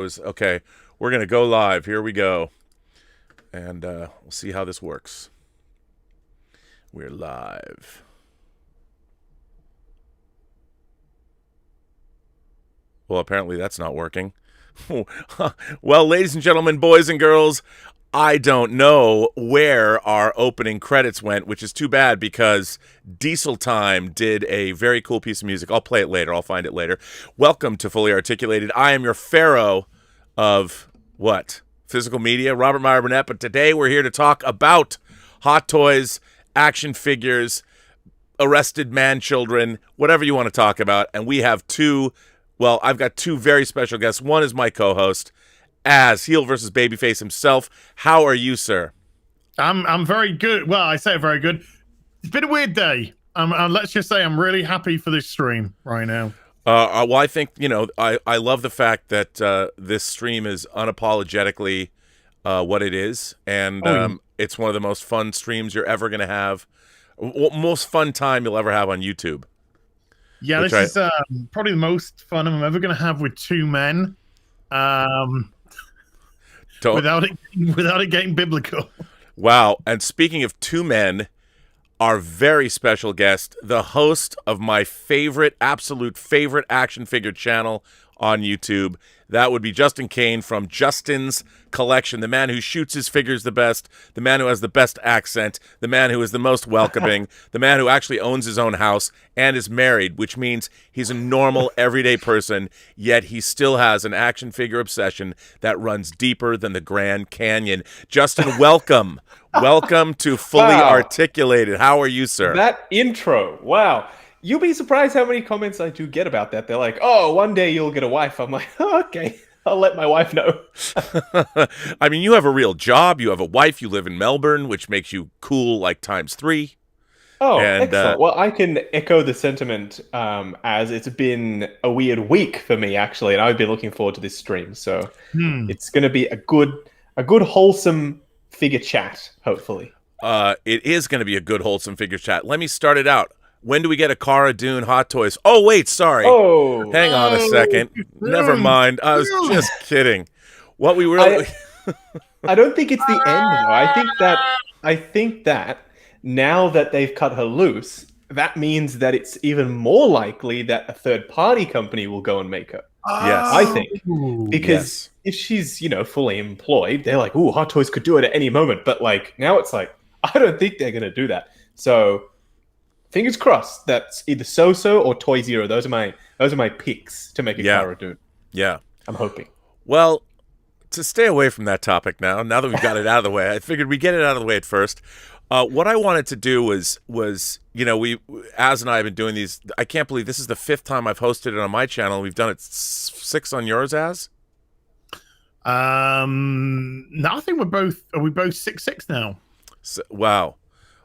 Okay, we're going to go live. Here we go. And we'll see how this works. We're live. Well, apparently that's not working. Well, ladies and gentlemen, boys and girls, I don't know where our opening credits went, which is too bad because Diesel Time did a very cool piece of music. I'll play it later. I'll find it later. Welcome to Fully Articulated. I am your pharaoh of what? Physical media, Robert Meyer Burnett. But today we're here to talk about hot toys, action figures, arrested man children, whatever you want to talk about. And we have I've got two very special guests. One is my co-host, as HeelVsBabyface himself. How are you, sir? I'm very good. Well, I say very good. It's been a weird day. Let's just say I'm really happy for this stream right now. Well, I think, I love the fact that this stream is unapologetically what it is. And it's one of the most fun streams you're ever going to have. Most fun time you'll ever have on YouTube. Yeah, this is probably the most fun I'm ever going to have with two men. Without it getting biblical. Wow. And speaking of two men, our very special guest, the host of my absolute favorite action figure channel on YouTube. That would be Justin Kane from JustinsCollection, the man who shoots his figures the best, the man who has the best accent, the man who is the most welcoming, the man who actually owns his own house and is married, which means he's a normal, everyday person, yet he still has an action figure obsession that runs deeper than the Grand Canyon. Justin, welcome. Welcome to Fully Articulated. How are you, sir? That intro, wow. You'll be surprised how many comments I do get about that. They're like, oh, one day you'll get a wife. I'm like, oh, okay, I'll let my wife know. I mean, you have a real job. You have a wife. You live in Melbourne, which makes you cool like times 3. Oh, excellent. Well, I can echo the sentiment as it's been a weird week for me, actually, and I've been looking forward to this stream. So it's going to be a good, wholesome figure chat, hopefully. It is going to be a good, wholesome figure chat. Let me start it out. When do we get a Cara Dune Hot Toys? Oh, wait, sorry. Oh. Hang on a second. Never mind. I was just kidding. What we really... I don't think it's the end, though. I think that now that they've cut her loose, that means that it's even more likely that a third-party company will go and make her. Yes. I think. Because if she's, fully employed, they're like, ooh, Hot Toys could do it at any moment. But, now it's like, I don't think they're going to do that. So... fingers crossed. That's either So-So or Toy Zero. Those are my picks to make a Cara Dune. Yeah, I'm hoping. Well, to stay away from that topic now that we've got it out of the way, I figured we'd get it out of the way at first. What I wanted to do was Az and I have been doing these. I can't believe this is the 5th time I've hosted it on my channel. We've done it 6 on yours, Az. No, I think are we both 6-6 now? So, wow.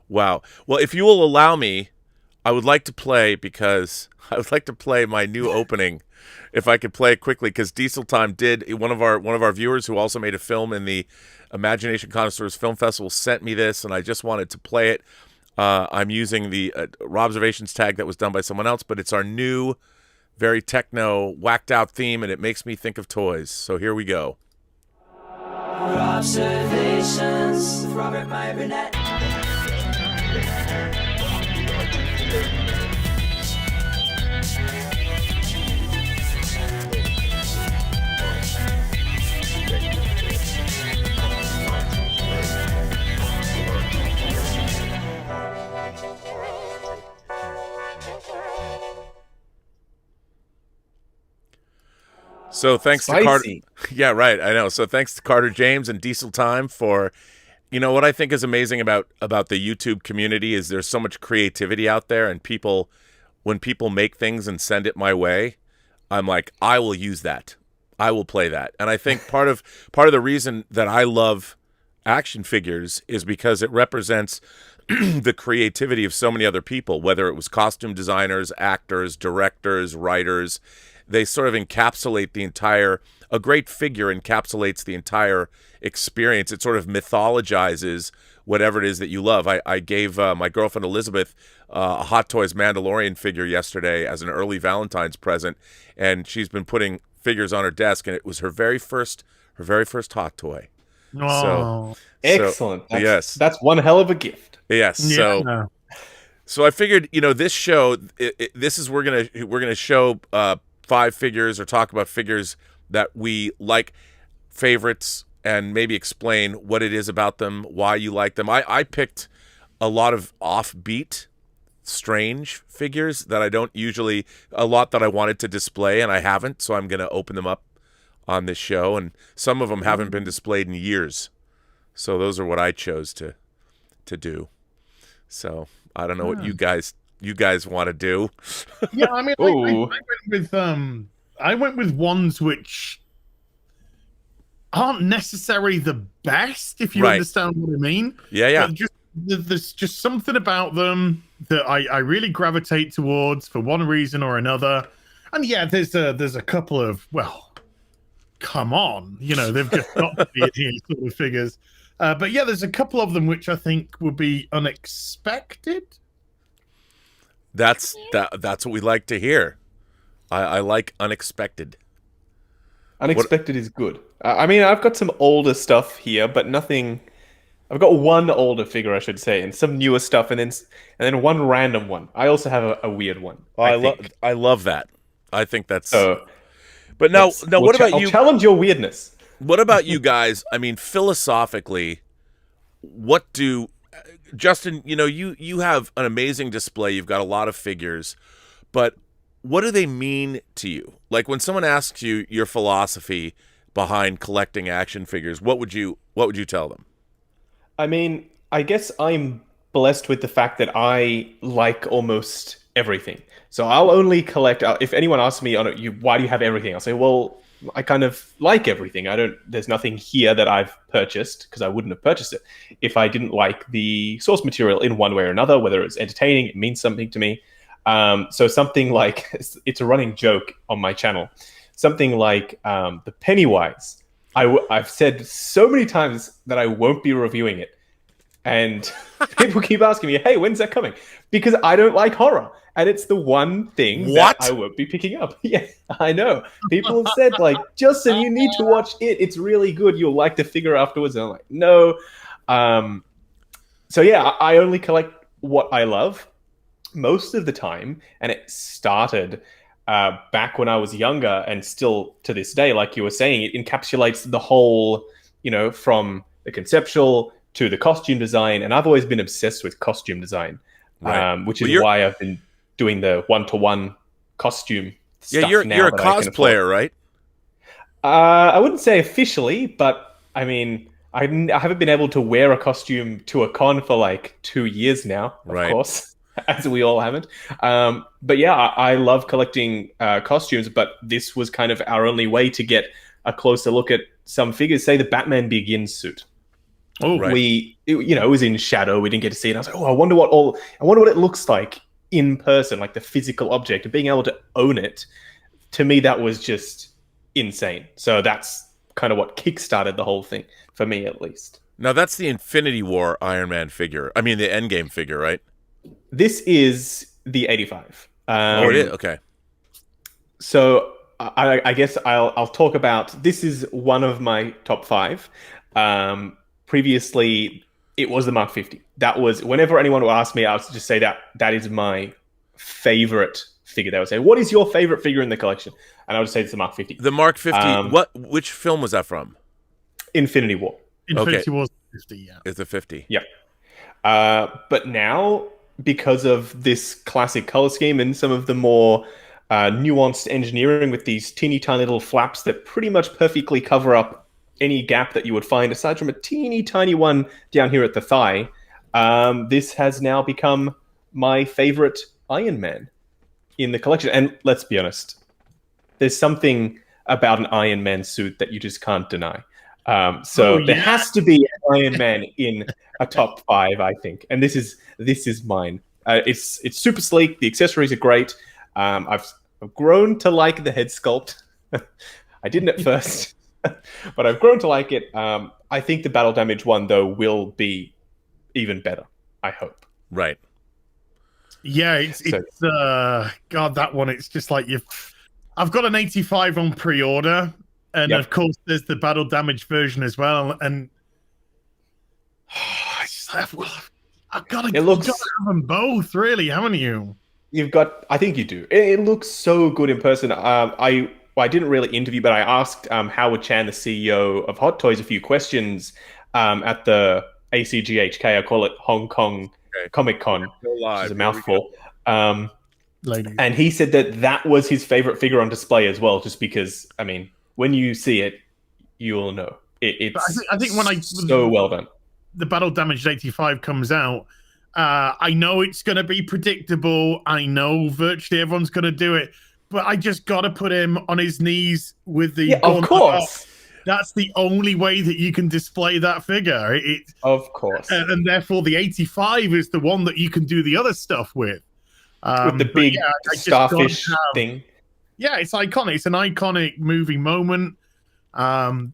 Well, if you will allow me, I would like to play my new opening. If I could play it quickly, because Diesel Time did, one of our viewers who also made a film in the Imagination Connoisseurs Film Festival sent me this, and I just wanted to play it. I'm using the Robservations tag that was done by someone else, but it's our new, very techno, whacked out theme, and it makes me think of toys. So here we go. Robservations with Robert Meyer Burnett. So thanks to Carter. Yeah, right. I know. So thanks to Carter James and Diesel Time for, what I think is amazing about the YouTube community is there's so much creativity out there, and when people make things and send it my way, I'm like, I will use that. I will play that. And I think part of the reason that I love action figures is because it represents the creativity of so many other people, whether it was costume designers, actors, directors, writers. They sort of encapsulate a great figure encapsulates the entire experience. It sort of mythologizes whatever it is that you love. I gave my girlfriend Elizabeth a Hot Toys Mandalorian figure yesterday as an early Valentine's present, and she's been putting figures on her desk, and it was her very first hot toy. Oh, excellent! Yes, that's one hell of a gift. Yes. Yeah. So I figured, this show, this is we're gonna show 5 figures or talk about figures that we like, favorites, and maybe explain what it is about them, why you like them. I picked a lot of offbeat, strange figures that I don't usually, a lot that I wanted to display and I haven't, so I'm gonna open them up on this show, and some of them haven't been displayed in years. So those are what I chose to do. So I don't know what you guys want to do. Yeah, I mean, I went with ones which aren't necessarily the best, if you understand what I mean. Yeah. But there's just something about them that I really gravitate towards for one reason or another. And yeah, there's a couple of, well, come on, they've just got to be here sort of figures. But yeah, there's a couple of them which I think would be unexpected. That's what we like to hear. I like unexpected. Unexpected is good. I mean, I've got some older stuff here, but nothing. I've got one older figure, I should say, and some newer stuff, and then one random one. I also have a weird one. I love that. I think that's. But now, what about you? I'll challenge your weirdness. What about you guys? I mean, philosophically, what do Justin? You have an amazing display. You've got a lot of figures, but what do they mean to you? Like when someone asks you your philosophy behind collecting action figures, what would you tell them? I mean, I guess I'm blessed with the fact that I like almost everything. So I'll only collect. If anyone asks me, why do you have everything? I'll say, well, I kind of like everything. There's nothing here that I've purchased, because I wouldn't have purchased it if I didn't like the source material in one way or another, whether it's entertaining, it means something to me. So something like, it's a running joke on my channel, something like the Pennywise. I've said so many times that I won't be reviewing it. And people keep asking me, hey, when's that coming? Because I don't like horror. And it's the one thing that I won't be picking up. Yeah, I know. People have said, like, Justin, you need to watch it. It's really good. You'll like the figure afterwards. And I'm like, no. So yeah, I only collect what I love most of the time. And it started back when I was younger, and still to this day, like you were saying, it encapsulates the whole, from the conceptual to the costume design. And I've always been obsessed with costume design, which is why I've been doing the one-to-one costume stuff. Yeah, you're a cosplayer, right? I wouldn't say officially, but I mean, I haven't been able to wear a costume to a con for like 2 years now, of course, as we all haven't. But yeah, I love collecting costumes, but this was kind of our only way to get a closer look at some figures. Say the Batman Begins suit. Oh, right. It was in shadow. We didn't get to see it. I was like, I wonder what it looks like in person, like the physical object, and being able to own it. To me, that was just insane. So that's kind of what kickstarted the whole thing, for me at least. Now that's the Infinity War Iron Man figure. I mean, the Endgame figure, right? This is the 85. It is? Okay. So I guess I'll talk about, this is one of my top 5. Previously, it was the Mark 50. That was, whenever anyone would ask me, I would just say that is my favorite figure. They would say, what is your favorite figure in the collection? And I would say it's the Mark 50. The Mark 50, which film was that from? Infinity War. Infinity War 50, yeah. It's a 50. Yeah. But now, because of this classic color scheme and some of the more nuanced engineering with these teeny tiny little flaps that pretty much perfectly cover up any gap that you would find, aside from a teeny tiny one down here at the thigh, this has now become my favorite Iron Man in the collection. And let's be honest, there's something about an Iron Man suit that you just can't deny. There has to be an Iron Man in a top 5, I think. And this is mine. It's super sleek. The accessories are great. I've grown to like the head sculpt. I didn't at first. But I've grown to like it. I think the battle damage one, though, will be even better, I hope. Right. Yeah, it's God, that one, it's just like I've got an 85 on pre-order, and Yep. of course there's the battle damage version as well. And I've got to have them both, really, haven't you? You've got, I think you do. It looks so good in person. I didn't really interview, but I asked Howard Chan, the CEO of Hot Toys, a few questions at the ACGHK. I call it Hong Kong Comic Con, which is a mouthful. And he said that was his favorite figure on display as well, just because, I mean, when you see it, you'll know. It's I think when so well done. The Battle Damaged 85 comes out, I know it's going to be predictable. I know virtually everyone's going to do it, but I just got to put him on his knees with the of course. That's the only way that you can display that figure. Of course. And therefore, the 85 is the one that you can do the other stuff with. With the big starfish thing. Yeah, it's iconic. It's an iconic movie moment.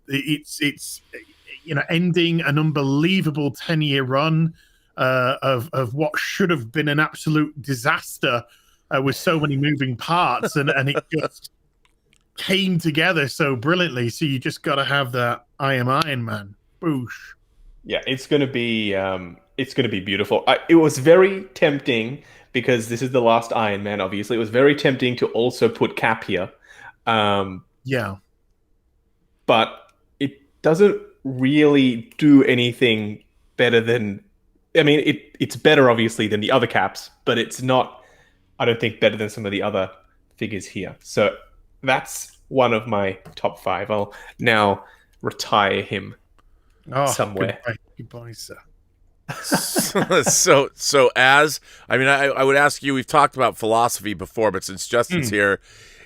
It's ending an unbelievable 10-year run of what should have been an absolute disaster with so many moving parts, and it just came together so brilliantly. So you just got to have that I am Iron Man. Boosh. Yeah, it's gonna be beautiful. It was very tempting, because this is the last Iron Man, obviously. It was very tempting to also put Cap here. Yeah. But it doesn't really do anything better than... I mean, it's better, obviously, than the other Caps, but it's not, I don't think, better than some of the other figures here. So that's one of my top 5. I'll now retire him somewhere. Goodbye, sir. so as I would ask you, we've talked about philosophy before, but since Justin's here,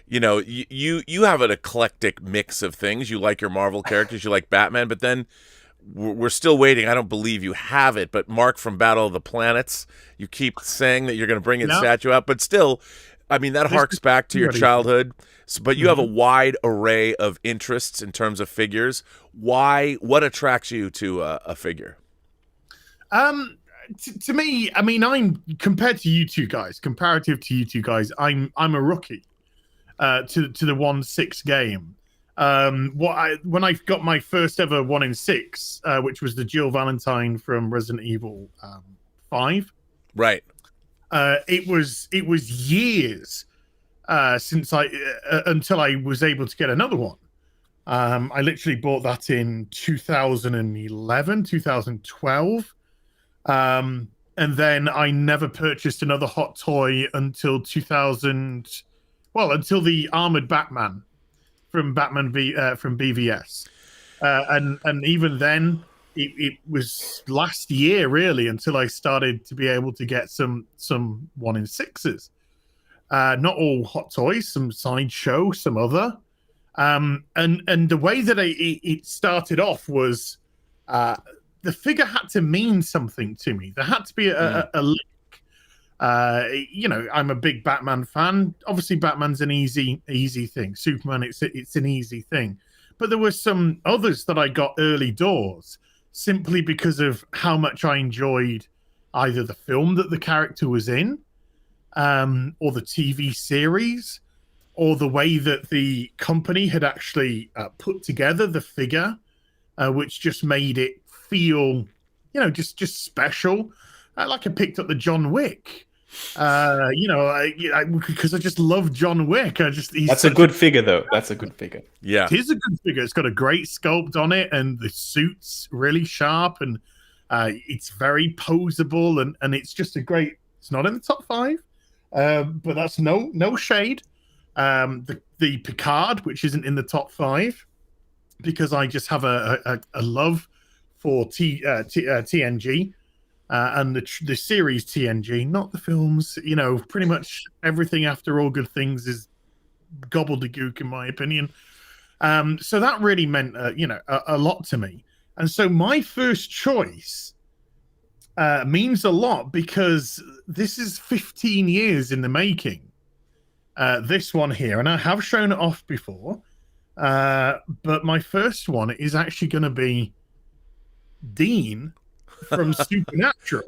you have an eclectic mix of things. You like your Marvel characters, you like Batman, but then we're still waiting. I don't believe you have it, but Mark from Battle of the Planets, you keep saying that you're going to bring his statue out, but still, I mean, that harks back to your childhood. But you have a wide array of interests in terms of figures. What attracts you to a figure? To me, I mean, I'm comparative to you two guys, I'm a rookie to the 1/6 game. When I got my first ever 1 in 6, which was the Jill Valentine from Resident Evil 5. Right. It was years since until I was able to get another one. I literally bought that in 2011, 2012. And then I never purchased another Hot Toy until until the Armored Batman from from BVS. And even then, it was last year, really, until I started to be able to get some 1 in 6s. Not all Hot Toys, some Sideshow, some other. And the way that it started off was... the figure had to mean something to me. There had to be a link. I'm a big Batman fan. Obviously, Batman's an easy thing. Superman, it's an easy thing. But there were some others that I got early doors simply because of how much I enjoyed either the film that the character was in, or the TV series, or the way that the company had actually put together the figure, which just made it feel, just special. Like I picked up the John Wick, because I just love John Wick. That's a good figure, though. That's a good figure. Yeah, it is a good figure. It's got a great sculpt on it, and the suit's really sharp, and it's very poseable, and it's just a great. It's not in the top 5, but that's no shade. The Picard, which isn't in the top 5, because I just have a love for TNG and the series TNG, not the films. Pretty much everything after All Good Things is gobbledygook, in my opinion. So that really meant a lot to me. And so my first choice means a lot, because this is 15 years in the making. This one here, and I have shown it off before, but my first one is actually going to be Dean from Supernatural.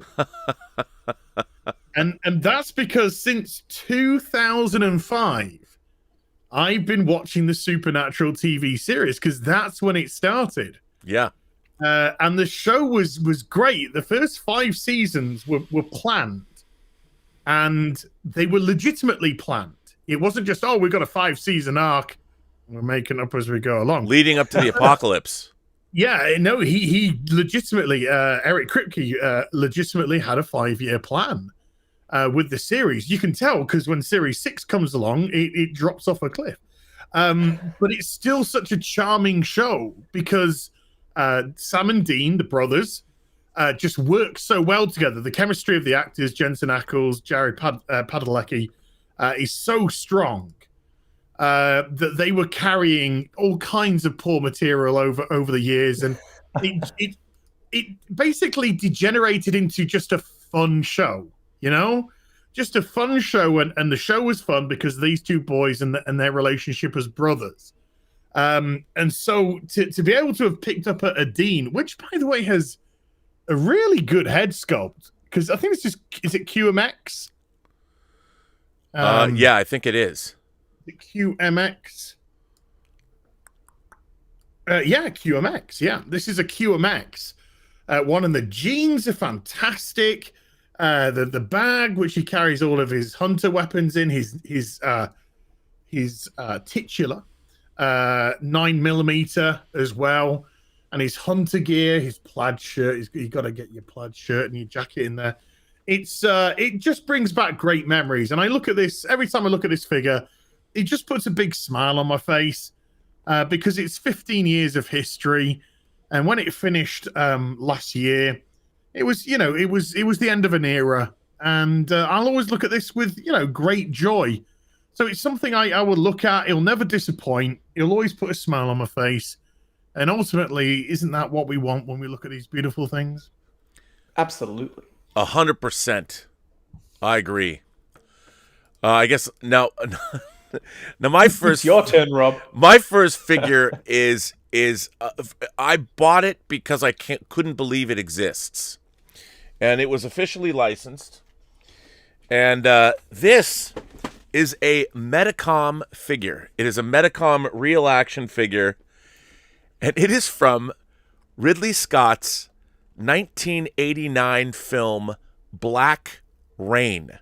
and that's because since 2005, I've been watching the Supernatural TV series because that's when it started. Yeah. And the show was great. The first 5 seasons were planned, and they were legitimately planned. It wasn't just, oh, we've got a 5-season arc, we're making up as we go along. Leading up to the apocalypse. Yeah, no, he legitimately, Eric Kripke legitimately had a 5-year plan with the series. You can tell because when series 6 comes along, it drops off a cliff. But it's still such a charming show because Sam and Dean, the brothers, just work so well together. The chemistry of the actors, Jensen Ackles, Jared Padalecki, is so strong that they were carrying all kinds of poor material over the years, and it basically degenerated into just a fun show, just a fun show, and the show was fun because of these 2 boys and their relationship as brothers. And so to be able to have picked up a Dean, which by the way has a really good head sculpt, because I think is it QMX? Yeah, I think it is. The QMX. Yeah, QMX. Yeah, this is a QMX one, and the jeans are fantastic. The bag, which he carries all of his hunter weapons in, his titular 9mm as well, and his hunter gear, his plaid shirt. You got to get your plaid shirt and your jacket in there. It just brings back great memories, and I look at this every time I look at this figure. It just puts a big smile on my face because it's 15 years of history, and when it finished last year, it was the end of an era, and I'll always look at this with great joy. So it's something I will look at. It'll never disappoint. It'll always put a smile on my face, and ultimately, isn't that what we want when we look at these beautiful things? Absolutely, 100%. I agree. I guess now. Now my first, it's your turn, Rob. My first figure is I bought it because I couldn't believe it exists, and it was officially licensed. And this is a Metacom figure. It is a Metacom real action figure, and it is from Ridley Scott's 1989 film Black Rain.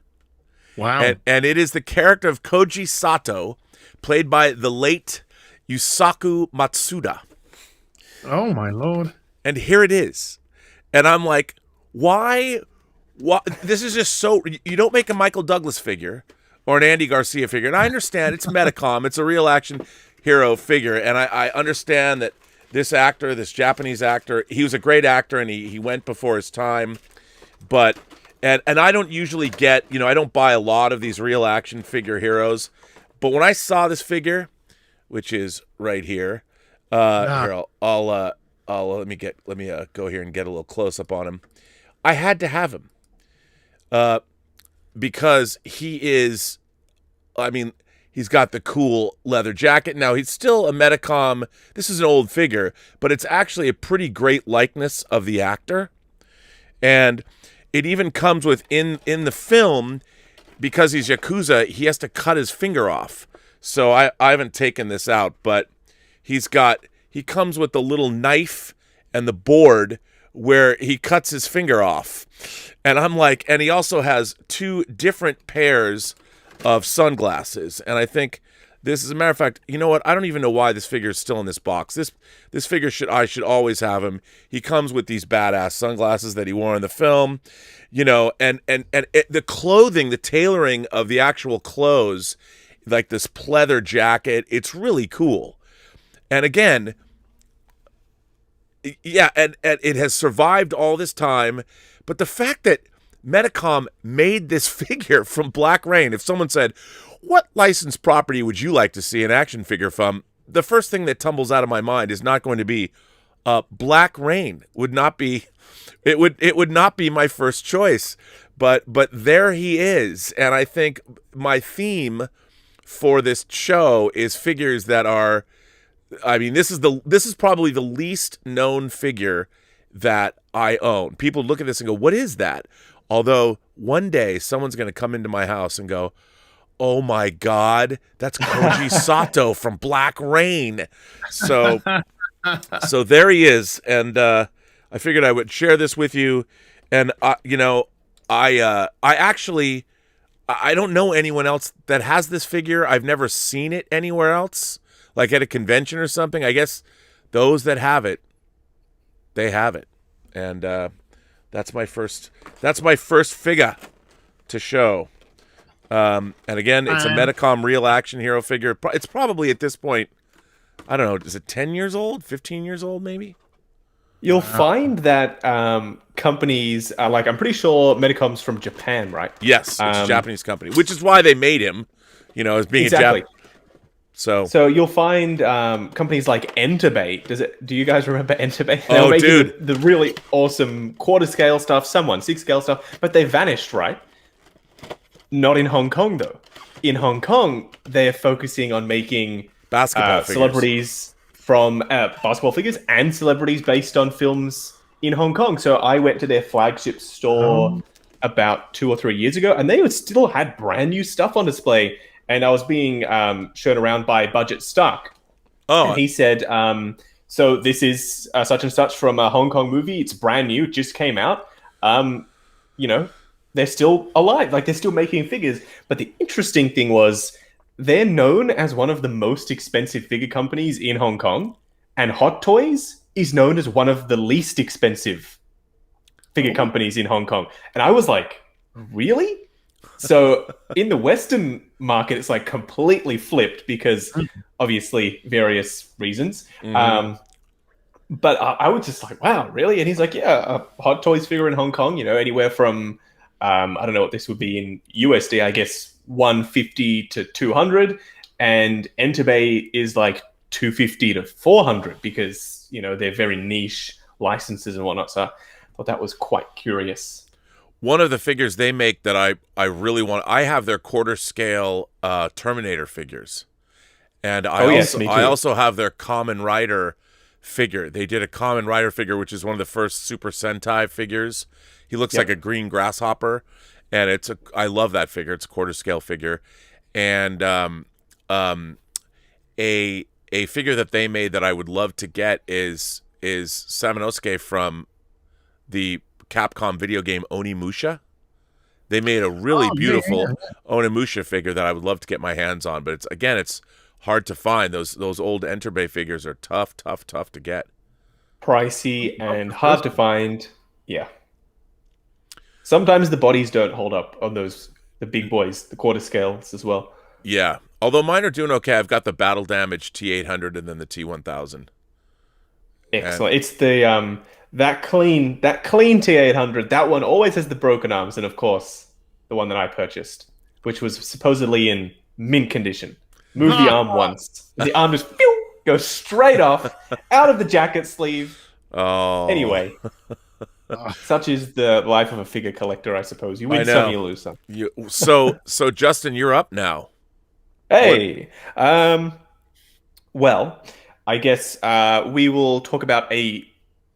Wow. And it is the character of Koji Sato, played by the late Yusaku Matsuda. Oh, my Lord. And here it is. And I'm like, why? This is just so... You don't make a Michael Douglas figure or an Andy Garcia figure. And I understand it's Metacom. It's a real action hero figure. And I understand that this actor, this Japanese actor, he was a great actor and he went before his time. But... And I don't usually get, I don't buy a lot of these real action figure heroes. But when I saw this figure, which is right here, here I'll let me go here and get a little close up on him. I had to have him because he is, he's got the cool leather jacket. Now he's still a Metacom. This is an old figure, but it's actually a pretty great likeness of the actor, and it even comes with in the film, because he's Yakuza, he has to cut his finger off. So I haven't taken this out, but he comes with the little knife and the board where he cuts his finger off. And I'm like, and he also has 2 different pairs of sunglasses. And I think this, as a matter of fact, you know what? I don't even know why this figure is still in this box. This figure I should always have him. He comes with these badass sunglasses that he wore in the film, and the clothing, the tailoring of the actual clothes, like this pleather jacket, it's really cool. And again, yeah, and it has survived all this time. But the fact that Metacom made this figure from Black Rain, if someone said, what licensed property would you like to see an action figure from? The first thing that tumbles out of my mind is not going to be Black Rain. It would not be my first choice. But there he is. And I think my theme for this show is figures that are, this is probably the least known figure that I own. People look at this and go, what is that? Although one day someone's going to come into my house and go, oh my God, that's Koji Sato from Black Rain. So there he is. And I figured I would share this with you. And, I actually, I don't know anyone else that has this figure. I've never seen it anywhere else, like at a convention or something. I guess those that have it, they have it. And that's my first figure to show. And again, it's a Metacom real action hero figure. It's probably at this point, I don't know, is it 10 years old, 15 years old maybe? You'll find that companies, like I'm pretty sure Metacom's from Japan, right? Yes, it's a Japanese company, which is why they made him, as being exactly. a Japanese. So you'll find companies like Enterbay. Do you guys remember Enterbay? Oh, dude. The really awesome quarter scale stuff, 6 scale stuff, but they vanished, right? Not in Hong Kong, though. In Hong Kong, they're focusing on making basketball figures. Celebrities from basketball figures and celebrities based on films in Hong Kong. So I went to their flagship store about 2 or 3 years ago, and they still had brand new stuff on display. And I was being shown around by Budget Stark. Oh. And he said, so this is such and such from a Hong Kong movie. It's brand new. It just came out. They're still alive. Like, they're still making figures. But the interesting thing was they're known as one of the most expensive figure companies in Hong Kong. And Hot Toys is known as one of the least expensive figure companies in Hong Kong. And I was like, really? So in the Western market, it's like completely flipped because obviously various reasons. Mm-hmm. But I was just like, wow, really? And he's like, yeah, a Hot Toys figure in Hong Kong, anywhere from, I don't know what this would be in USD, I guess 150 to 200. And Enterbay is like 250 to 400 because, they're very niche licenses and whatnot. So I thought that was quite curious. One of the figures they make that I really want, I have their quarter scale Terminator figures. And I also have their Kamen Rider figure. They did a Kamen Rider figure, which is one of the first Super Sentai figures. He looks like a green grasshopper, and I love that figure. It's a quarter scale figure. And a figure that they made that I would love to get is Samanosuke from the Capcom video game Onimusha. They made a really beautiful Onimusha figure that I would love to get my hands on, but it's hard to find. Those old Enterbay figures are tough to get. Pricey and hard to find. Yeah. Sometimes the bodies don't hold up on the big boys, the quarter scales as well. Yeah. Although mine are doing okay. I've got the Battle Damage T800 and then the T1000. Excellent. It's the that clean T800, that one always has the broken arms, and of course, the one that I purchased, which was supposedly in mint condition. Move the arm once. The arm just goes straight off, out of the jacket sleeve. Oh. Anyway, such is the life of a figure collector, I suppose. You win some, you lose some. So Justin, you're up now. Hey. Well, I guess we will talk about a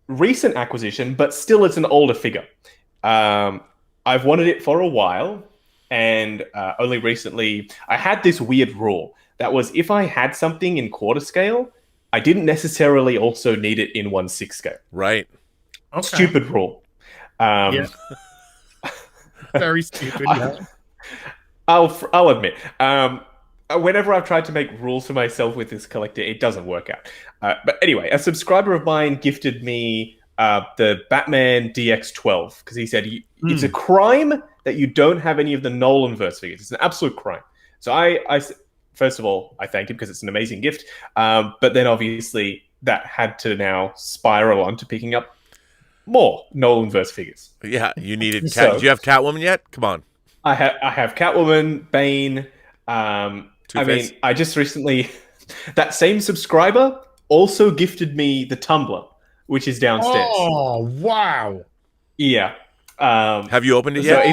recent acquisition, but still it's an older figure. I've wanted it for a while, and only recently I had this weird rule that was if I had something in quarter scale, I didn't necessarily also need it in 1/6 scale. Right. Okay. Stupid rule. Yeah. Very stupid. I'll admit. Whenever I've tried to make rules for myself with this collector, it doesn't work out. But anyway, a subscriber of mine gifted me the Batman DX12 because he said it's a crime that you don't have any of the Nolanverse figures. It's an absolute crime. So I first of all, I thanked him because it's an amazing gift. But then obviously that had to now spiral on to picking up more Nolanverse figures. Yeah, you needed do you have Catwoman yet? Come on. I have Catwoman, Bane. Two-Face. I just recently, that same subscriber also gifted me the Tumblr, which is downstairs. Oh, wow. Yeah. Have you opened it yet?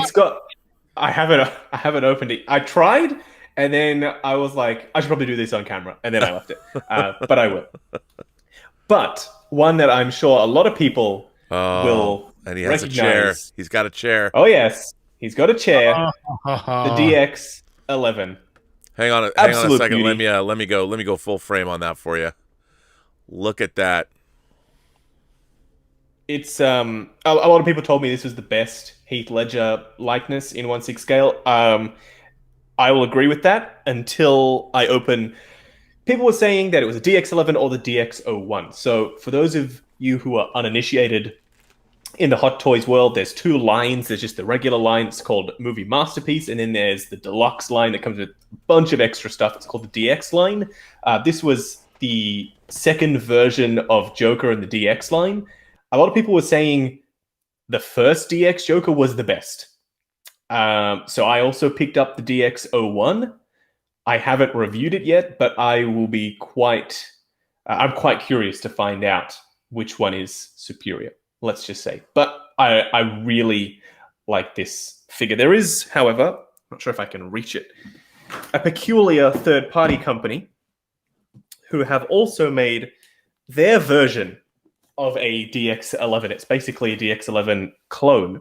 I haven't opened it. I tried, and then I was like, I should probably do this on camera, and then I left it. But I will. But one that I'm sure a lot of people will and he has recognize. a chair. He's got a chair. Oh, yes. He's got a chair. The DX DX11. Hang on a second. Beauty. Let me go full frame on that for you. Look at that. It's a lot of people told me this was the best Heath Ledger likeness in 1/6 scale. I will agree with that until I open. People were saying that it was a DX11 or the DX01. So for those of you who are uninitiated in the Hot Toys world, there's two lines. There's just the regular line. It's called Movie Masterpiece. And then there's the deluxe line that comes with a bunch of extra stuff. It's called the DX line. This was the second version of Joker in the DX line. A lot of people were saying the first DX Joker was the best. So I also picked up the DX01. I haven't reviewed it yet, but I will be I'm quite curious to find out which one is superior, let's just say. But I really like this figure. There is, however, I'm not sure if I can reach it, a peculiar third-party company who have also made their version of a DX11. It's basically a DX11 clone.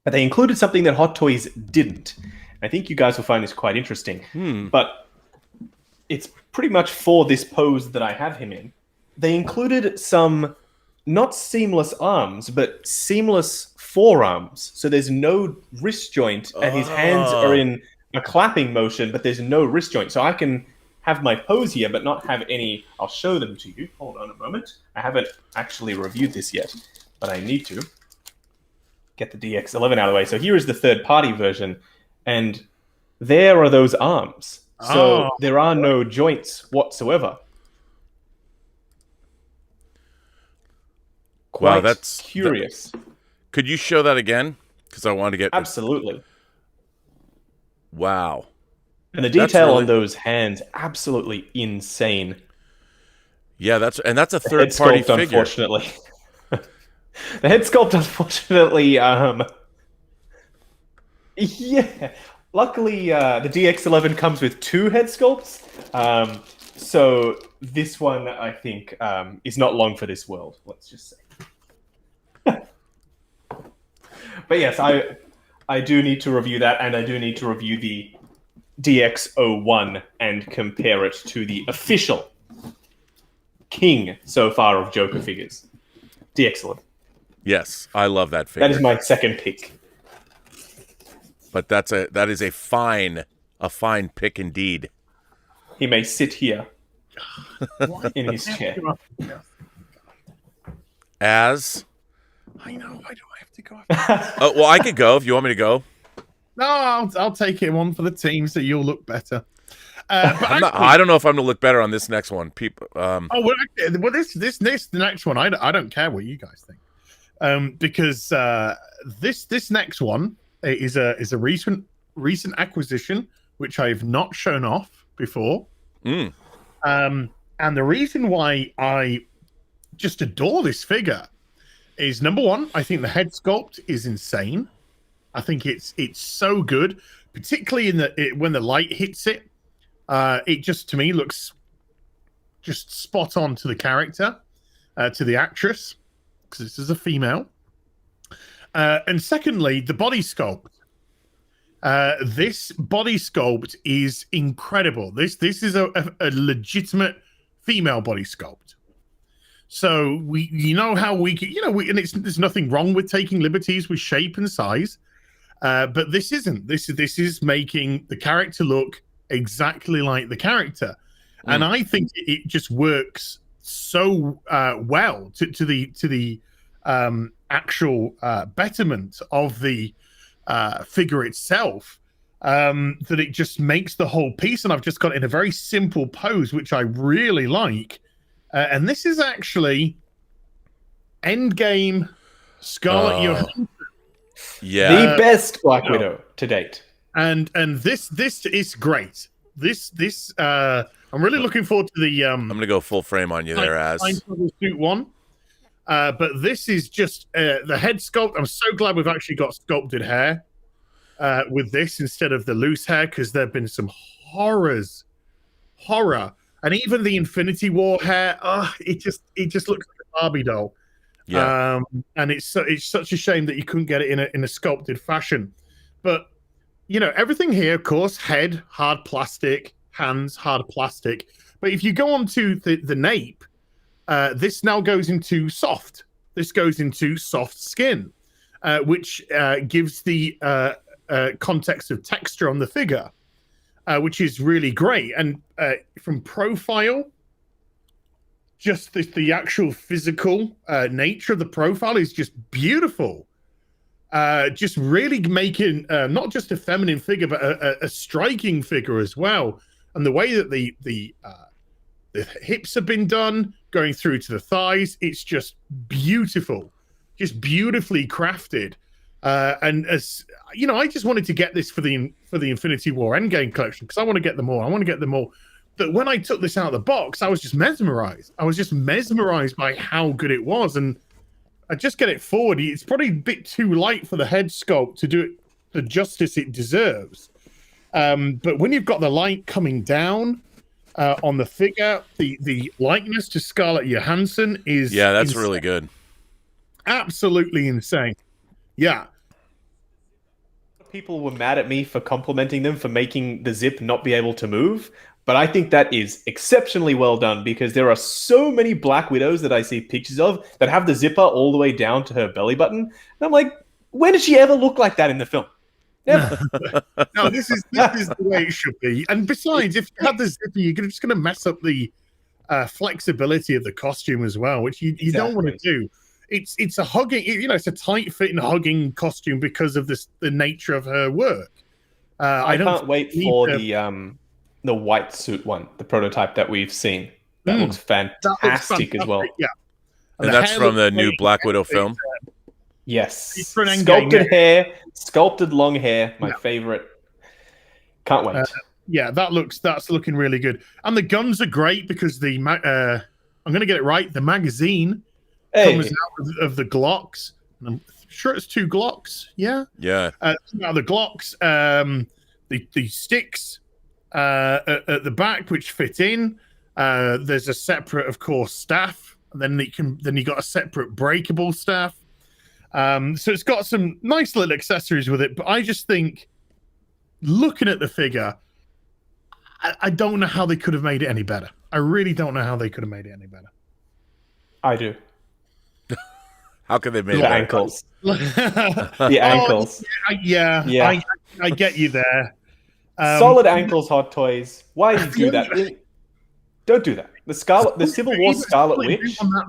But they included something that Hot Toys didn't. I think you guys will find this quite interesting. But it's pretty much for this pose that I have him in. They included some, not seamless arms, but seamless forearms. So there's no wrist joint, and his hands are in a clapping motion, but there's no wrist joint. So I can have my pose here, but not have any. I'll show them to you. Hold on a moment. I haven't actually reviewed this yet, but I need to get the DX11 out of the way. So here is the third-party version, and there are those arms. So there are no joints whatsoever. Quite that's curious. Could you show that again? Because I want to get... Absolutely. Wow. And the detail on those hands, absolutely insane. Yeah, that's a third-party figure. Unfortunately. The head sculpt, unfortunately, yeah. Luckily, the DX11 comes with two head sculpts. So this one, I think, is not long for this world, let's just say. But yes, I do need to review that, and I do need to review the DX01 and compare it to the official king so far of Joker figures. DX11. Yes, I love that figure. That is my second pick. But that is a fine pick indeed. He may sit here in his chair. As I know. Why do I have to go? oh, well, I could go if you want me to go. No, I'll take it one for the team, so you'll look better. I don't know if I'm going to look better on this next one. People. Well, the next one, I don't care what you guys think, because this next one is a recent acquisition which I've not shown off before. And the reason why I just adore this figure is, number one, I think the head sculpt is insane. I think it's so good, particularly when the light hits it. It just, to me, looks just spot on to the character, to the actress, because this is a female. And secondly, the body sculpt. This body sculpt is incredible. This is a legitimate female body sculpt. So how we can, and there's nothing wrong with taking liberties with shape and size, but this isn't. This is making the character look exactly like the character, and I think it just works so well to the actual betterment of the figure itself, that it just makes the whole piece. And I've just got it in a very simple pose, which I really like. And this is actually Endgame Scarlett Johansson. Yeah, the best Black Widow to date. And this is great. This I'm really looking forward to the I'm gonna go full frame on you there, as suit one. But this is just the head sculpt. I'm so glad we've actually got sculpted hair with this instead of the loose hair, because there have been some horror, and even the Infinity War hair. It just looks like a Barbie doll. Yeah. And it's such a shame that you couldn't get it in a sculpted fashion. But everything here, of course, head, hard plastic, hands, hard plastic. But if you go on to the nape, this now goes into soft. This goes into soft skin, which gives the context of texture on the figure, which is really great. And from profile, just the actual physical nature of the profile is just beautiful. Just really making not just a feminine figure, but a striking figure as well. And the way that the hips have been done, going through to the thighs, it's just beautiful, just beautifully crafted. And as I just wanted to get this for the Infinity War Endgame collection because I want to get them all. I want to get them all. But when I took this out of the box, I was just mesmerized. I was just mesmerized by how good it was. And I just get it forward. It's probably a bit too light for the head sculpt to do it the justice it deserves. But when you've got the light coming down on the figure, the likeness to Scarlett Johansson is that's insane. really good. Absolutely insane. Yeah. People were mad at me for complimenting them for making the zip not be able to move. But I think that is exceptionally well done because there are so many Black Widows that I see pictures of that have the zipper all the way down to her belly button. And I'm like, when did she ever look like that in the film? Never. No, this is the way it should be. And besides, if you have the zipper, you're just going to mess up the flexibility of the costume as well, which you don't want to do. It's a hugging, it's a tight fitting hugging costume because of the nature of her work. I can't wait for the white suit one, the prototype that we've seen. That looks fantastic as well. Yeah. And that's from the new Black Widow film? Yes. Sculpted hair, sculpted long hair, my favorite. Can't wait. That's looking really good. And the guns are great because I'm going to get it right. The magazine comes out of the Glocks. I'm sure it's 2 Glocks. Yeah. Yeah. Now the Glocks, the sticks at the back, which fit in. There's a separate, of course, staff. And then you got a separate breakable staff. So it's got some nice little accessories with it. But I just think, looking at the figure, I don't know how they could have made it any better. I really don't know how they could have made it any better. I do. How could they make the ankles? The ankles. Yeah. I get you there. Solid ankles, Hot Toys. Why do you do that? Don't do that. The Civil War Scarlet Witch. On that,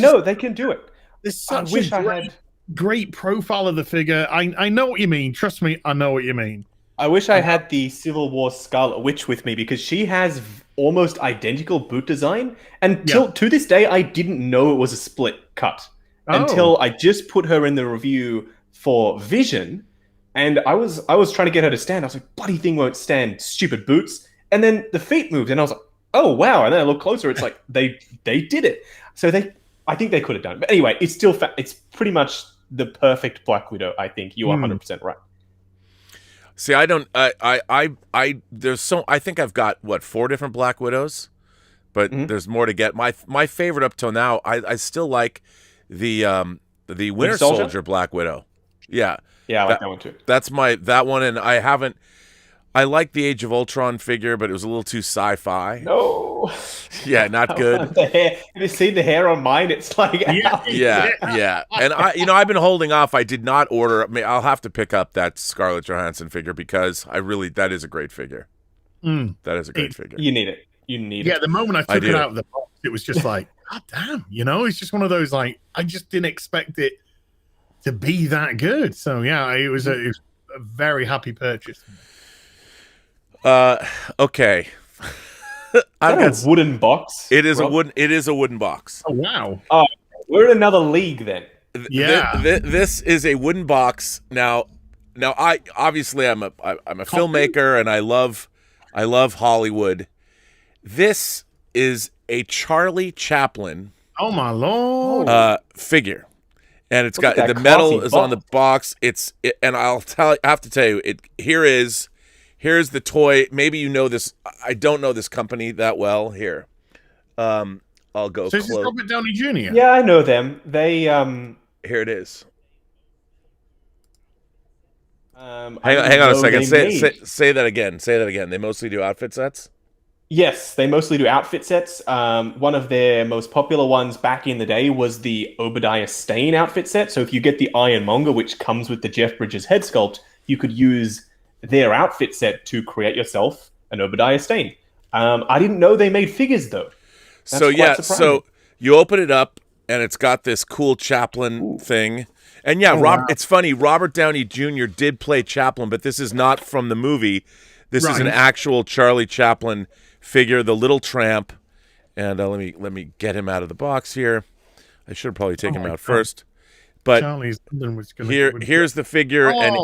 though, they can do it. There's such a great profile of the figure. I know what you mean. Trust me, I know what you mean. I wish I had the Civil War Scarlet Witch with me because she has almost identical boot design. And to this day, I didn't know it was a split cut until I just put her in the review for Vision. And I was trying to get her to stand. I was like, bloody thing won't stand, stupid boots. And then the feet moved, and I was like, oh wow. And then I look closer, it's like they did it. So I think they could have done it. But anyway, it's still it's pretty much the perfect Black Widow. I think you are 100% right. See, I don't. I think I've got 4 different Black Widows, but there's more to get. My favorite up till now, I still like the Winter Soldier Black Widow. Yeah, I like that one too. That's that one, and I haven't. I like the Age of Ultron figure, but it was a little too sci-fi. No. Yeah, not good. The hair. Have you seen the hair on mine? It's like yeah. And I've been holding off. I did not order. I'll have to pick up that Scarlett Johansson figure because that is a great figure. That is a great figure. You need it. Yeah, the moment I took it out of the box, it was just like, God damn, it's just one of those, like, I just didn't expect it to be that good. So yeah, it was a very happy purchase. Okay. I've got a wooden box. It is a wooden box. Oh wow. Oh, we're in another league then. Yeah. This is a wooden box. Now I obviously I'm a filmmaker and I love Hollywood. This is a Charlie Chaplin. Oh my Lord. Figure. And it's got the metal is on the box. And I have to tell you, here's the toy. Maybe you know this. I don't know this company that well. Here, I'll go. So this is Robert Downey Jr. Yeah, I know them. They here it is. Hang on a second. Say that again. Say that again. They mostly do outfit sets? Yes, they mostly do outfit sets. One of their most popular ones back in the day was the Obadiah Stane outfit set. So if you get the Ironmonger, which comes with the Jeff Bridges head sculpt, you could use their outfit set to create yourself an Obadiah Stane. I didn't know they made figures, though. That's so you open it up, and it's got this cool Chaplin thing. And it's funny, Robert Downey Jr. did play Chaplin, but this is not from the movie. This is an actual Charlie Chaplin figure, the Little Tramp. And let me get him out of the box here. I should have probably taken him out first. But here's the figure, and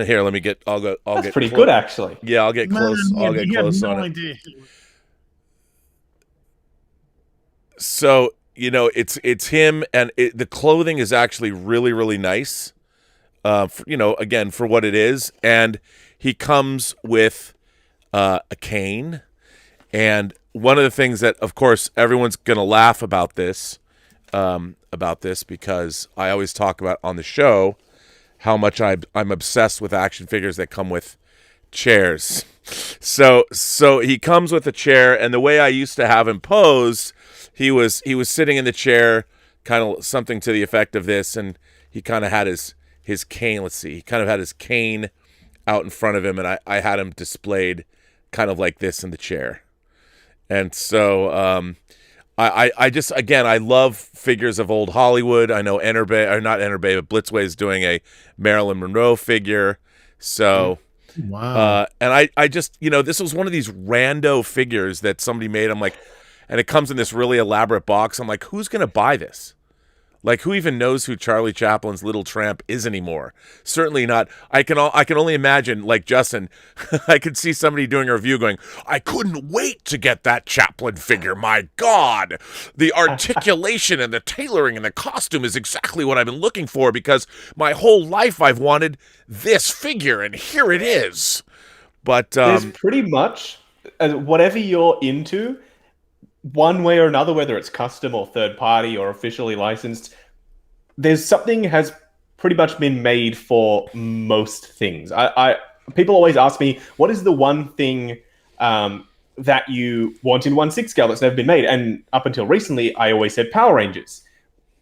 here, let me get. That's pretty good, actually. Yeah, I'll get close. I'll get close on it. So it's him, and the clothing is actually really, really nice. Again, for what it is, and he comes with a cane, and one of the things that, of course, everyone's gonna laugh about this because I always talk about on the show how much I'm obsessed with action figures that come with chairs. So he comes with a chair, and the way I used to have him posed, he was sitting in the chair, kind of something to the effect of this, and he kind of had his cane. Let's see, he kind of had his cane out in front of him, and I had him displayed kind of like this in the chair. And so I just, again, I love figures of old Hollywood. I know not Enterbay, but Blitzway is doing a Marilyn Monroe figure. So, wow. And I just, this was one of these rando figures that somebody made. I'm like, and it comes in this really elaborate box. I'm like, who's going to buy this? Like, who even knows who Charlie Chaplin's Little Tramp is anymore? Certainly not. I can only imagine, like Justin, I could see somebody doing a review going, I couldn't wait to get that Chaplin figure. My God, the articulation and the tailoring and the costume is exactly what I've been looking for, because my whole life I've wanted this figure, and here it is. But there's pretty much whatever you're into, one way or another, whether it's custom or third party or officially licensed, there's something has pretty much been made for most things. People always ask me, what is the one thing that you want in 1/6 scale that's never been made? And up until recently, I always said Power Rangers.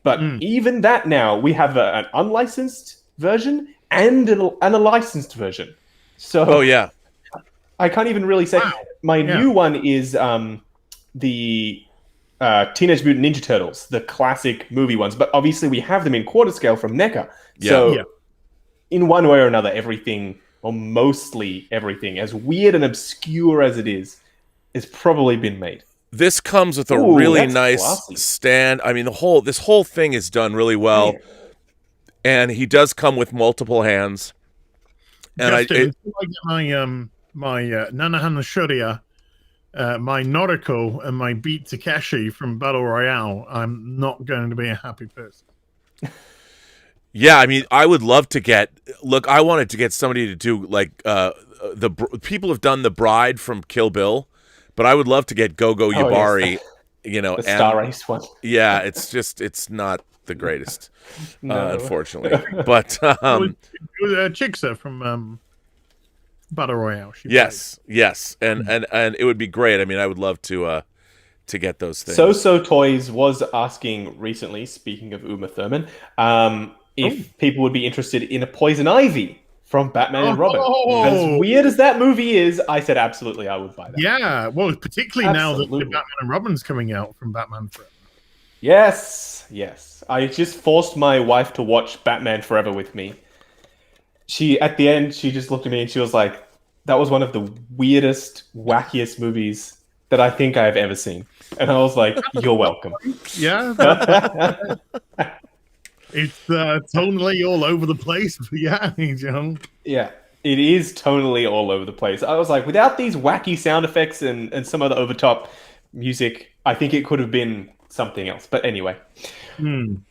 But even that now, we have an unlicensed version and a licensed version. So I can't even really say. My new one is the Teenage Mutant Ninja Turtles, the classic movie ones. But obviously we have them in quarter scale from NECA. So in one way or another, everything, or mostly everything, as weird and obscure as it is probably been made. This comes with a really nice stand. I mean, this whole thing is done really well. Yeah. And he does come with multiple hands. And Justin, I get my Nanahana Shurya, my Noriko, and my Beat Takeshi from Battle Royale, I'm not going to be a happy person. Yeah, I mean, I would love to I wanted to get somebody to do, like, people have done the bride from Kill Bill, but I would love to get Gogo Yubari, the Star Race one. Yeah, it's not the greatest, unfortunately. But Chixa from Battle Royale. Yes, and it would be great. I mean, I would love to get those things. So Toys was asking recently, speaking of Uma Thurman, if people would be interested in a Poison Ivy from Batman and Robin. As weird as that movie is, I said absolutely I would buy that. Yeah, well, particularly now that the Batman and Robin's coming out from Batman Forever. Yes. I just forced my wife to watch Batman Forever with me. At the end, she just looked at me and she was like, that was one of the weirdest, wackiest movies that I think I've ever seen. And I was like, you're welcome. Yeah. It's tonally all over the place. But yeah, Yeah, it is tonally all over the place. I was like, without these wacky sound effects and some of the over-top music, I think it could have been something else. But anyway,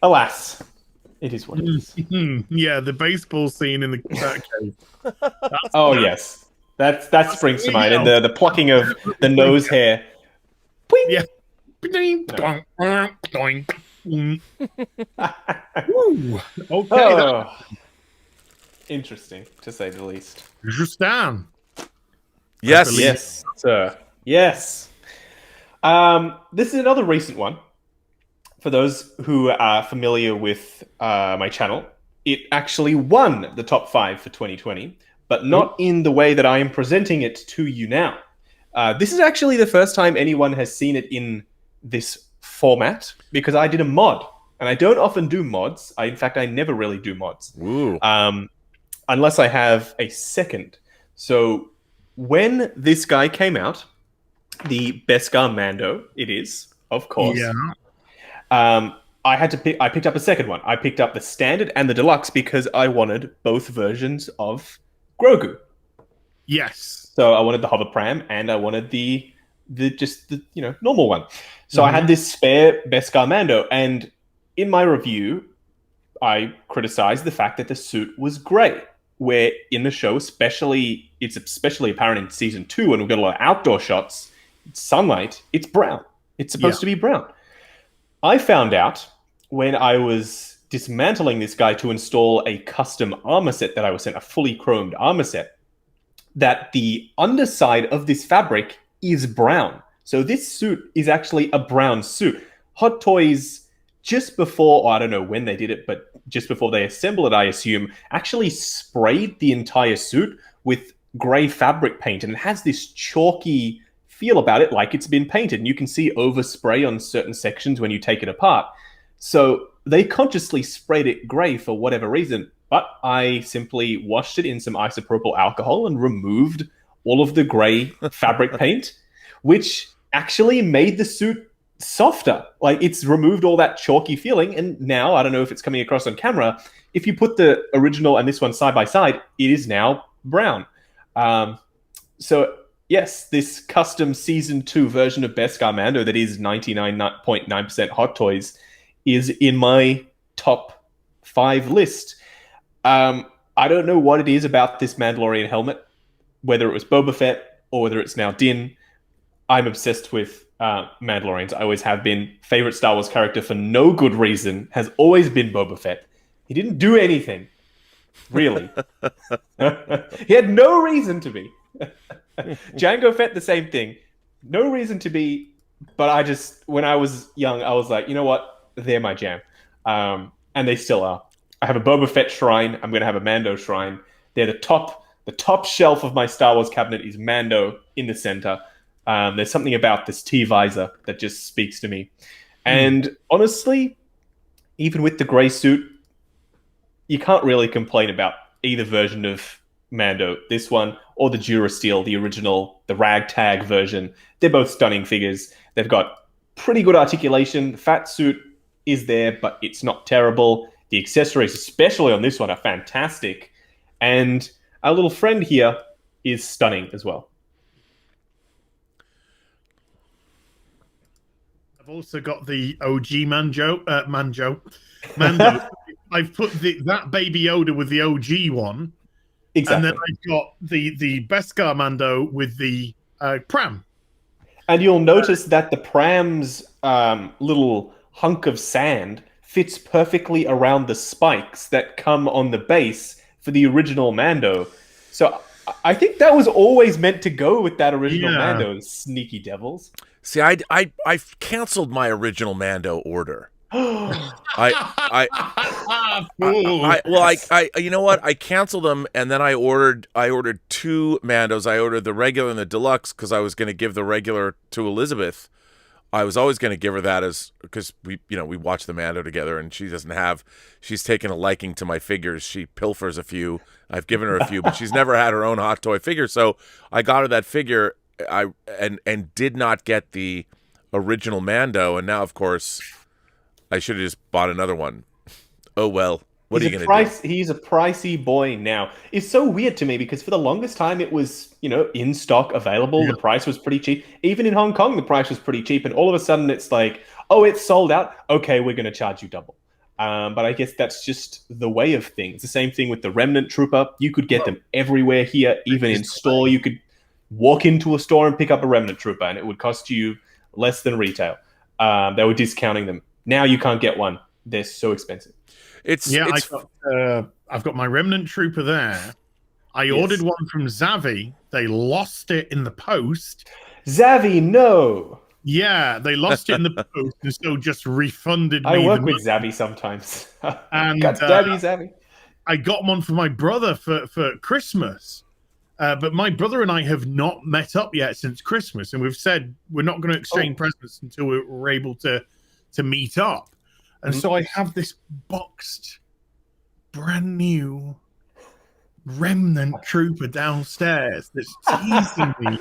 alas. It is what it is. Yeah, the baseball scene in the Batcave. Yes. That springs to mind. And the plucking of the nose hair. Yeah. Okay. Interesting, to say the least. Justin. Yes. Yes, sir. Yes. This is another recent one. For those who are familiar with my channel, it actually won the top 5 for 2020, but not in the way that I am presenting it to you now. This is actually the first time anyone has seen it in this format, because I did a mod, and I don't often do mods. In fact, I never really do mods, unless I have a second. So when this guy came out, the Beskar Mando, it is, of course. Yeah. I picked up a second one. I picked up the standard and the deluxe because I wanted both versions of Grogu. Yes. So I wanted the hover pram and I wanted the normal one. So I had this spare Beskar Mando, and in my review, I criticized the fact that the suit was grey. Where in the show, it's especially apparent in season 2, when we've got a lot of outdoor shots, sunlight, it's brown. It's supposed to be brown. I found out when I was dismantling this guy to install a custom armor set that I was sent, a fully chromed armor set, that the underside of this fabric is brown. So this suit is actually a brown suit. Hot Toys, just before, I don't know when they did it, but just before they assembled it, I assume, actually sprayed the entire suit with grey fabric paint, and it has this chalky feel about it, like it's been painted, and you can see overspray on certain sections when you take it apart. So they consciously sprayed it grey for whatever reason, but I simply washed it in some isopropyl alcohol and removed all of the grey fabric paint, which actually made the suit softer. Like, it's removed all that chalky feeling, and now, I don't know if it's coming across on camera, if you put the original and this one side by side, it is now brown. So yes, this custom season 2 version of Beskar Mando that is 99.9% Hot Toys is in my top 5 list. I don't know what it is about this Mandalorian helmet, whether it was Boba Fett or whether it's now Din. I'm obsessed with Mandalorians. I always have been. Favorite Star Wars character for no good reason has always been Boba Fett. He didn't do anything, really. He had no reason to be. Jango Fett, the same thing. No reason to be, but when I was young, I was like, you know what? They're my jam. And they still are. I have a Boba Fett shrine. I'm going to have a Mando shrine. They're the top shelf of my Star Wars cabinet is Mando in the center. There's something about this T-visor that just speaks to me. And honestly, even with the grey suit, you can't really complain about either version of Mando, this one or the Durasteel, the original, the ragtag version. They're both stunning figures. They've got pretty good articulation. The fat suit is there, but it's not terrible. The accessories, especially on this one, are fantastic. And our little friend here is stunning as well. I've also got the OG Mando. I've put that Baby Yoda with the OG one. Exactly. And then I've got the Beskar Mando with the pram. And you'll notice that the pram's little hunk of sand fits perfectly around the spikes that come on the base for the original Mando. So I think that was always meant to go with that original Mando, sneaky devils. See, I canceled my original Mando order. I you know what? I canceled them, and then I ordered 2 Mandos. I ordered the regular and the deluxe because I was going to give the regular to Elizabeth. I was always going to give her that because we watch the Mando together, and she's taken a liking to my figures. She pilfers a few. I've given her a few, but she's never had her own hot toy figure. So I got her that figure. And did not get the original Mando, and now, of course, I should have just bought another one. Oh well, what are you going to do? He's a pricey boy now. It's so weird to me because for the longest time it was, in stock, available. Yeah. The price was pretty cheap. Even in Hong Kong, the price was pretty cheap, and all of a sudden it's like, oh, it's sold out. Okay, we're going to charge you double. But I guess that's just the way of things. The same thing with the Remnant Trooper. You could get them everywhere here, even in store. You could walk into a store and pick up a Remnant Trooper, and it would cost you less than retail. They were discounting them. Now you can't get one. They're so expensive. I've got my Remnant Trooper there. I ordered one from Zavi. They lost it in the post. Zavi, no. Yeah, they lost it in the post, and so just refunded me. I work with Zavi sometimes. And Zavi. I got one for my brother for Christmas. But my brother and I have not met up yet since Christmas, and we've said we're not going to exchange presents until we're able to meet up. And so I have this boxed, brand new Remnant Trooper downstairs that's teasing me.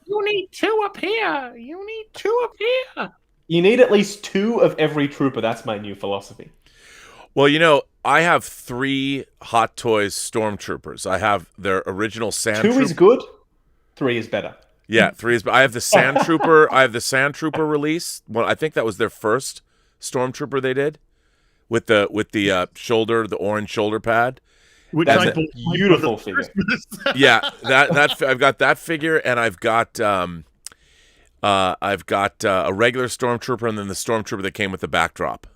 You need 2 up here. You need 2 up here. You need at least 2 of every trooper. That's my new philosophy. Well, you know, I have 3 Hot Toys Stormtroopers. I have their original Sand 2 is good. 3 is better. Yeah, 3 is. I have the Sand Trooper. I have the Sand Trooper release. Well, I think that was their first Stormtrooper they did with the shoulder, the orange shoulder pad. Which That's a beautiful figure. Yeah, that I've got that figure, and I've got a regular Stormtrooper, and then the Stormtrooper that came with the backdrop.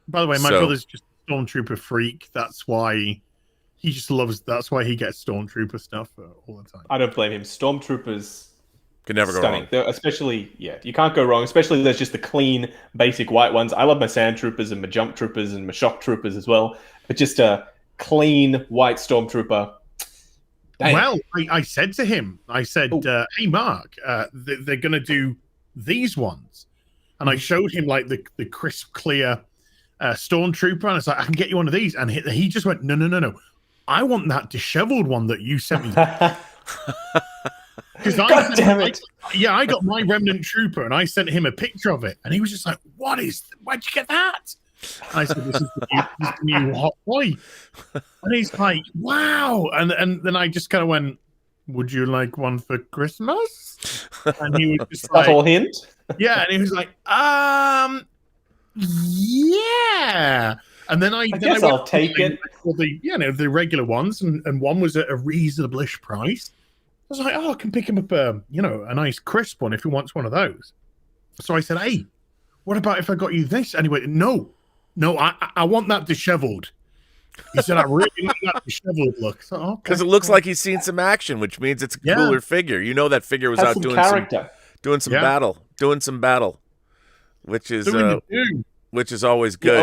By the way, my brother's just a Stormtrooper freak. That's why he just loves. That's why he gets Stormtrooper stuff all the time. I don't blame him. Stormtroopers can never go wrong. They're especially, you can't go wrong. Especially there's just the clean, basic white ones. I love my Sand Troopers and my Jump Troopers and my Shock Troopers as well. But just a clean white Stormtrooper. Dang. Well, I said to him, hey, Mark, they're going to do these ones. And I showed him like the crisp, clear Stormtrooper. And I was like, I can get you one of these. And he just went, no. I want that disheveled one that you sent me. God damn it. I got my Remnant Trooper and I sent him a picture of it. And he was just like, why'd you get that? And I said, this is the new hot toy. And he's like, wow. And then I just kind of went, would you like one for Christmas? And he was just like, subtle hint. Yeah. And he was like, yeah. And then I guess I'll take it. For the regular ones, and one was at a reasonable-ish price. I was like, I can pick him up a nice crisp one if he wants one of those. So I said, hey, what about if I got you this? And he went, no, I want that disheveled. He said, I really like that disheveled look. Because it looks like he's seen some action, which means it's a cooler figure. You know that figure was out doing some battle, which is always good.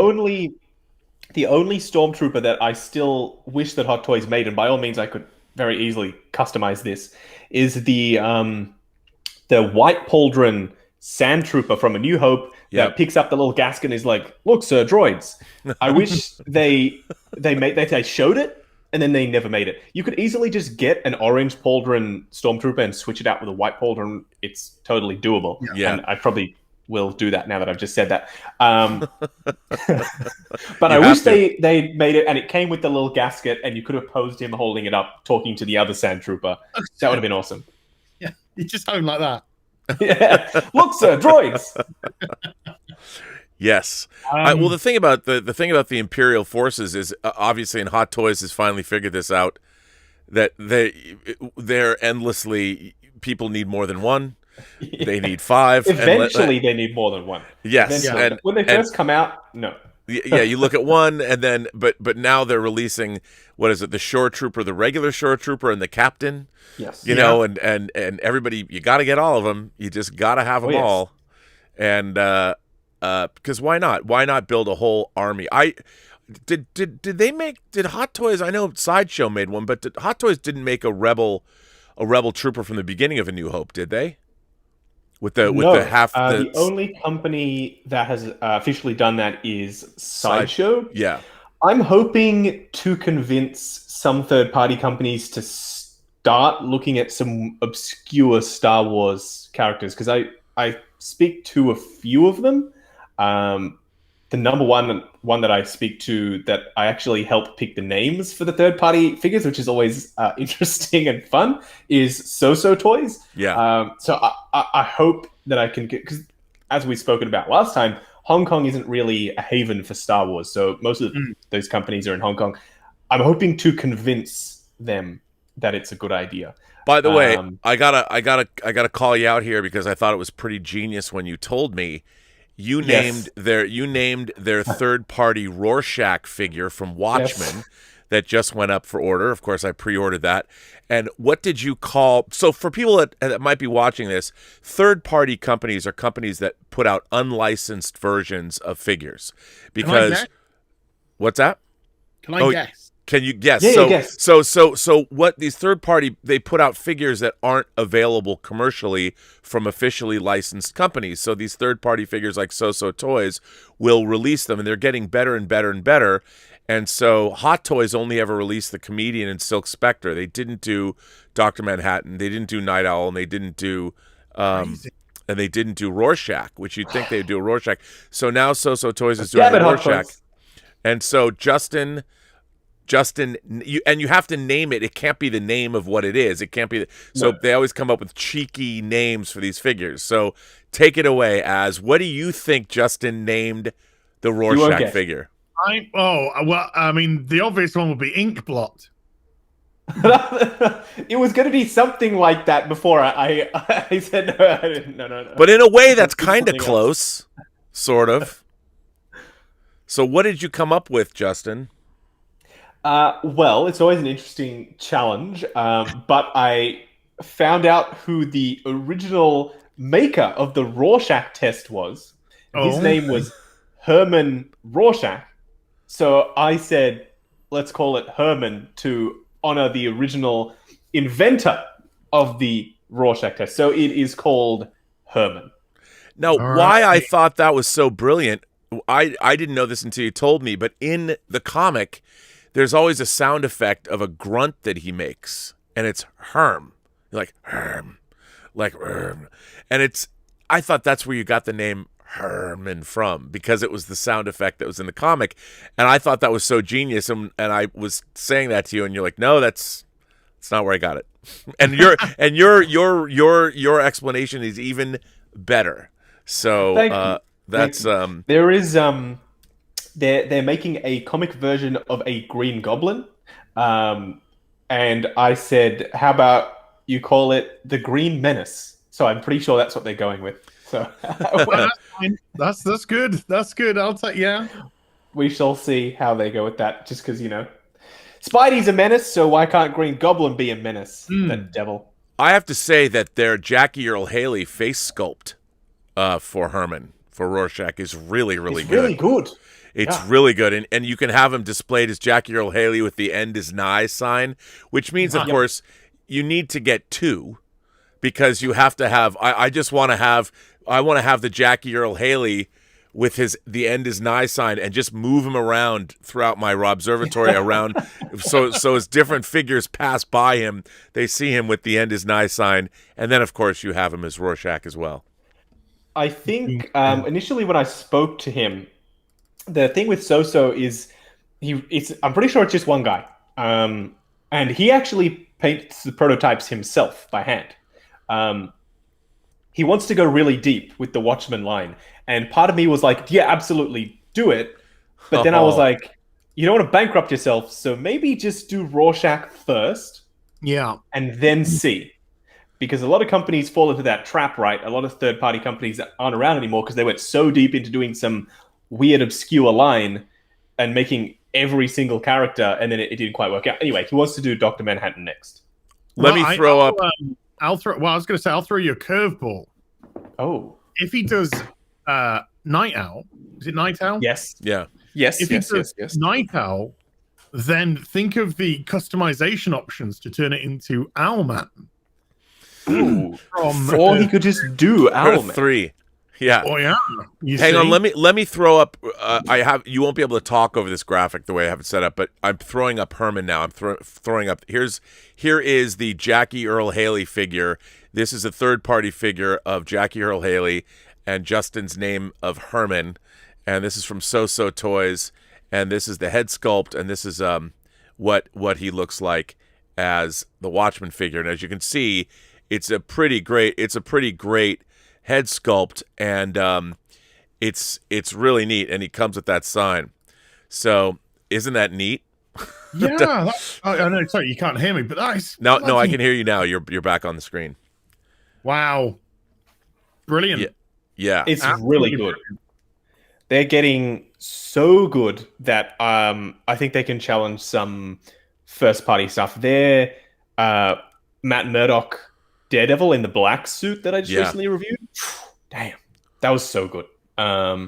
The only Stormtrooper that I still wish that Hot Toys made, and by all means I could very easily customize this, is the White Pauldron Sand Trooper from A New Hope that picks up the little gasket and is like, look, sir, droids. I wish they showed it and then they never made it. You could easily just get an orange Pauldron Stormtrooper and switch it out with a white Pauldron. It's totally doable. Yeah. And I probably will do that now that I've just said that. But I wish they made it and it came with the little gasket and you could have posed him holding it up, talking to the other Sand Trooper. That would have been awesome. Yeah, you just home like that. Yeah. Look, sir, droids. Yes. Well, the thing about the Imperial forces is obviously, and Hot Toys has finally figured this out, that they're endlessly, people need more than one. Yeah. They need 5. Eventually, they need more than one. Yes, and when they first come out, no. Yeah, you look at one, and then but now they're releasing, what is it? The Shore Trooper, the regular Shore Trooper, and the Captain. Yes, you know, and everybody, you got to get all of them. You just got to have them all, and because why not? Why not build a whole army? Did Hot Toys? I know Sideshow made one, but Hot Toys didn't make a rebel trooper from the beginning of A New Hope, did they? The only company that has officially done that is Sideshow. Yeah. I'm hoping to convince some third-party companies to start looking at some obscure Star Wars characters, because I speak to a few of them. The number one that I speak to, that I actually help pick the names for the third-party figures, which is always interesting and fun, is So Toys. Yeah. So I hope that I can get, because as we've spoken about last time, Hong Kong isn't really a haven for Star Wars. So most of those companies are in Hong Kong. I'm hoping to convince them that it's a good idea. By the way, I gotta call you out here, because I thought it was pretty genius when you told me you named their third-party Rorschach figure from Watchmen that just went up for order. Of course, I pre-ordered that. And what did you call? So for people that might be watching this, third-party companies are companies that put out unlicensed versions of figures. Because what's that? Can I guess? Can you guess? Yeah, guess. So what these third-party, they put out figures that aren't available commercially from officially licensed companies. So these third-party figures like So Toys will release them, and they're getting better and better and better. And so Hot Toys only ever released the Comedian and Silk Spectre. They didn't do Dr. Manhattan. They didn't do Night Owl, and they didn't do Rorschach, which you'd think they'd do a Rorschach. So now So Toys is doing a Rorschach. And so Justin, you have to name it. It can't be the name of what it is. It can't be. They always come up with cheeky names for these figures. So take it away. What do you think Justin named the Rorschach figure? The obvious one would be Inkblot. It was going to be something like that before I said no. But in a way, that's kind of close, sort of. So what did you come up with, Justin? Well, it's always an interesting challenge, but I found out who the original maker of the Rorschach test was. His name was Herman Rorschach. So I said, let's call it Herman to honor the original inventor of the Rorschach test. So it is called Herman. Now, why I thought that was so brilliant, I didn't know this until you told me, but in the comic, there's always a sound effect of a grunt that he makes, and it's Herm. Like, Herm. Like, Herm. And I thought that's where you got the name Herman from, because it was the sound effect that was in the comic, and I thought that was so genius, and I was saying that to you, and you're like, no, that's not where I got it. And your explanation is even better. So that's there is they're making a comic version of a Green Goblin, and I said, how about you call it the Green Menace? So I'm pretty sure that's what they're going with. So that's good. That's good. I'll take We shall see how they go with that. Just because Spidey's a menace, so why can't Green Goblin be a menace? That devil. I have to say that their Jackie Earle Haley face sculpt for Herman for Rorschach is really good. Really good. It's really good, and you can have him displayed as Jackie Earle Haley with the end is nigh sign, which means, of course, you need to get two, because you have to have. I want to have the Jackie Earle Haley with the end is nigh sign and just move him around throughout my Robservatory around, so as different figures pass by him, they see him with the end is nigh sign, and then of course you have him as Rorschach as well. I think initially when I spoke to him, the thing with So is I'm pretty sure it's just one guy, and he actually paints the prototypes himself by hand. He wants to go really deep with the Watchmen line. And part of me was like, yeah, absolutely, do it. But then I was like, you don't want to bankrupt yourself, so maybe just do Rorschach first. Yeah. And then see. Because a lot of companies fall into that trap, right? A lot of third-party companies that aren't around anymore because they went so deep into doing some weird, obscure line and making every single character, and then it didn't quite work out. Anyway, he wants to do Dr. Manhattan next. Let me throw up... I'll throw you a curveball. Oh. If he does Night Owl, is it Night Owl? Yes. Yeah. Yes. If he does Night Owl, then think of the customization options to turn it into Owlman. Ooh. Or he could just do Owlman. 3. Yeah. Oh yeah. Hang on. Let me throw up. You won't be able to talk over this graphic the way I have it set up, but I'm throwing up Herman now. I'm throwing up. Here is the Jackie Earle Haley figure. This is a third-party figure of Jackie Earle Haley and Justin's name of Herman, and this is from So Toys, and this is the head sculpt, and this is what he looks like as the Watchmen figure. And as you can see, it's a pretty great head sculpt, and it's really neat, and he comes with that sign. So isn't that neat? Yeah. I know. Sorry, you can't hear me, but that's no, I can hear you now. You're back on the screen. Wow, brilliant. Yeah. It's really good. They're getting so good that I think they can challenge some first-party stuff. They're Matt Murdock Daredevil in the black suit that I just recently reviewed. Damn, that was so good. I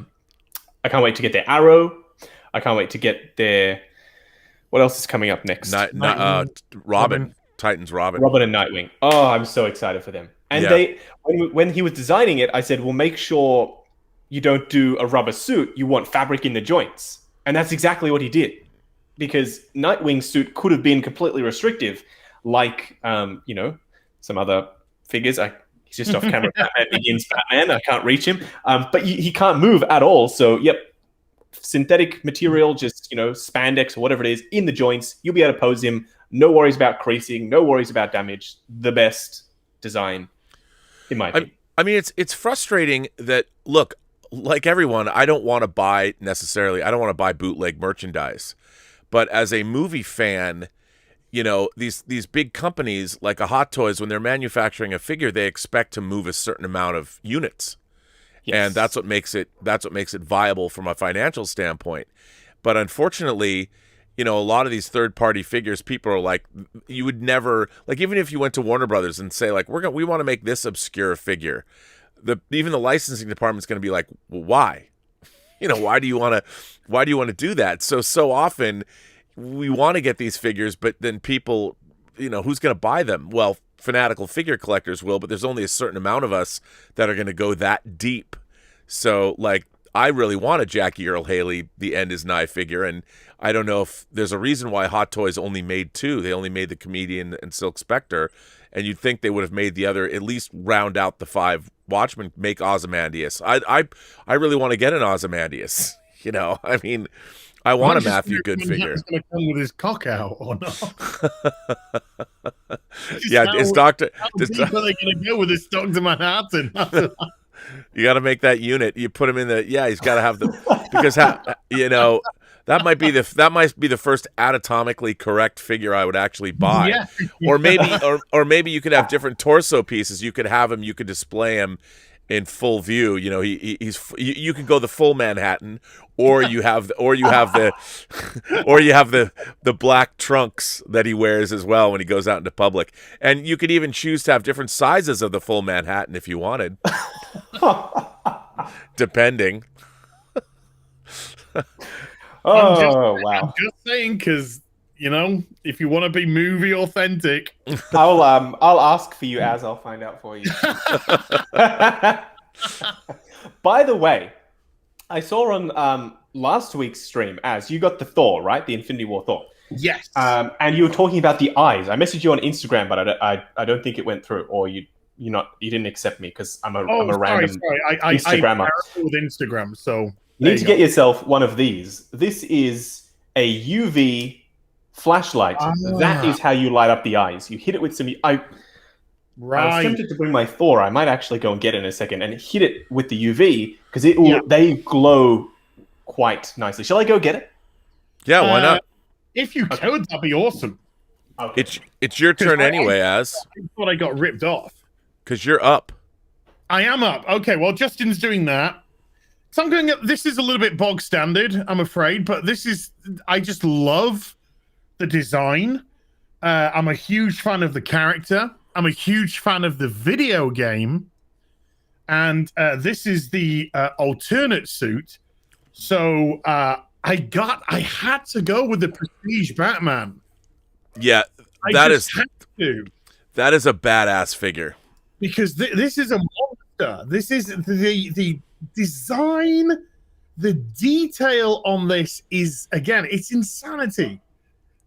can't wait to get their Arrow. I can't wait to get their... What else is coming up next? Robin. Titans Robin. Robin and Nightwing. Oh, I'm so excited for them. And when he was designing it, I said, well, make sure you don't do a rubber suit. You want fabric in the joints. And that's exactly what he did. Because Nightwing's suit could have been completely restrictive, like, some other figures. He's just off camera. Batman Begins Batman. I can't reach him. But he can't move at all. So, synthetic material, just, spandex or whatever it is, in the joints. You'll be able to pose him. No worries about creasing. No worries about damage. The best design, in my opinion. I mean, it's frustrating that, look, like everyone, I don't want to buy bootleg merchandise. But as a movie fan, these big companies like a Hot Toys, when they're manufacturing a figure, they expect to move a certain amount of units. Yes. And that's what makes it viable from a financial standpoint. But unfortunately, a lot of these third-party figures, people are like, you would never, like, even if you went to Warner Brothers and say, like, we want to make this obscure figure, even the licensing department's going to be like, well, why? Why do you want to do that? So often we want to get these figures, but then people, who's going to buy them? Well, fanatical figure collectors will, but there's only a certain amount of us that are going to go that deep. So, like, I really want a Jackie Earl Haley The End Is Nigh figure, and I don't know if there's a reason why Hot Toys only made 2. They only made the Comedian and Silk Spectre, and you'd think they would have made the other, at least round out the 5 Watchmen, make Ozymandias. I really want to get an Ozymandias. I mean, I want a Matthew Good figure. He's going to come with his cock out or not? Is Doctor? How deep are they going to go with this Dr. Manhattan? You got to make that unit. You put him in the. Yeah, he's got to have the because that might be the first anatomically correct figure I would actually buy. Yeah. Or maybe you could have different torso pieces. You could have him. You could display him in full view. You can go the full Manhattan, or you have the black trunks that he wears as well when he goes out into public. And you could even choose to have different sizes of the full Manhattan if you wanted, depending. I'm just saying, because if you want to be movie authentic, I'll ask for you as I'll find out for you. By the way, I saw on last week's stream, as you got the Thor, right? The Infinity War Thor. Yes. And you were talking about the eyes. I messaged you on Instagram, but I don't think it went through, or you didn't accept me because I'm a random Instagrammer. I with Instagram, so you need to get yourself one of these. This is a UV flashlight. That is how you light up the eyes. You hit it with some. I was tempted to bring my Thor. I might actually go and get it in a second and hit it with the UV because they glow quite nicely. Shall I go get it? Yeah, why not? If you could, that'd be awesome. Okay. It's your turn anyway, I thought I got ripped off. Because you're up. I am up. Okay, well, Justin's doing that. So I'm going up. This is a little bit bog standard, I'm afraid, but I just love the design. I'm a huge fan of the character. I'm a huge fan of the video game. And this is the alternate suit. So I had to go with the Prestige Batman. Yeah, that is a badass figure. Because this is a monster. This is the design, the detail on this is, again, it's insanity.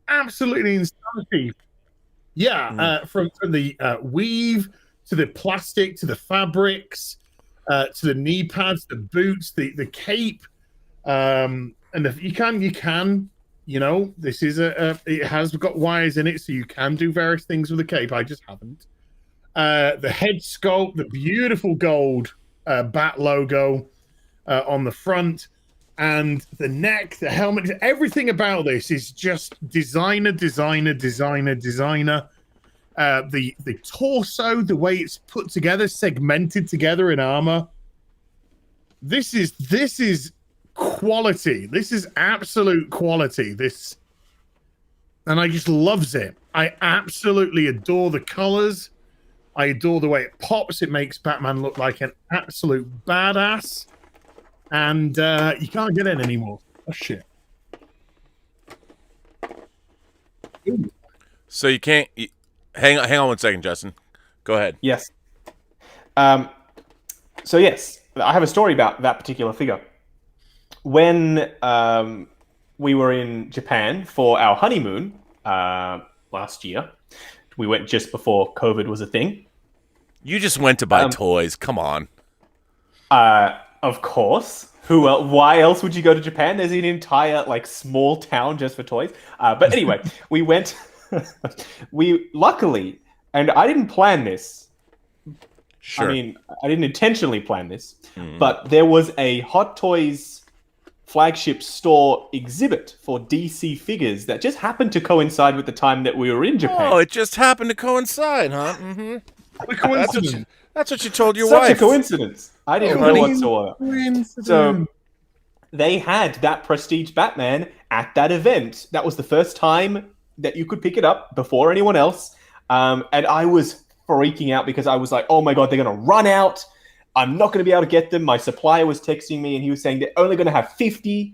Absolutely insanity. Yeah, from the weave to the plastic to the fabrics to the knee pads, the boots, the cape, and if you can, this is it has got wires in it, so you can do various things with the cape. I just haven't. The head sculpt, the beautiful gold bat logo on the front, and the neck, the helmet, everything about this is just designer. The torso, the way it's put together, segmented together in armor. This is quality. This is absolute quality. And I just loves it. I absolutely adore the colors. I adore the way it pops. It makes Batman look like an absolute badass. And you can't get it anymore. Oh, shit. Ooh. So you can't... hang on 1 second, Justin. Go ahead. Yes. So yes, I have a story about that particular figure. When we were in Japan for our honeymoon last year, we went just before COVID was a thing. You just went to buy toys. Come on. Of course. Who else? Why else would you go to Japan? There's an entire small town just for toys. But anyway, we went. We luckily, and I didn't plan this. Sure. I mean, I didn't intentionally plan this, but there was a Hot Toys flagship store exhibit for DC figures that just happened to coincide with the time that we were in Japan. Oh, it just happened to coincide, huh? Mm-hmm. That's what you told your Such wife. a coincidence. I didn't know whatsoever. So they had that Prestige Batman at that event. That was the first time that you could pick it up before anyone else. And I was freaking out because I was like, oh my God, they're going to run out. I'm not going to be able to get them. My supplier was texting me and he was saying they're only going to have 50.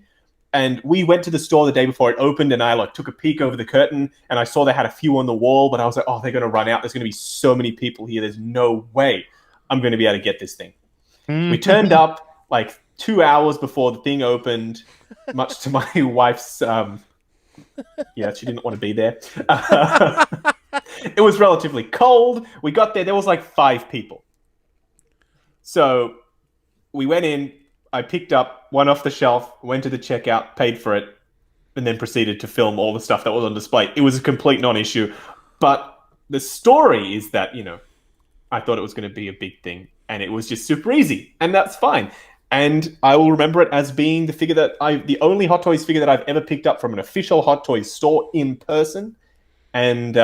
And we went to the store the day before it opened and I took a peek over the curtain and I saw they had a few on the wall, but I was like, oh, they're going to run out. There's going to be so many people here. There's no way I'm going to be able to get this thing. We turned up 2 hours before the thing opened, much to my wife's, she didn't want to be there. It was relatively cold. We got there. There was 5 people. So we went in. I picked up one off the shelf, went to the checkout, paid for it, and then proceeded to film all the stuff that was on display. It was a complete non-issue. But the story is that, I thought it was going to be a big thing. And it was just super easy. And that's fine. And I will remember it as being the only Hot Toys figure that I've ever picked up from an official Hot Toys store in person. And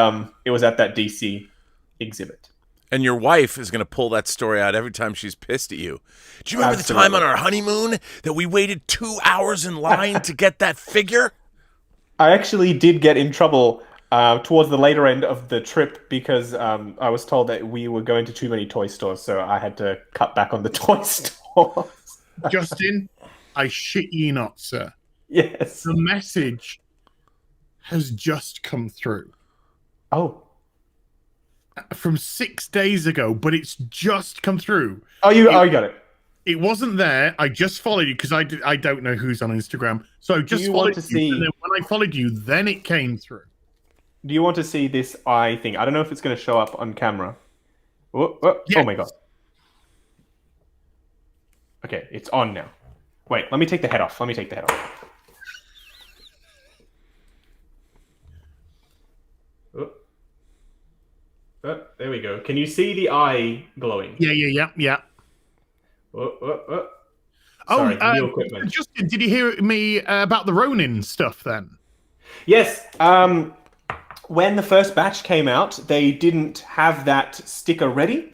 it was at that DC exhibit. And your wife is going to pull that story out every time she's pissed at you. Do you remember the time on our honeymoon that we waited 2 hours in line to get that figure? I actually did get in trouble towards the later end of the trip because I was told that we were going to too many toy stores, so I had to cut back on the toy stores. Justin, I shit ye not, sir. Yes. The message has just come through. Oh. From 6 days ago, but it's just come through. Oh, you got it. It wasn't there. I just followed you because I don't know who's on Instagram. So I just followed you. And then when I followed you, then it came through. Do you want to see this eye thing? I don't know if it's going to show up on camera. Yes. Oh my God. Okay, it's on now. Wait, let me take the head off. There we go. Can you see the eye glowing? Yeah. Sorry, new equipment. Justin, did you hear me about the Ronin stuff then? Yes. When the first batch came out, they didn't have that sticker ready.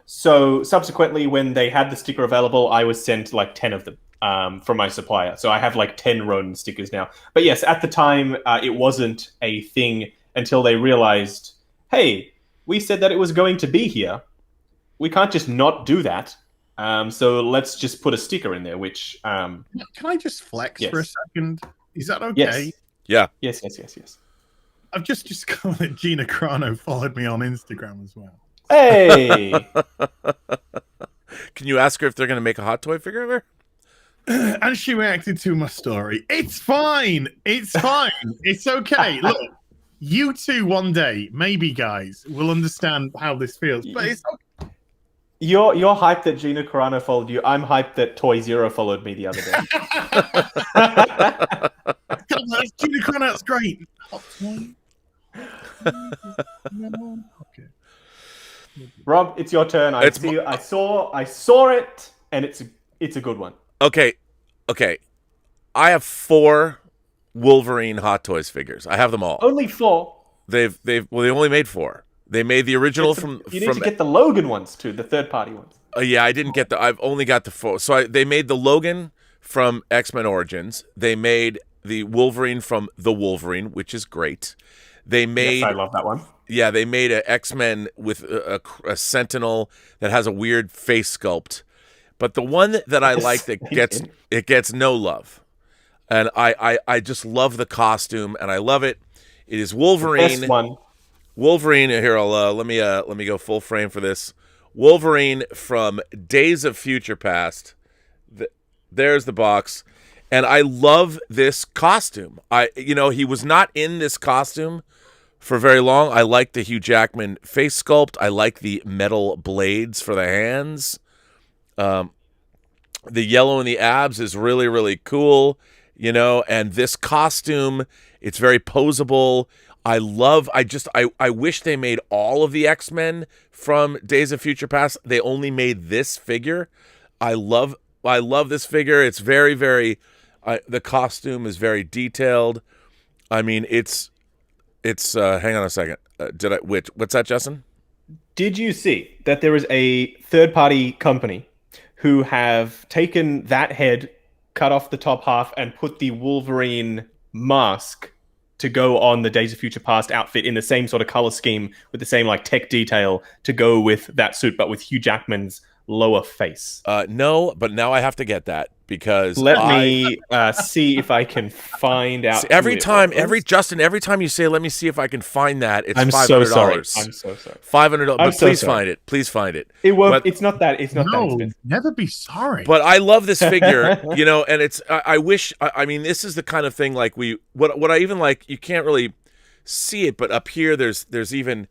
So subsequently, when they had the sticker available, I was sent 10 of them from my supplier. So I have 10 Ronin stickers now. But yes, at the time, it wasn't a thing until they realized, hey, we said that it was going to be here. We can't just not do that. So let's just put a sticker in there, which... Can I just flex for a second? Is that okay? Yes. Yeah. Yes. I've just got that Gina Carano followed me on Instagram as well. Hey! Can you ask her if they're going to make a Hot Toy figure of her? And she reacted to my story. It's fine. It's okay. Look, you two one day, maybe, guys, will understand how this feels. But it's okay. You're hyped that Gina Carano followed you. I'm hyped that Toy Zero followed me the other day. God, that's Gina Carano. That's great. Okay. Rob, it's your turn. I saw it, and it's a good one. Okay. I have 4 Wolverine Hot Toys figures. I have them all. Only 4. They only made 4. They made the original You need to get the Logan ones too, the third-party ones. Yeah, I didn't get I've only got the 4. So they made the Logan from X-Men Origins. They made the Wolverine from The Wolverine, which is great. They made. Yes, I love that one. Yeah, they made a X-Men with a Sentinel that has a weird face sculpt. But the one that I like that gets no love, and I just love the costume and I love it. It is Wolverine. The best one. Wolverine. Here, let me go full frame for this. Wolverine from Days of Future Past. There's the box, and I love this costume. He was not in this costume for very long. I like the Hugh Jackman face sculpt. I like the metal blades for the hands. The yellow in the abs is really, really cool, and this costume, it's very posable. I wish they made all of the X-Men from Days of Future Past. They only made this figure. I love this figure. It's very, very, the costume is very detailed. I mean, it's hang on a second. What's that, Justin? Did you see that there is a third-party company who have taken that head, cut off the top half, and put the Wolverine mask to go on the Days of Future Past outfit in the same sort of color scheme with the same tech detail to go with that suit, but with Hugh Jackman's lower face? No, but now I have to get that because let me see if I can find out. Every time you say, "Let me see if I can find that," it's $500. So sorry. I'm so sorry. $500. But please find it. Please find it. It won't. It's not that. It's not that expensive. Never be sorry. But I love this figure, and it's. I wish. I mean, this is the kind of thing what I even like. You can't really see it, but up here there's even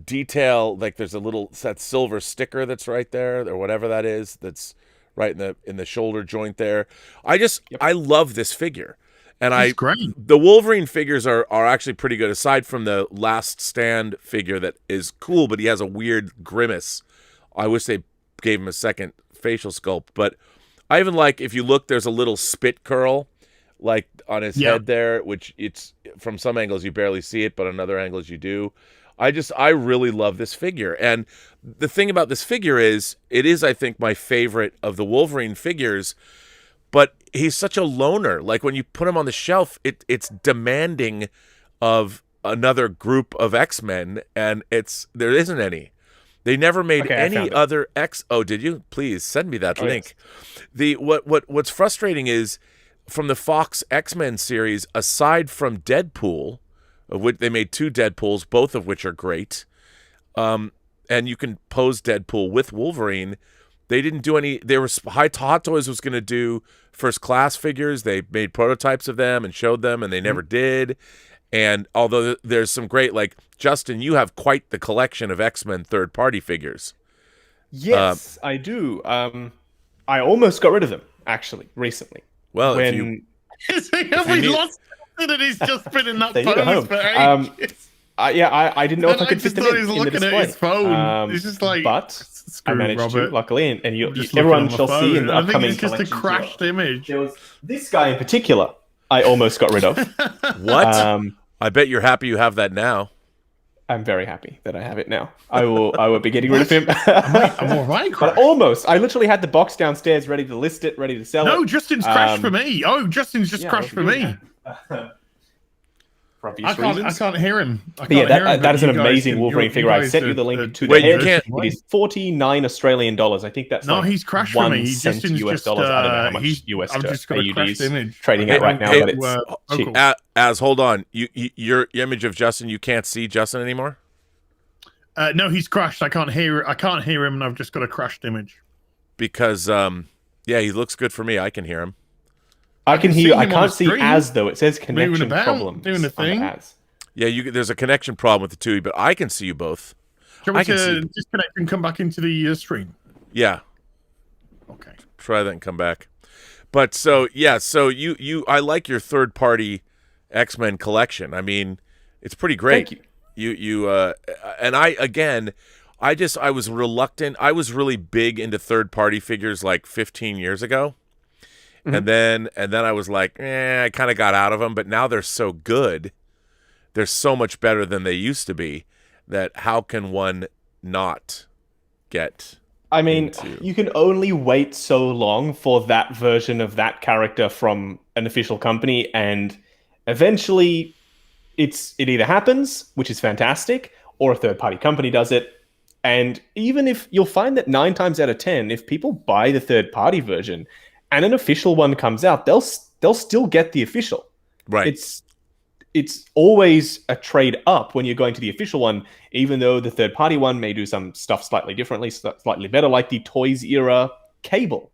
detail. Like there's that silver sticker that's right there, or whatever that is. That's right in the shoulder joint there. I love this figure. And the Wolverine figures are actually pretty good, aside from the Last Stand figure that is cool, but he has a weird grimace. I wish they gave him a second facial sculpt. But I even like, if you look, there's a little spit curl on his head there, which it's from some angles you barely see it, but on other angles you do. I really love this figure. And the thing about this figure is, it is, I think, my favorite of the Wolverine figures, but he's such a loner. Like, when you put him on the shelf, it's demanding of another group of X-Men, and there isn't any. They never made any other Oh, did you? Please send me that link. Yes. What's frustrating is, from the Fox X-Men series, aside from Deadpool, of which they made 2 Deadpools, both of which are great, and you can pose Deadpool with Wolverine. They didn't do any. Hot Toys was going to do First Class figures. They made prototypes of them and showed them, and they never did. And although there's some great, Justin, you have quite the collection of X-Men third-party figures. Yes, I do. I almost got rid of them, actually, recently. Well, we lost it, and he's just been in that pose for ages. I didn't know if I could fit them in the display. At his phone. He's just but I managed to, luckily, and everyone shall see in the upcoming collection. I think it's just a crashed image. There was this guy in particular I almost got rid of. What? I bet you're happy you have that now. I'm very happy that I have it now. I will be getting rid of him. I'm all right, but almost. I literally had the box downstairs ready to list it, ready to sell it. No, Justin's crashed for me. Oh, Justin's just crashed for me. For obvious reasons. I can't hear him. That is an amazing Wolverine figure. I sent you the link to the head. It is 49 Australian dollars. I think that's he's crashed for me. Justin's US dollars. I don't know how much US I'm just got a crashed image trading at right now, but it's cheap. Hold on. Your image of Justin, you can't see Justin anymore? No, he's crashed. I can't hear him, and I've just got a crashed image. Because he looks good for me. I can hear him. I can hear you. I can't see as though. It says connection problem. Doing the thing. Yeah, there's a connection problem with the two, but I can see you both. Do you want me to disconnect and come back into the stream? Yeah. Okay. Try that and come back. But so I like your third party X-Men collection. I mean, it's pretty great. Thank you. And I was reluctant. I was really big into third party figures 15 years ago. Mm-hmm. And then I was like, I kind of got out of them, but now they're so good. They're so much better than they used to be that how can one not get I mean, you can only wait so long for that version of that character from an official company, and eventually it either happens, which is fantastic, or a third-party company does it. And even if you'll find that 9 times out of 10, if people buy the third-party version and an official one comes out, they'll still get the official. Right. It's always a trade up when you're going to the official one, even though the third-party one may do some stuff slightly differently, slightly better, like the Toys Era cable.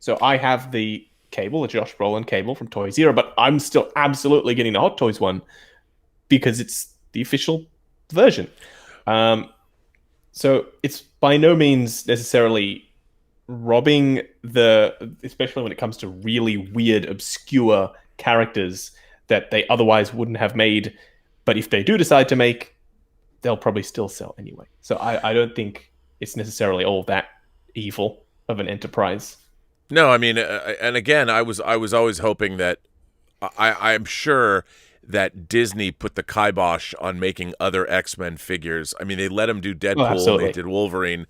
So I have the cable, the Josh Brolin cable from Toys Era, but I'm still absolutely getting the Hot Toys one because it's the official version. So it's by no means necessarily robbing especially when it comes to really weird, obscure characters that they otherwise wouldn't have made, but if they do decide to make, they'll probably still sell anyway. So I don't think it's necessarily all that evil of an enterprise. No, I mean, and again, I was always hoping that I'm sure that Disney put the kibosh on making other X-Men figures. I mean, they let them do Deadpool, they did Wolverine,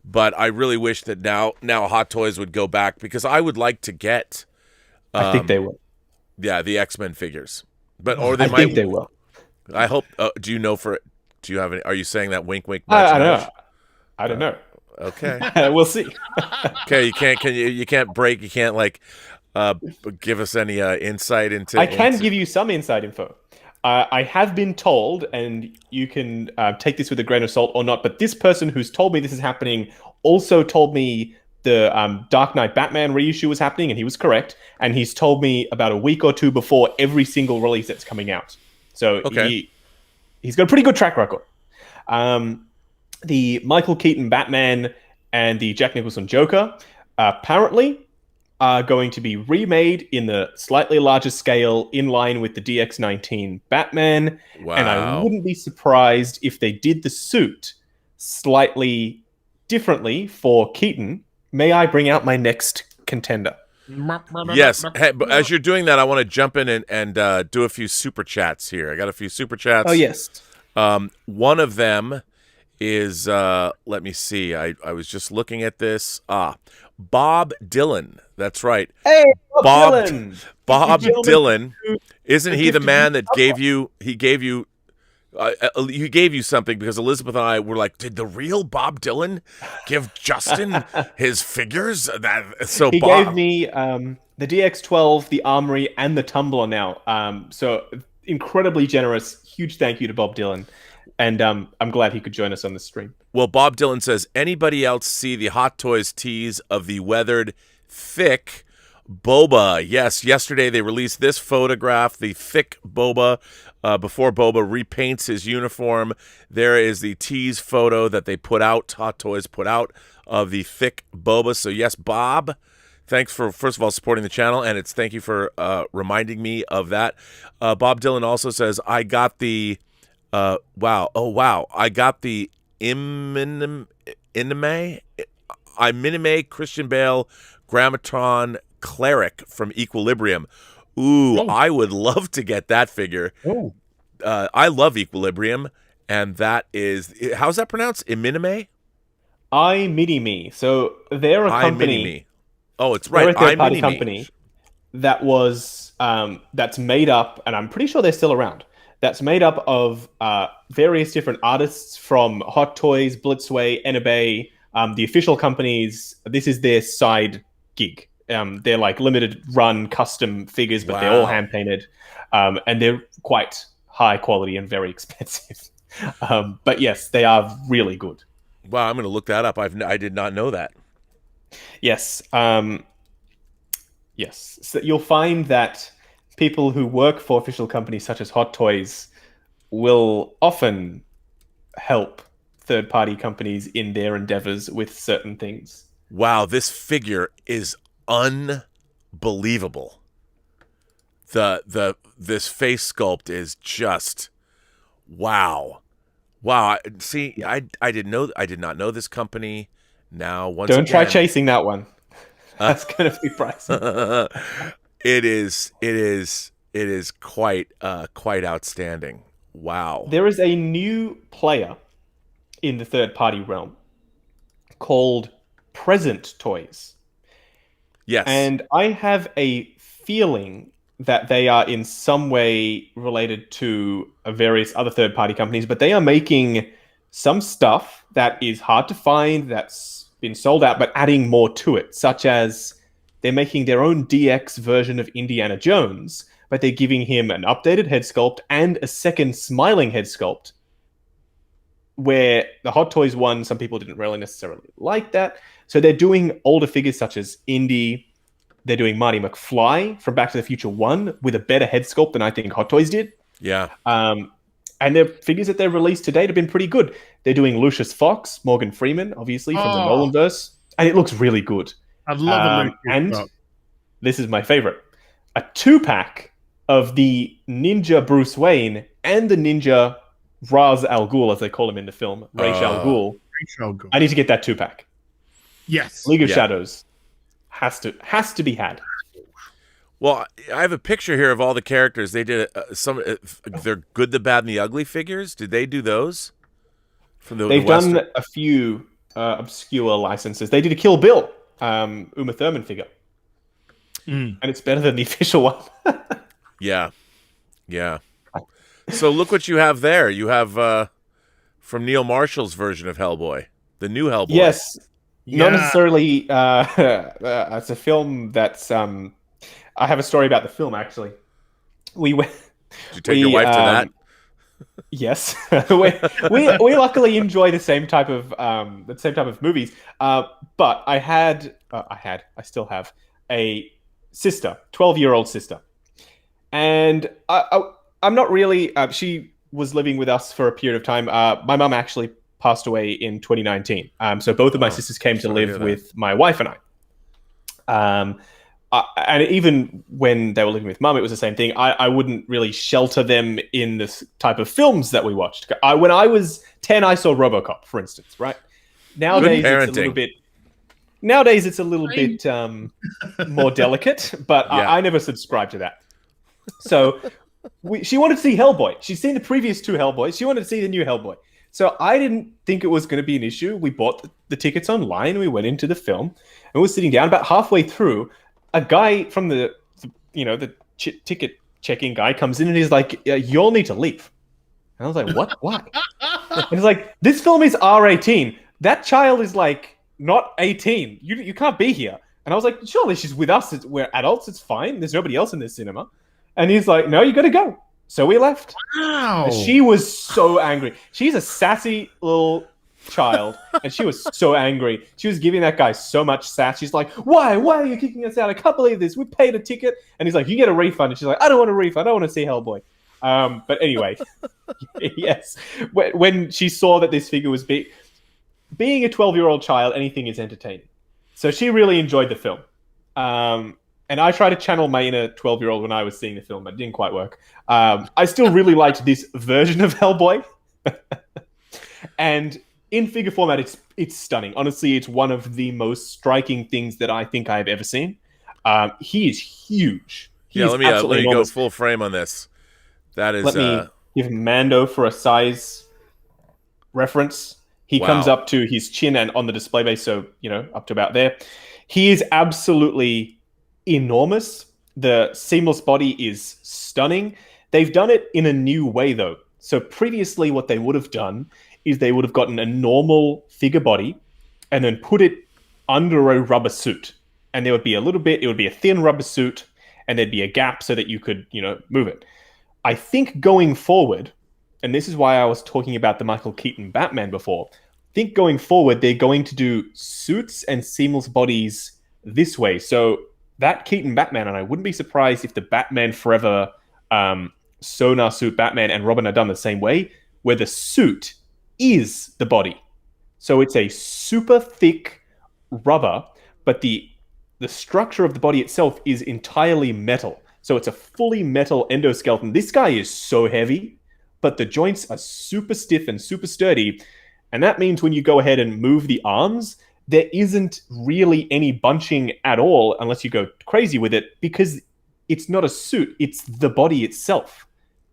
but I really wish that now Hot Toys would go back, because I would like to get. I think they will. Yeah, the X-Men figures, but I think they will. I hope. Do you know do you have any? Are you saying that wink, wink? I don't know. I don't know. Okay, we'll see. Okay, you can't. You can't break. You can't give us any insight into. I can give you some inside info. I have been told, and you can take this with a grain of salt or not, but this person who's told me this is happening also told me the Dark Knight Batman reissue was happening, and he was correct. And he's told me about a week or two before every single release that's coming out. So he's got a pretty good track record. The Michael Keaton Batman and the Jack Nicholson Joker apparently are going to be remade in the slightly larger scale in line with the DX19 Batman. Wow. And I wouldn't be surprised if they did the suit slightly differently for Keaton. May I bring out my next contender? Yes. Hey, but as you're doing that, I want to jump in and do a few super chats here. I got a few super chats. Oh, yes. One of them is, let me see. I was just looking at this. Bob Dylan. That's right. Hey, Bob Dylan. Bob Dylan. Isn't he the man that gave you something, because Elizabeth and I were like, did the real Bob Dylan give Justin his figures? He gave me the DX12, the Armory, and the Tumbler now. So incredibly generous. Huge thank you to Bob Dylan. And I'm glad he could join us on the stream. Well, Bob Dylan says, anybody else see the Hot Toys tease of the weathered, thick Boba? Yes, yesterday they released this photograph, the thick Boba, before Boba repaints his uniform. There is the tease photo that they put out, Hot Toys put out, of the thick Boba. So yes, Bob, thanks for, first of all, supporting the channel, and thank you for reminding me of that. Bob Dylan also says, I got the, I got the Inanimate Christian Bale Grammatron Cleric from Equilibrium. Ooh, I would love to get that figure. Oh. I love Equilibrium, and that is, how's that pronounced? Iminime? iMini-Me. So they're a company. iMini-Me. Oh, it's right. They're a third-party company that was that's made up, and I'm pretty sure they're still around. That's made up of various different artists from Hot Toys, Blitzway, Enabay, the official companies. This is their side gig. They're like limited run custom figures, but they're all hand painted, and they're quite high quality and very expensive. But yes, they are really good. Wow, I'm going to look that up. I did not know that. Yes, yes. So you'll find that people who work for official companies such as Hot Toys will often help third-party companies in their endeavors with certain things. Wow, this figure is unbelievable. This face sculpt is just wow. See, I did not know this company. Now, don't try chasing that one. That's going to be pricey. It is quite outstanding. Wow. There is a new player in the third party realm called present toys. Yes. And I have a feeling that they are in some way related to various other third-party companies, but they are making some stuff that is hard to find, that's been sold out, but adding more to it, such as they're making their own DX version of Indiana Jones, but they're giving him an updated head sculpt and a second smiling head sculpt, where the Hot Toys one, some people didn't really necessarily like that. So they're doing older figures such as Indy. They're doing Marty McFly from Back to the Future 1 with a better head sculpt than I think Hot Toys did. Yeah. And their figures that they've released to date have been pretty good. They're doing Lucius Fox, Morgan Freeman, obviously, from the Nolanverse. And it looks really good. I'd love a Lucius And Fox. this is my favorite. A 2-pack of the Ninja Bruce Wayne and the Ninja Ra's al Ghul, as they call him in the film, Ra's al Ghul. I need to get that 2-pack. Yes. League of Shadows has to be had. Well, I have a picture here of all the characters. They did they're Good, the Bad, and the Ugly figures. Did they do those? They've done a few obscure licenses. They did a Kill Bill Uma Thurman figure. And it's better than the official one. Yeah. So look what you have there. You have from Neil Marshall's version of Hellboy, the new Hellboy. Yes. Not necessarily. It's a film that's... I have a story about the film, actually. We went... Did you take your wife to that? Yes. we luckily enjoy the same type of movies. But I still have a sister, 12-year-old sister. And I'm not really... she was living with us for a period of time. My mum actually passed away in 2019. So both of my sisters came to live with my wife and I. And even when they were living with mum, it was the same thing. I wouldn't really shelter them in this type of films that we watched. When I was 10, I saw RoboCop, for instance, right? Nowadays, it's a little bit more delicate, but I never subscribed to that. So she wanted to see Hellboy. She's seen the previous 2 Hellboys. She wanted to see the new Hellboy. So I didn't think it was going to be an issue. We bought the tickets online. We went into the film and we're sitting down. About halfway through, a guy from the ticket checking guy comes in and he's like, "You all need to leave." And I was like, "What? Why?" And he's like, "This film is R18. That child is like not 18. You can't be here." And I was like, "Surely she's with us. We're adults. It's fine. There's nobody else in this cinema." And he's like, "No, you got to go." So we left. Wow. And she was so angry. She's a sassy little child, and she was so angry. She was giving that guy so much sass. She's like, why are you kicking us out? I can't believe this. We paid a ticket. And he's like, you get a refund. And she's like, I don't want a refund. I don't want to see Hellboy. But anyway, yes, when she saw that this figure was being a 12-year-old child, anything is entertaining. So she really enjoyed the film. And I tried to channel my inner 12-year-old when I was seeing the film, but it didn't quite work. I still really liked this version of Hellboy. And in figure format, it's stunning. Honestly, it's one of the most striking things that I think I've ever seen. He is huge. Let me go full frame on this. That is... Let me give Mando for a size reference. He comes up to his chin and on the display base, so, up to about there. He is absolutely enormous. The seamless body is stunning. They've done it in a new way, though. So previously, what they would have done is they would have gotten a normal figure body and then put it under a rubber suit. And there would be it would be a thin rubber suit, and there'd be a gap so that you could, move it. I think going forward, and this is why I was talking about the Michael Keaton Batman before, I think going forward, they're going to do suits and seamless bodies this way. So that Keaton Batman, and I wouldn't be surprised if the Batman Forever Sonar suit Batman and Robin are done the same way, where the suit is the body. So it's a super thick rubber, but the structure of the body itself is entirely metal. So it's a fully metal endoskeleton. This guy is so heavy, but the joints are super stiff and super sturdy. And that means when you go ahead and move the arms, there isn't really any bunching at all unless you go crazy with it, because it's not a suit, it's the body itself.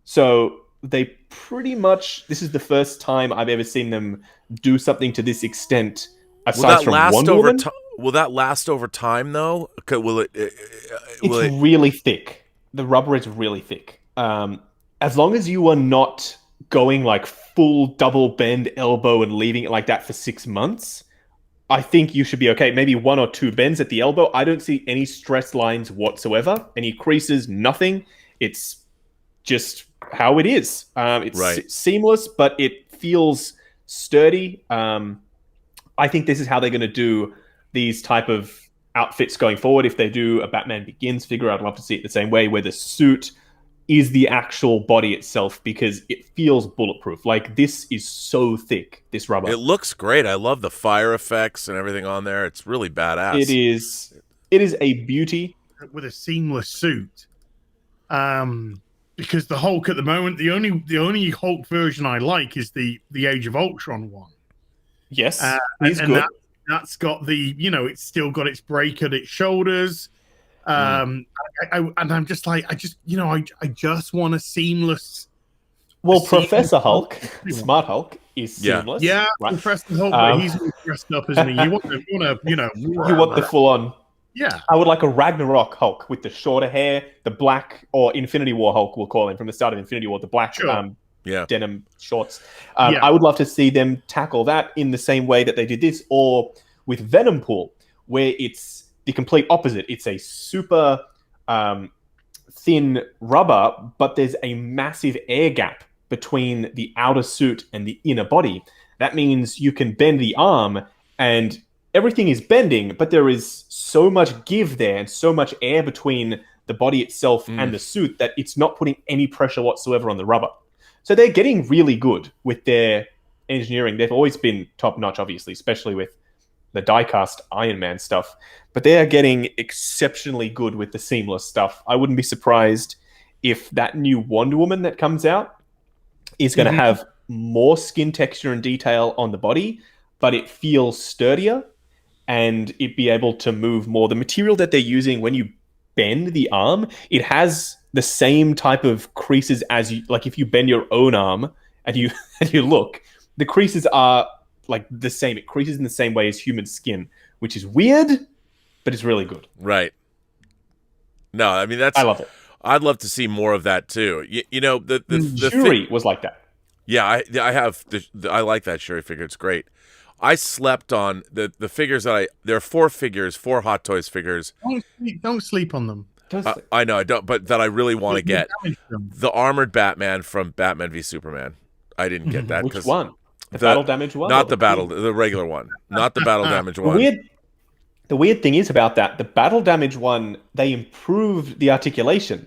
So they pretty much, this is the first time I've ever seen them do something to this extent aside from Wonder Woman. Will that last over time though? Will it? It's really thick. The rubber is really thick. As long as you are not going like full double bend elbow and leaving it like that for 6 months, I think you should be okay. Maybe 1 or 2 bends at the elbow. I don't see any stress lines whatsoever. Any creases, nothing. It's just how it is. It's seamless, but it feels sturdy. I think this is how they're going to do these type of outfits going forward. If they do a Batman Begins figure, I'd love to see it the same way, where the suit is the actual body itself, because it feels bulletproof. Like, this is so thick, this rubber. It looks great. I love the fire effects and everything on there. It's really badass. It is a beauty. With a seamless suit. Because the Hulk at the moment, the only Hulk version I like is the Age of Ultron one. Yes, he's good. That's got the, it's still got its break at its shoulders. And I'm just like, I just want a seamless. Well, Professor Hulk, Smart Hulk, is seamless. Yeah, right? Professor Hulk, but he's dressed up, isn't he? You want the full on. Yeah, I would like a Ragnarok Hulk with the shorter hair, the black, or Infinity War Hulk, we'll call him from the start of Infinity War, the black denim shorts. I would love to see them tackle that in the same way that they did this, or with Venom Pool, where it's the complete opposite. It's a super thin rubber, but there's a massive air gap between the outer suit and the inner body. That means you can bend the arm and everything is bending, but there is so much give there and so much air between the body itself and the suit that it's not putting any pressure whatsoever on the rubber. So they're getting really good with their engineering. They've always been top-notch, obviously, especially with the die-cast Iron Man stuff. But they are getting exceptionally good with the seamless stuff. I wouldn't be surprised if that new Wonder Woman that comes out is going to have more skin texture and detail on the body, but it feels sturdier and it be able to move more. The material that they're using when you bend the arm, it has the same type of creases as you, like if you bend your own arm and you look, the creases are like the same. It creases in the same way as human skin, which is weird, but it's really good. Right. No, I mean, I love it. I'd love to see more of that too. The Shuri was like that. Yeah, I like that Shuri figure. It's great. I slept on the figures that there are 4 Hot Toys figures. Don't sleep on them. I know I don't, but that I really want to get the armored Batman from Batman v Superman. I didn't get that. Which one? The battle damage one? Not the regular one. Not the battle damage one. The weird thing is about that, the battle damage one, they improved the articulation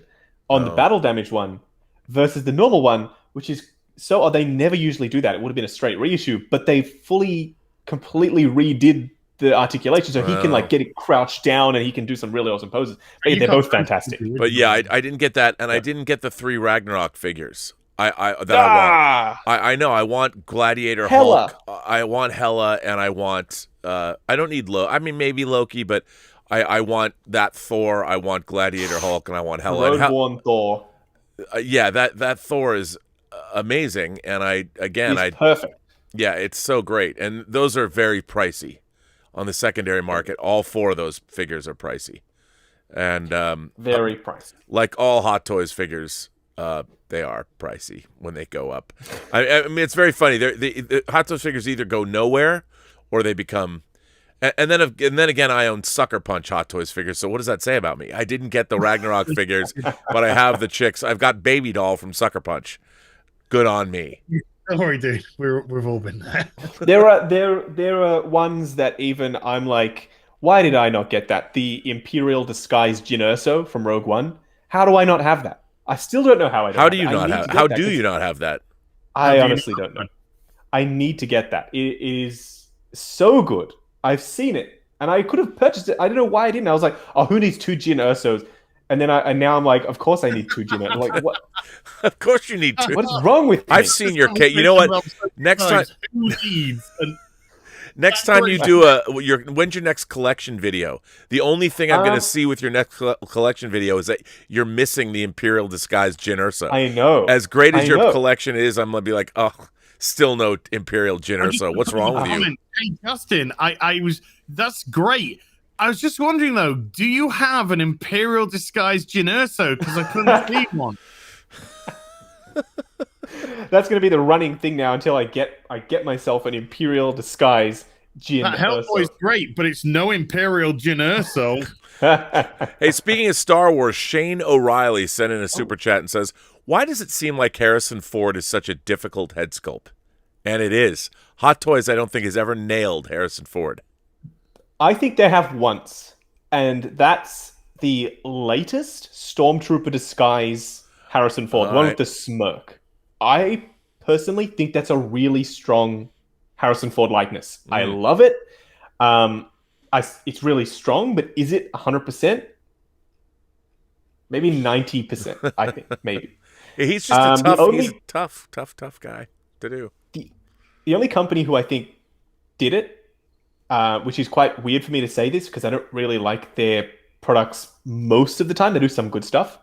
on the battle damage one versus the normal one, which is so odd. They never usually do that. It would have been a straight reissue, but they completely redid the articulation, so he can like get it crouched down and he can do some really awesome poses. They're both fantastic. But yeah, I didn't get that, and I didn't get the 3 Ragnarok figures. I want. I know. I want Gladiator Hela. Hulk. I want Hela, and I want. I don't need maybe Loki, but I want that Thor. I want Gladiator Hulk, and I want Hela. Road Thor. Yeah, that Thor is amazing, and He's perfect. Yeah, it's so great, and those are very pricey on the secondary market. All 4 of those figures are pricey, and very pricey. Like all Hot Toys figures, they are pricey when they go up. I mean, it's very funny. The Hot Toys figures either go nowhere or they become. And then again, I own Sucker Punch Hot Toys figures. So what does that say about me? I didn't get the Ragnarok figures, but I have the chicks. I've got Baby Doll from Sucker Punch. Good on me. Don't worry, dude. We've all been there. There are ones that even I'm like, why did I not get that? The Imperial disguised Jyn Erso from Rogue One. How do I not have that? I still don't know how I don't. How do you not have? How do you not have that? I honestly don't know. I need to get that. It is so good. I've seen it, and I could have purchased it. I don't know why I didn't. I was like, oh, who needs 2 Jyn Ersos? And then now I'm like, of course I need 2 Jyn Ersos. I'm like, what? Of course you need 2. What is wrong with me? I've seen your case. You know what? Next time. Next time you do when's your next collection video? The only thing I'm going to see with your next collection video is that you're missing the Imperial disguised Jyn Erso. I know. As great as your collection is, I'm going to be like, oh, Still no Imperial Jyn Erso. What's wrong with you? Hey, Justin, that's great. I was just wondering, though, do you have an Imperial disguised Jyn Erso? Because I couldn't see one. That's going to be the running thing now until I get myself an Imperial disguise Jyn Erso. That Hellboy's great, but it's no Imperial Jyn Erso. Hey, speaking of Star Wars, Shane O'Reilly sent in a super chat and says, why does it seem like Harrison Ford is such a difficult head sculpt? And it is. Hot Toys, I don't think, has ever nailed Harrison Ford. I think they have once, and that's the latest Stormtrooper disguise Harrison Ford, one with the smirk. I personally think that's a really strong Harrison Ford likeness. I love it. It's really strong, but is it 100%? Maybe 90%, I think, maybe. He's just he's a tough guy to do. The only company who I think did it, which is quite weird for me to say this because I don't really like their products most of the time. They do some good stuff.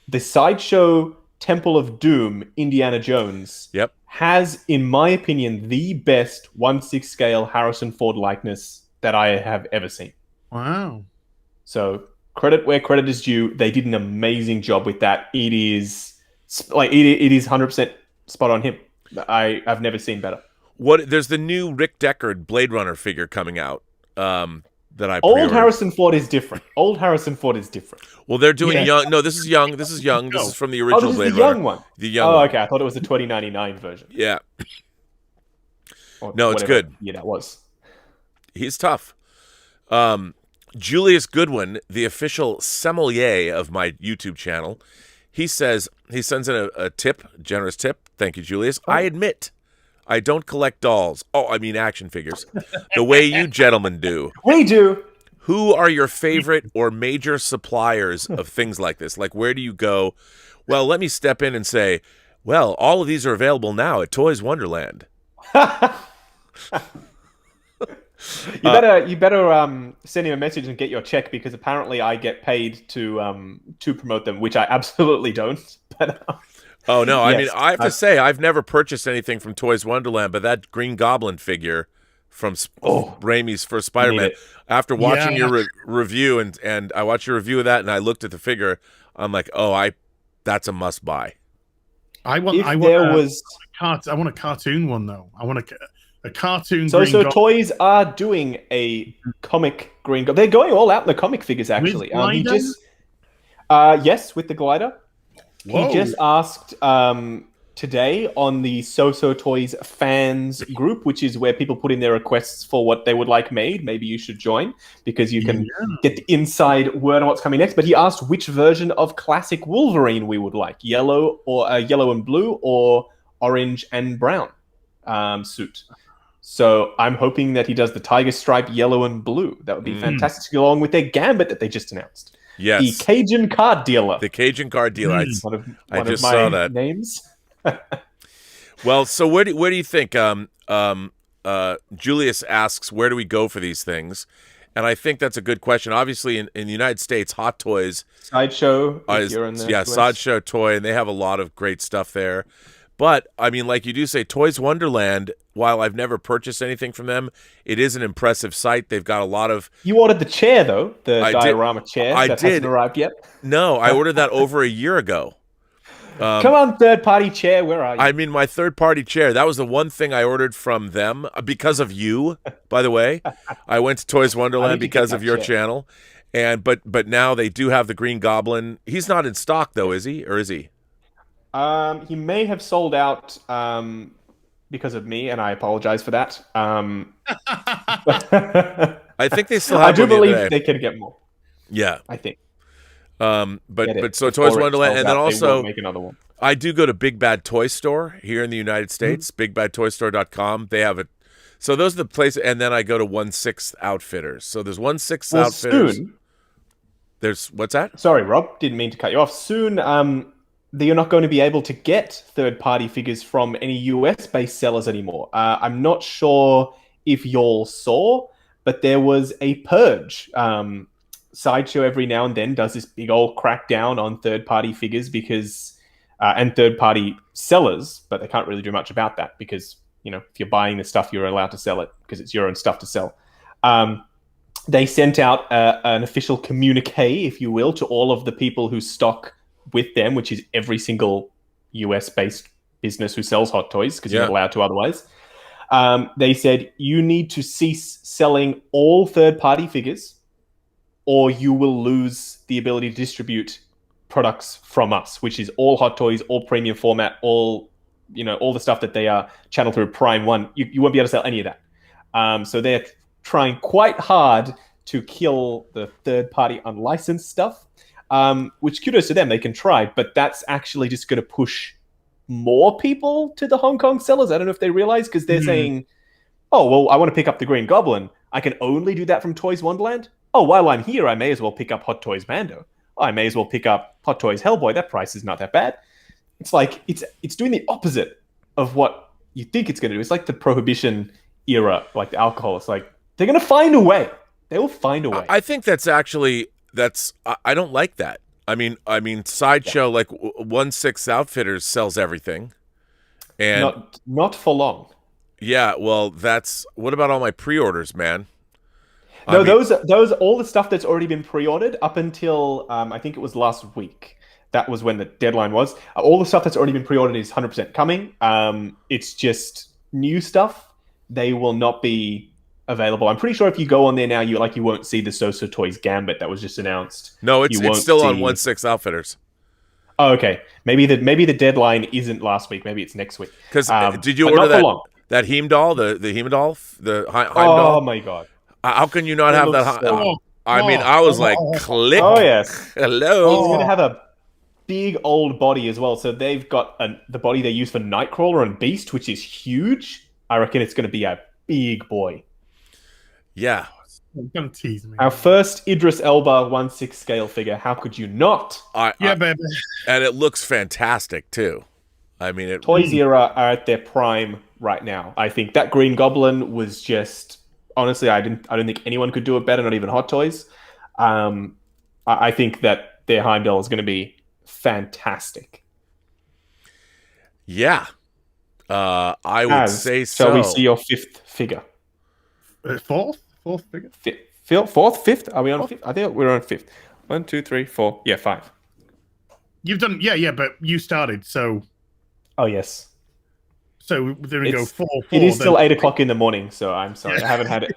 The Sideshow Temple of Doom, Indiana Jones, has, in my opinion, the best 1/6 scale Harrison Ford likeness that I have ever seen. Wow. So credit where credit is due. They did an amazing job with that. It is 100% spot on him. I've never seen better. There's the new Rick Deckard Blade Runner figure coming out that I pre-ordered. Old Harrison Ford is different. Well, they're doing young. No, this is young. This is from the original Blade Runner. The young one. The young one. Okay. I thought it was the 2099 version. Yeah. No, it's good. Yeah, that was. He's tough. Julius Goodwin, the official sommelier of my YouTube channel, he sends in a generous tip. Thank you, Julius. I admit, I don't collect dolls. Oh, I mean action figures. The way you gentlemen do. We do. Who are your favorite or major suppliers of things like this? Like, where do you go? Well, let me step in and say, well, all of these are available now at Toys Wonderland. You better send him a message and get your check because apparently I get paid to promote them, which I absolutely don't. But oh no, yes, I mean I have to say I've never purchased anything from Toys Wonderland, but that Green Goblin figure from Raimi's first Spider-Man. After watching your review and I watched your review of that and I looked at the figure, I'm like, that's a must buy. I want a cartoon one though. I want a cartoon. So Toys are doing a comic Green Goblin. They're going all out in the comic figures actually. Yes, with the glider. Whoa. He just asked today on the So Toys fans group, which is where people put in their requests for what they would like made. Maybe you should join because you can get the inside word on what's coming next. But he asked which version of classic Wolverine we would like: yellow and blue, or orange and brown suit. So I'm hoping that he does the tiger stripe yellow and blue. That would be fantastic, along with their Gambit that they just announced. Yes. The Cajun card dealer. The Cajun card dealer. I just saw that. Names. Well, so where do you think? Julius asks, where do we go for these things? And I think that's a good question. Obviously, in the United States, Hot Toys Sideshow Sideshow Toy, and they have a lot of great stuff there. But I mean, like you do say, Toys Wonderland. While I've never purchased anything from them, it is an impressive site. They've got a lot of. You ordered the chair though, the diorama chair. That hasn't arrived yet. No, I ordered that over a year ago. Come on, third-party chair. Where are you? I mean, my third-party chair. That was the one thing I ordered from them because of you. By the way, I went to Toys Wonderland because of your channel, but now they do have the Green Goblin. He's not in stock though, is he? Or is he? He may have sold out because of me, and I apologize for that. I think they still have. I do believe they can get more. Yeah, I think. But so Toys Wonderland, and then also make another one. I do go to Big Bad Toy Store here in the United States, bigbadtoystore.com. They have it. So those are the places, and then I go to 1/6 Outfitters. So there's 1/6 Outfitters. Soon, there's what's that? Sorry, Rob, didn't mean to cut you off. Soon, you're not going to be able to get third-party figures from any US-based sellers anymore. I'm not sure if y'all saw, but there was a purge. Sideshow every now and then does this big old crackdown on third-party figures because and third-party sellers, but they can't really do much about that because, if you're buying the stuff, you're allowed to sell it because it's your own stuff to sell. They sent out an official communique, if you will, to all of the people who stock with them, which is every single US-based business who sells hot toys, because you're not allowed to otherwise. They said, you need to cease selling all third-party figures or you will lose the ability to distribute products from us, which is all hot toys, all premium format, all the stuff that they are channeled through Prime 1. You won't be able to sell any of that. So they're trying quite hard to kill the third-party unlicensed stuff, which kudos to them. They can try, but that's actually just going to push more people to the Hong Kong sellers. I don't know if they realize, because they're saying, oh, well, I want to pick up the Green Goblin. I can only do that from Toys Wonderland. Oh, while I'm here, I may as well pick up Hot Toys Mando. Oh, I may as well pick up Hot Toys Hellboy. That price is not that bad. It's like, it's doing the opposite of what you think it's going to do. It's like the Prohibition era, like the alcohol. It's like, they're going to find a way. They will find a way. I think that's actually, I don't like that. I mean, Sideshow, like 1/6 Outfitters sells everything. And not for long. Yeah, well, what about all my pre-orders, man? No, those all the stuff that's already been pre-ordered up until I think it was last week. That was when the deadline was. All the stuff that's already been pre-ordered is 100% coming. It's just new stuff. They will not be available. I'm pretty sure if you go on there now, you won't see the Sosa Toys Gambit that was just announced. No, it's still on 1/6 Outfitters. Oh, okay. Maybe the deadline isn't last week. Maybe it's next week. Because did you order that Heem doll, the Heem doll, the Heim doll? Oh my god! How can you not have that? I was like, click. Oh yes. Hello. It's gonna have a big old body as well. So they've got the body they use for Nightcrawler and Beast, which is huge. I reckon it's gonna be a big boy. Yeah. Don't tease me. Our first Idris Elba 1/6 scale figure. How could you not? Baby. And it looks fantastic too. I mean, Toys era are at their prime right now. I think that Green Goblin was just, honestly, I don't think anyone could do it better. Not even Hot Toys. I think that their Heimdall is going to be fantastic. Yeah, I would say so. Shall we see your fifth figure? Fourth figure? Fourth? Fifth? Are we on fifth? I think we're on fifth. 1, 2, 3, 4. Yeah, 5. You've done, yeah, but you started, so. Oh, yes. So there we go, 4. It is still 8 o'clock in the morning, so I'm sorry. I haven't had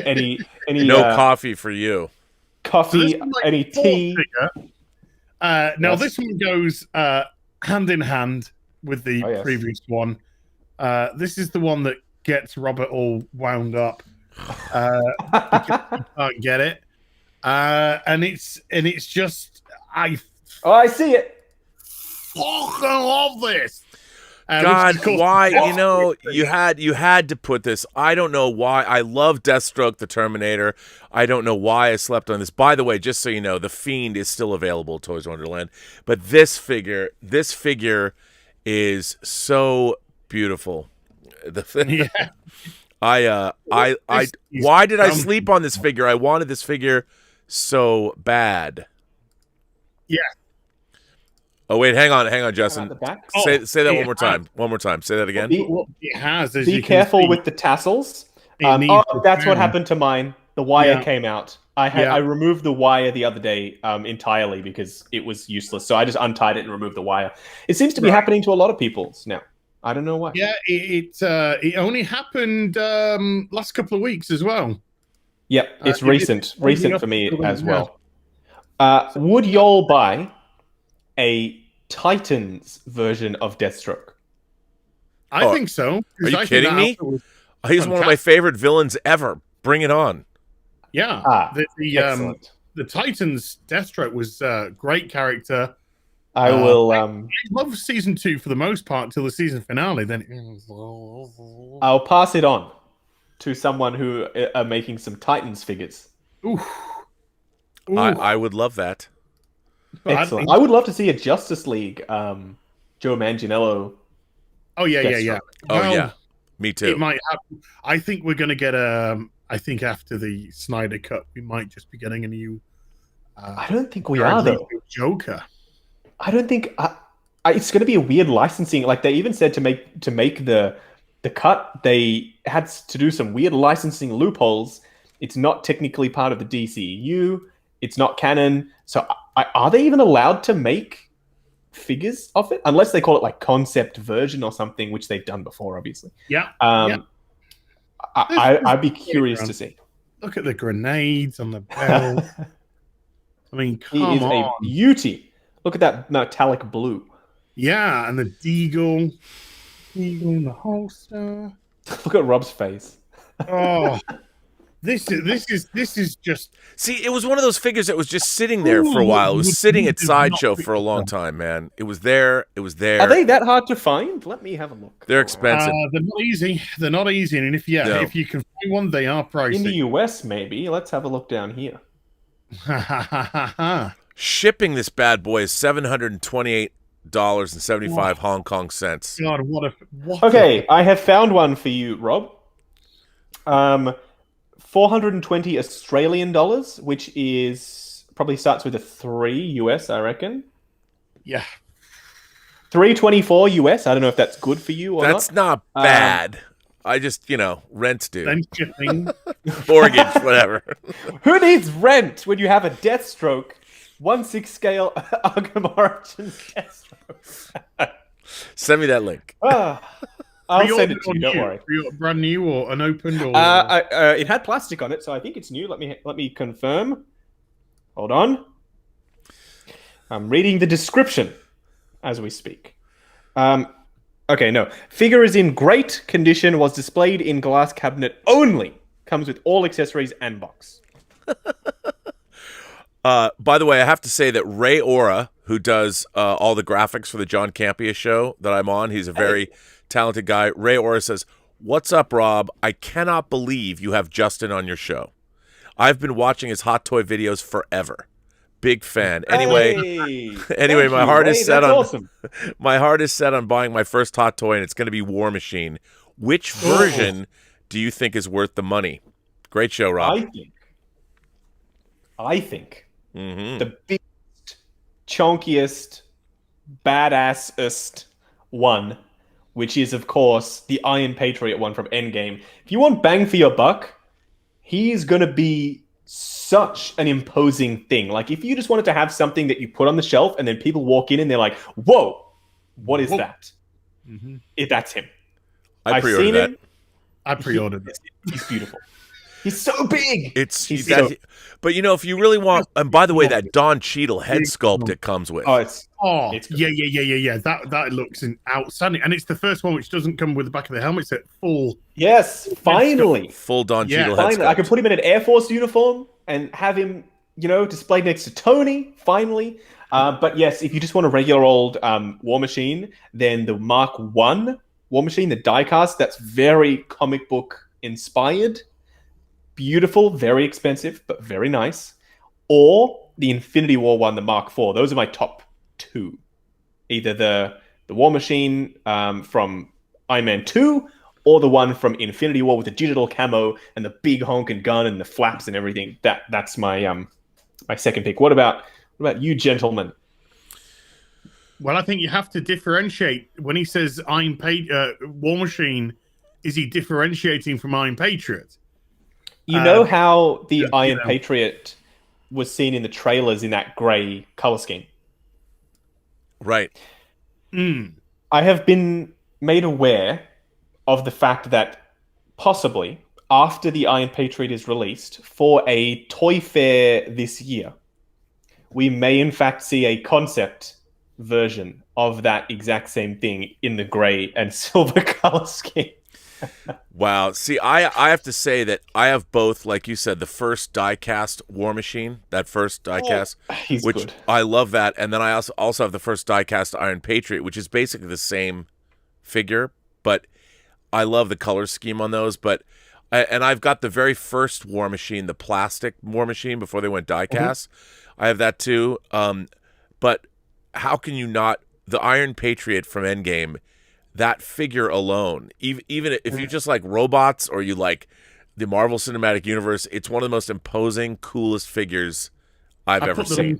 any no coffee for you. Coffee, any tea. Now this one goes hand in hand with the previous one. This is the one that gets Robert all wound up because he can't get it, and it's just I see it. Fucking love this. God, why? You had to put this. I don't know why. I love Deathstroke the Terminator. I don't know why I slept on this. By the way, just so you know, the Fiend is still available at Toys Wonderland, but this figure is so beautiful. Why did I sleep on this figure? I wanted this figure so bad. Yeah. Oh wait, hang on, Justin. Say that one more time. One more time. Say that again. Be careful with the tassels. That's what happened to mine. The wire came out. I removed the wire the other day entirely because it was useless. So I just untied it and removed the wire. It seems to be happening to a lot of people now. I don't know why. Yeah, it only happened last couple of weeks as well. Yep, it's recent for me as well. Would y'all buy a Titans version of Deathstroke? I think so. Are you kidding me? He's one of my favorite villains ever. Bring it on. Yeah, the Titans Deathstroke was a great character. I will. I love season 2 for the most part until the season finale. Then I'll pass it on to someone who are making some Titans figures. Ooh. I would love that. Excellent. I would love to see a Justice League Joe Manganiello. Oh yeah. Oh yeah, me too. It might happen. I think we're going to get I think after the Snyder Cut, we might just be getting a new. I don't think we are though. Joker. I don't think. It's going to be a weird licensing. Like they even said to make the cut, they had to do some weird licensing loopholes. It's not technically part of the DCU. It's not canon. So are they even allowed to make figures of it? Unless they call it like concept version or something, which they've done before, obviously. Yeah. I'd be curious to see. Look at the grenades on the belt. I mean, come on. A beauty. Look at that metallic blue. Yeah, and the deagle in the holster. Look at Rob's face. Oh, this is just. See, it was one of those figures that was just sitting there for a while. It was sitting at Sideshow for a long time, man. It was there. It was there. Are they that hard to find? Let me have a look. They're expensive. They're not easy. They're not easy. And if you can find one, they are pricey. In the US, maybe. Let's have a look down here. Shipping this bad boy is $728.75 Hong Kong cents. God, what? Okay, I have found one for you, Rob. 420 Australian dollars, which is probably starts with a 3 US, I reckon. Yeah. 324 US. I don't know if that's good for you or not. That's not bad. I just, rent, dude. Then shipping. Mortgage, whatever. Who needs rent when you have a Deathstroke 1/6 scale Arkham Origins Deathstroke? Send me that link. I'll send it to you. Don't worry. Brand new or unopened? Or it had plastic on it, so I think it's new. Let me confirm. Hold on. I'm reading the description as we speak. Okay, no. Figure is in great condition. Was displayed in glass cabinet only. Comes with all accessories and box. By the way, I have to say that Ray Ora, who does all the graphics for the John Campea show that I'm on, he's a very talented guy. Ray Ora says, "What's up, Rob? I cannot believe you have Justin on your show. I've been watching his hot toy videos forever. Big fan. Anyway, my heart is set on awesome. My heart is set on buying my first hot toy, and it's going to be War Machine. Which version do you think is worth the money?" Great show, Rob. I think the biggest, chunkiest, badassest one, which is, of course, the Iron Patriot one from Endgame. If you want bang for your buck, he's going to be such an imposing thing. Like, if you just wanted to have something that you put on the shelf and then people walk in and they're like, whoa, what is that? That's him. I pre-ordered that. I pre-ordered it. He's beautiful. He's so big. But if you really want, and by the way, that Don Cheadle head sculpt it comes with. It's yeah. That looks outstanding, and it's the first one which doesn't come with the back of the helmet. It's at full. Yes, finally, full Don Cheadle head sculpt. I can put him in an Air Force uniform and have him, displayed next to Tony. Finally, but yes, if you just want a regular old War Machine, then the Mark I War Machine, the diecast, that's very comic book inspired. Beautiful, very expensive, but very nice. Or the Infinity War one, the Mark IV. Those are my top two. Either the War Machine from Iron Man 2, or the one from Infinity War with the digital camo and the big honking gun and the flaps and everything. That's my my second pick. What about you, gentlemen? Well, I think you have to differentiate. When he says War Machine, is he differentiating from Iron Patriot? You know how the Iron Patriot was seen in the trailers in that grey color scheme? Right. I have been made aware of the fact that possibly after the Iron Patriot is released for a toy fair this year, we may in fact see a concept version of that exact same thing in the grey and silver color scheme. Wow. See, I have to say that I have both, like you said, the first die-cast War Machine, that first die-cast, which good. I love that. And then I also have the first die-cast Iron Patriot, which is basically the same figure, but I love the color scheme on those. And I've got the very first War Machine, the plastic War Machine before they went die-cast. I have that too. But how can you not, the Iron Patriot from Endgame, that figure alone, even if you just like robots or you like the Marvel Cinematic Universe, it's one of the most imposing, coolest figures I've ever seen.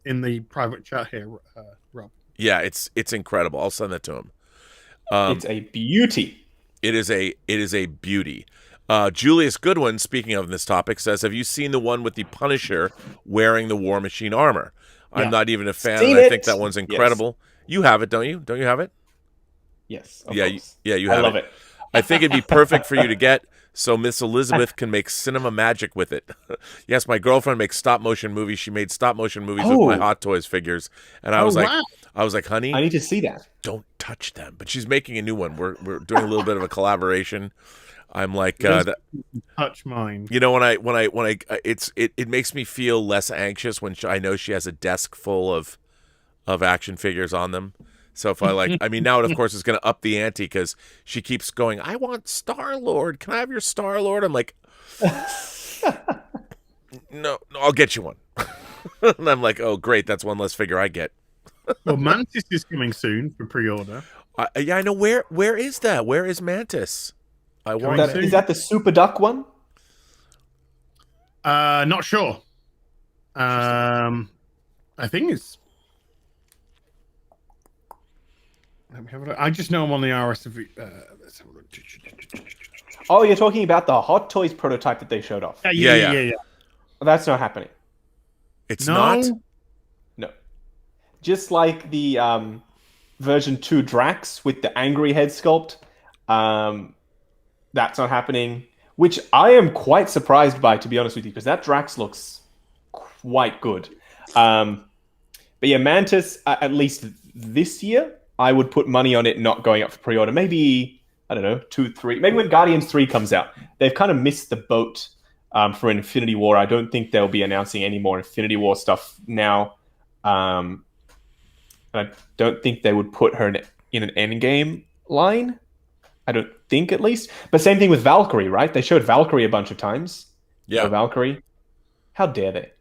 In the private chat here, Rob. Yeah, it's incredible. I'll send that to him. It's a beauty. It is a beauty. Julius Goodwin, speaking of this topic, says, "Have you seen the one with the Punisher wearing the War Machine armor?" I'm not even a fan, and I think that one's incredible. Yes. You have it, don't you? Don't you have it? Yes. Yeah, you have it. I love it. I think it'd be perfect for you to get, so Miss Elizabeth can make cinema magic with it. Yes, my girlfriend makes stop-motion movies. She made stop-motion movies with my Hot Toys figures, and I was like, honey, I need to see that. Don't touch them. But she's making a new one. We're doing a little bit of a collaboration. I'm like, touch mine. You know, when I it makes me feel less anxious when I know she has a desk full of action figures on them. So if now it of course is going to up the ante because she keeps going, I want Star-Lord. Can I have your Star-Lord? I'm like, no, I'll get you one. And I'm like, oh great, that's one less figure I get. Well, Mantis is coming soon for pre-order. Yeah, I know. Where is that? Where is Mantis? Is that the Super Duck one? Not sure. I think it's. I just know I'm on the RSV. Oh, you're talking about the Hot Toys prototype that they showed off. Yeah. That's not happening. It's not? No. Just like the version 2 Drax with the angry head sculpt. That's not happening. Which I am quite surprised by, to be honest with you, because that Drax looks quite good. But yeah, Mantis, at least this year, I would put money on it not going up for pre-order. Maybe, I don't know, 2, 3. Maybe when Guardians 3 comes out. They've kind of missed the boat for Infinity War. I don't think they'll be announcing any more Infinity War stuff now. I don't think they would put her in an Endgame line. I don't think, at least. But same thing with Valkyrie, right? They showed Valkyrie a bunch of times. Yeah. Valkyrie. How dare they?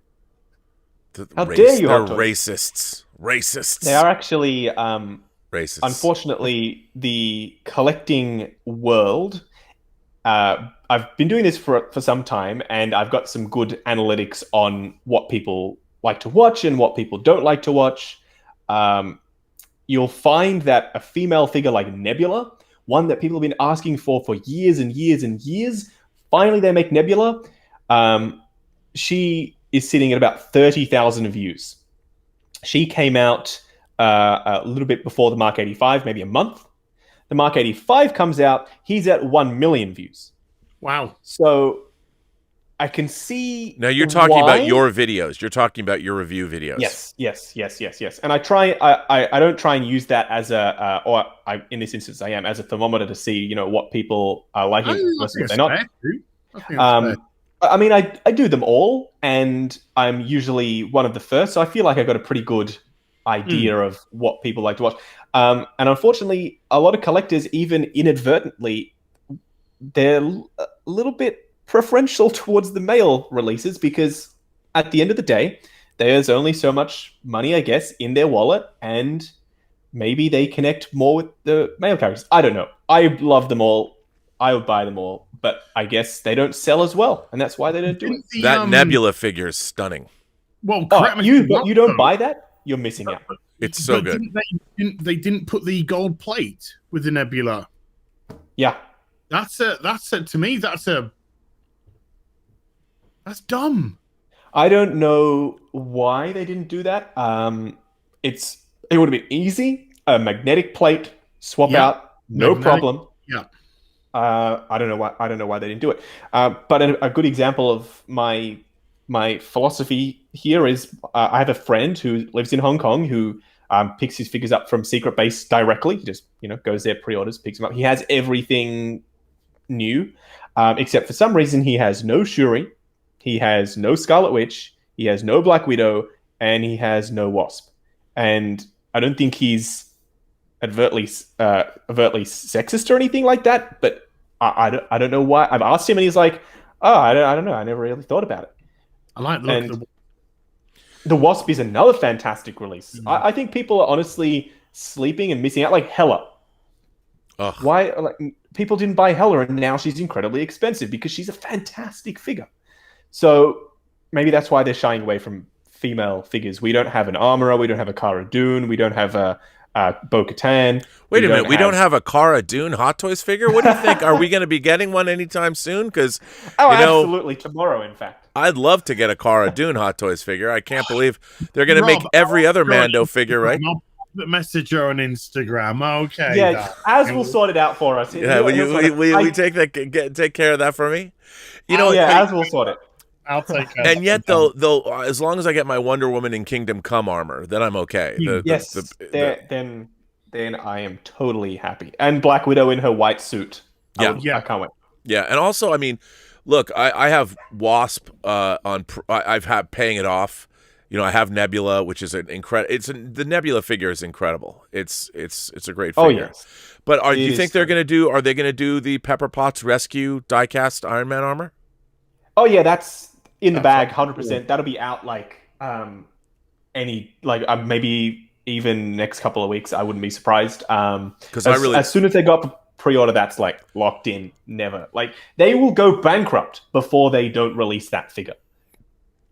How dare you? They're racists. Racists. They are actually... racists. Unfortunately, the collecting world... I've been doing this for some time, and I've got some good analytics on what people like to watch and what people don't like to watch. You'll find that a female figure like Nebula, one that people have been asking for years and years and years, finally they make Nebula. She is sitting at about 30,000 views. She came out a little bit before the Mark 85, maybe a month. The Mark 85 comes out, he's at 1 million views. Wow. So I can see. Now you're talking about your videos. You're talking about your review videos. Yes. And I don't try and use that as in this instance, I am as a thermometer to see, what people are liking versus what they're not. I mean, I do them all, and I'm usually one of the first, so I feel like I got a pretty good idea of what people like to watch. And unfortunately, a lot of collectors, even inadvertently, they're a little bit preferential towards the male releases because at the end of the day, there's only so much money, I guess, in their wallet, and maybe they connect more with the male characters. I don't know. I love them all. I would buy them all, but I guess they don't sell as well, and that's why they don't do it. That Nebula figure is stunning. Well, you don't buy that? You're missing out. It's so good. They didn't put the gold plate with the Nebula. Yeah. That's to me, that's dumb. I don't know why they didn't do that. It would have been easy. A magnetic plate, swap out, no problem. Yeah. I don't know why they didn't do it. But a good example of my philosophy here is I have a friend who lives in Hong Kong who picks his figures up from Secret Base directly. He just goes there, pre-orders, picks them up. He has everything new, except for some reason he has no Shuri, he has no Scarlet Witch, he has no Black Widow, and he has no Wasp. And I don't think he's overtly sexist or anything like that, but I don't know why. I've asked him and he's like, oh, I don't know, I never really thought about it. I like the look. The Wasp is another fantastic release. I think people are honestly sleeping and missing out, like Hela. Ugh. Why people didn't buy Hela, and now she's incredibly expensive because she's a fantastic figure. So maybe that's why they're shying away from female figures. We don't have an Armorer. We don't have a Cara Dune. We don't have a Bo-Katan. Wait a minute. We don't have a Cara Dune Hot Toys figure? What do you think? Are we going to be getting one anytime soon? Because, absolutely. Tomorrow, in fact. I'd love to get a Cara Dune Hot Toys figure. I can't believe they're going to make every other Mando figure, right? The messenger on Instagram. Okay. Yeah, Az will sort it out for us. Yeah, will you take care of that for me? Az will sort it. I'll take it. And yet, though, as long as I get my Wonder Woman and Kingdom Come armor, then I'm okay. Then I am totally happy. And Black Widow in her white suit. I can't wait. Yeah, and also, I mean, look, I have Wasp I've had paying it off. I have Nebula, which is an incredible. The Nebula figure is incredible. It's a great figure. Oh yes. But do you think they're going to do? Are they going to do the Pepper Potts Rescue diecast Iron Man armor? Oh yeah, that's in the bag, 100%. That'll be out maybe even next couple of weeks. I wouldn't be surprised. Because as soon as they got pre-order, that's locked in. Never they will go bankrupt before they don't release that figure.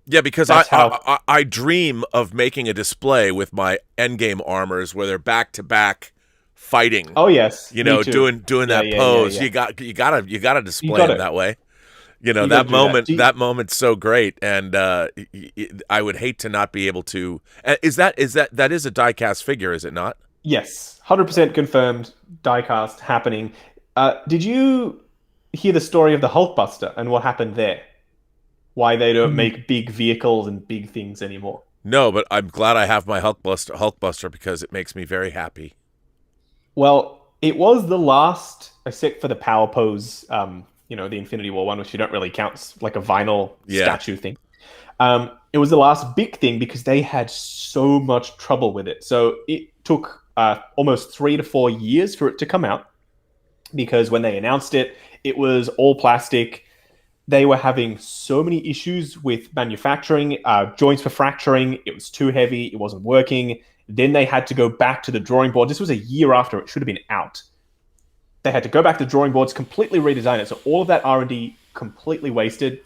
Yeah, because I dream of making a display with my Endgame armors where they're back to back fighting. Oh yes, doing that pose. Yeah. You gotta display them that way. That moment's so great, and I would hate to not be able to. Is that a die-cast figure? Is it not? Yes, 100% confirmed. Die-cast happening. Did you hear the story of the Hulkbuster and what happened there? Why they don't make big vehicles and big things anymore? No, but I'm glad I have my Hulkbuster because it makes me very happy. Well, it was the last, except for the power pose. The Infinity War one, which you don't really count, it's like a vinyl statue thing. It was the last big thing because they had so much trouble with it. So it took almost 3 to 4 years for it to come out because when they announced it, it was all plastic. They were having so many issues with manufacturing, joints were fracturing. It was too heavy. It wasn't working. Then they had to go back to the drawing board. This was a year after it should have been out. They had to go back to the drawing boards, completely redesign it. So all of that R&D completely wasted,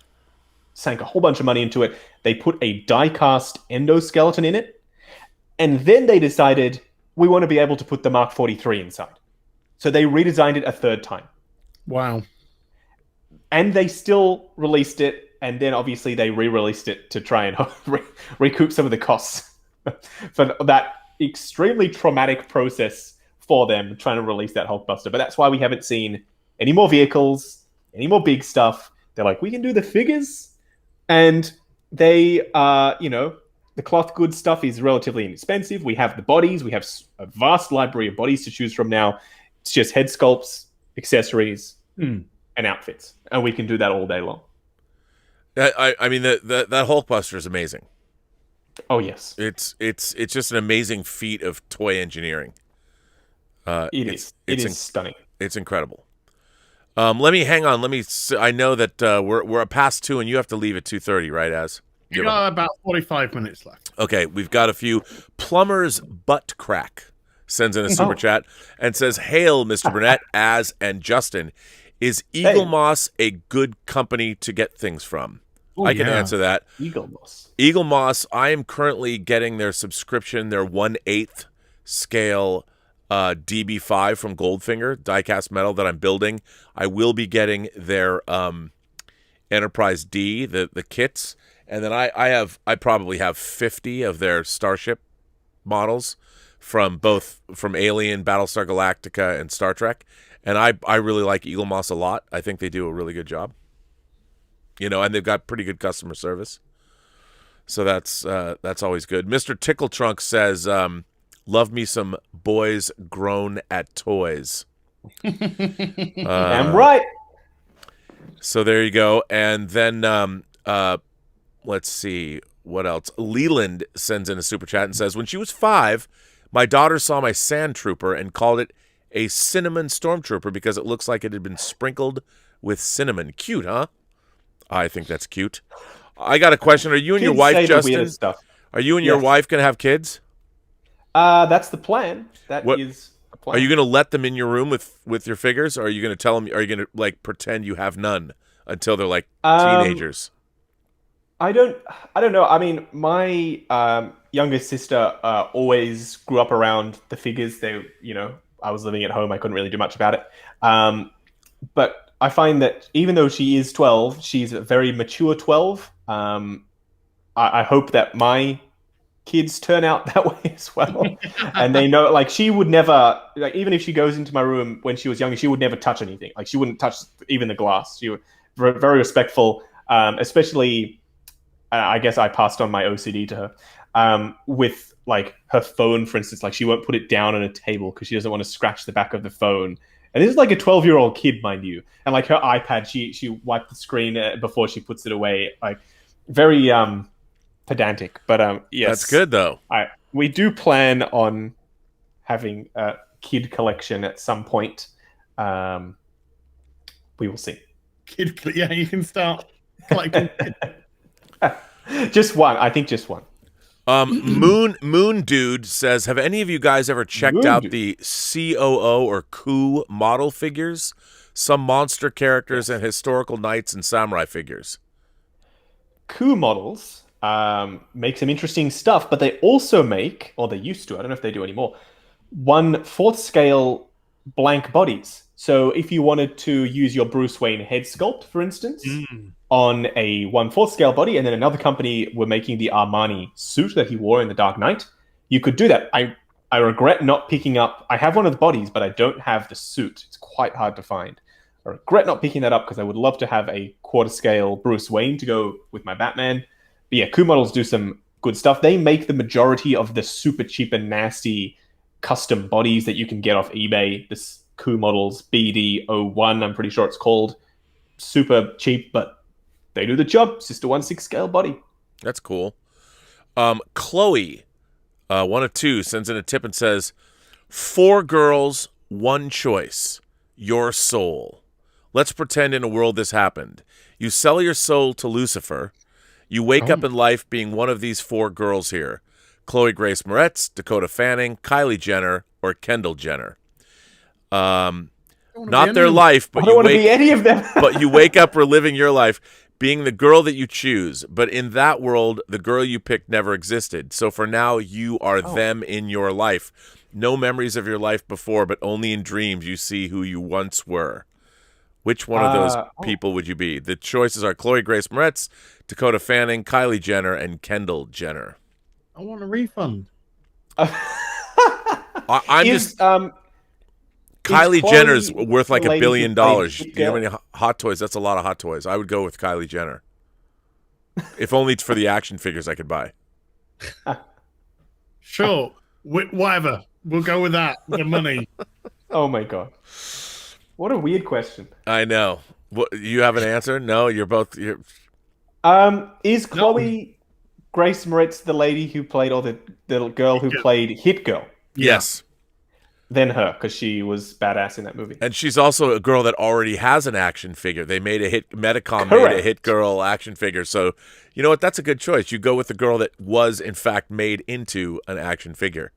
sank a whole bunch of money into it. They put a die-cast endoskeleton in it. And then they decided, we want to be able to put the Mark 43 inside. So they redesigned it a third time. Wow. And they still released it. And then obviously they re-released it to try and recoup some of the costs for that extremely traumatic process for them trying to release that Hulkbuster. But that's why we haven't seen any more vehicles, any more big stuff. They're like, we can do the figures. And they, the cloth goods stuff is relatively inexpensive. We have the bodies. We have a vast library of bodies to choose from now. It's just head sculpts, accessories, and outfits. And we can do that all day long. I mean, that Hulkbuster is amazing. Oh, yes. It's just an amazing feat of toy engineering. It is stunning. It's incredible. Let me I know that we're past 2 and you have to leave at 2:30, right, Az? You got about 45 minutes left. Okay, we've got a few. Plumber's Butt Crack sends in a super chat and says, "Hail, Mr. Burnett, Az, and Justin. Is Eagle Moss a good company to get things from?" I can answer that. Eagle Moss, I am currently getting their subscription, their 1/8 scale DB5 from Goldfinger, diecast metal that I'm building. I will be getting their Enterprise D, the kits. And then I probably have 50 of their Starship models from Alien, Battlestar Galactica, and Star Trek. And I really like Eagle Moss a lot. I think they do a really good job. And they've got pretty good customer service. So that's always good. Mr. Tickle Trunk says, love me some boys grown at toys. I'm right. So there you go. And then let's see what else. Leland sends in a super chat and says, when she was 5, my daughter saw my sand trooper and called it a cinnamon stormtrooper because it looks like it had been sprinkled with cinnamon. Cute, huh? I think that's cute. I got a question. Are you and your wife, Justin? Are you and your wife going to have kids? That's the plan. That is the plan. Are you going to let them in your room with your figures, or are you going to tell them? Are you going to pretend you have none until they're teenagers? I don't know. I mean, my youngest sister always grew up around the figures. I was living at home. I couldn't really do much about it. But I find that even though she is 12, she's a very mature 12. I hope that my kids turn out that way as well. And they know, like, she would never, like, even if she goes into my room when she was younger, she would never touch anything. Like, she wouldn't touch even the glass. She was very respectful, especially, I guess I passed on my OCD to her, with, like, her phone, for instance. Like, she won't put it down on a table because she doesn't want to scratch the back of the phone. And this is like a 12-year-old kid, mind you. And, like, her iPad, she wiped the screen before she puts it away. Like, very pedantic. But yes, that's good though. We do plan on having a kid collection at some point. We will see. Yeah, you can start collecting. Just one. I think just one. Moon Dude says, have any of you guys ever checked out the COO or Coup model figures? Some monster characters and historical knights and samurai figures. Coup models make some interesting stuff, but they also make, or they used to, I don't know if they do anymore, 1/4 scale blank bodies. So if you wanted to use your Bruce Wayne head sculpt, for instance, on a 1/4 scale body, and then another company were making the Armani suit that he wore in The Dark Knight, you could do that. I regret not picking up, I have one of the bodies, but I don't have the suit. It's quite hard to find. I regret not picking that up because I would love to have a 1/4 scale Bruce Wayne to go with my Batman. But yeah, Coup models do some good stuff. They make the majority of the super cheap and nasty custom bodies that you can get off eBay. This Coup models BD01, I'm pretty sure it's called. Super cheap, but they do the job. It's just a 1/6 scale body. That's cool. Chloe, one of two, sends in a tip and says, 4 girls, 1 choice, your soul. Let's pretend in a world this happened. You sell your soul to Lucifer. You wake up in life being one of these 4 girls here. Chloe Grace Moretz, Dakota Fanning, Kylie Jenner, or Kendall Jenner. Not their life, but I don't want to be any of them. but you wake up reliving your life being the girl that you choose. But in that world, the girl you picked never existed. So for now, you are them in your life. No memories of your life before, but only in dreams you see who you once were. Which one of those people would you be? The choices are Chloe Grace Moretz, Dakota Fanning, Kylie Jenner, and Kendall Jenner. I want a refund. I'm just... Kylie Jenner's worth like $1 billion. You know how many hot toys? That's a lot of hot toys. I would go with Kylie Jenner. If only it's for the action figures I could buy. Sure. Whatever. We'll go with that. The money. Oh my God. What a weird question. I know. What, you have an answer? No, you're both... Is Chloe Grace Moretz the lady who played, or the little girl who played Hit Girl? Yes. Than her, because she was badass in that movie. And she's also a girl that already has an action figure. They made Medicom Correct. made a Hit Girl action figure. So, you know what? That's a good choice. You go with the girl that was, in fact, made into an action figure.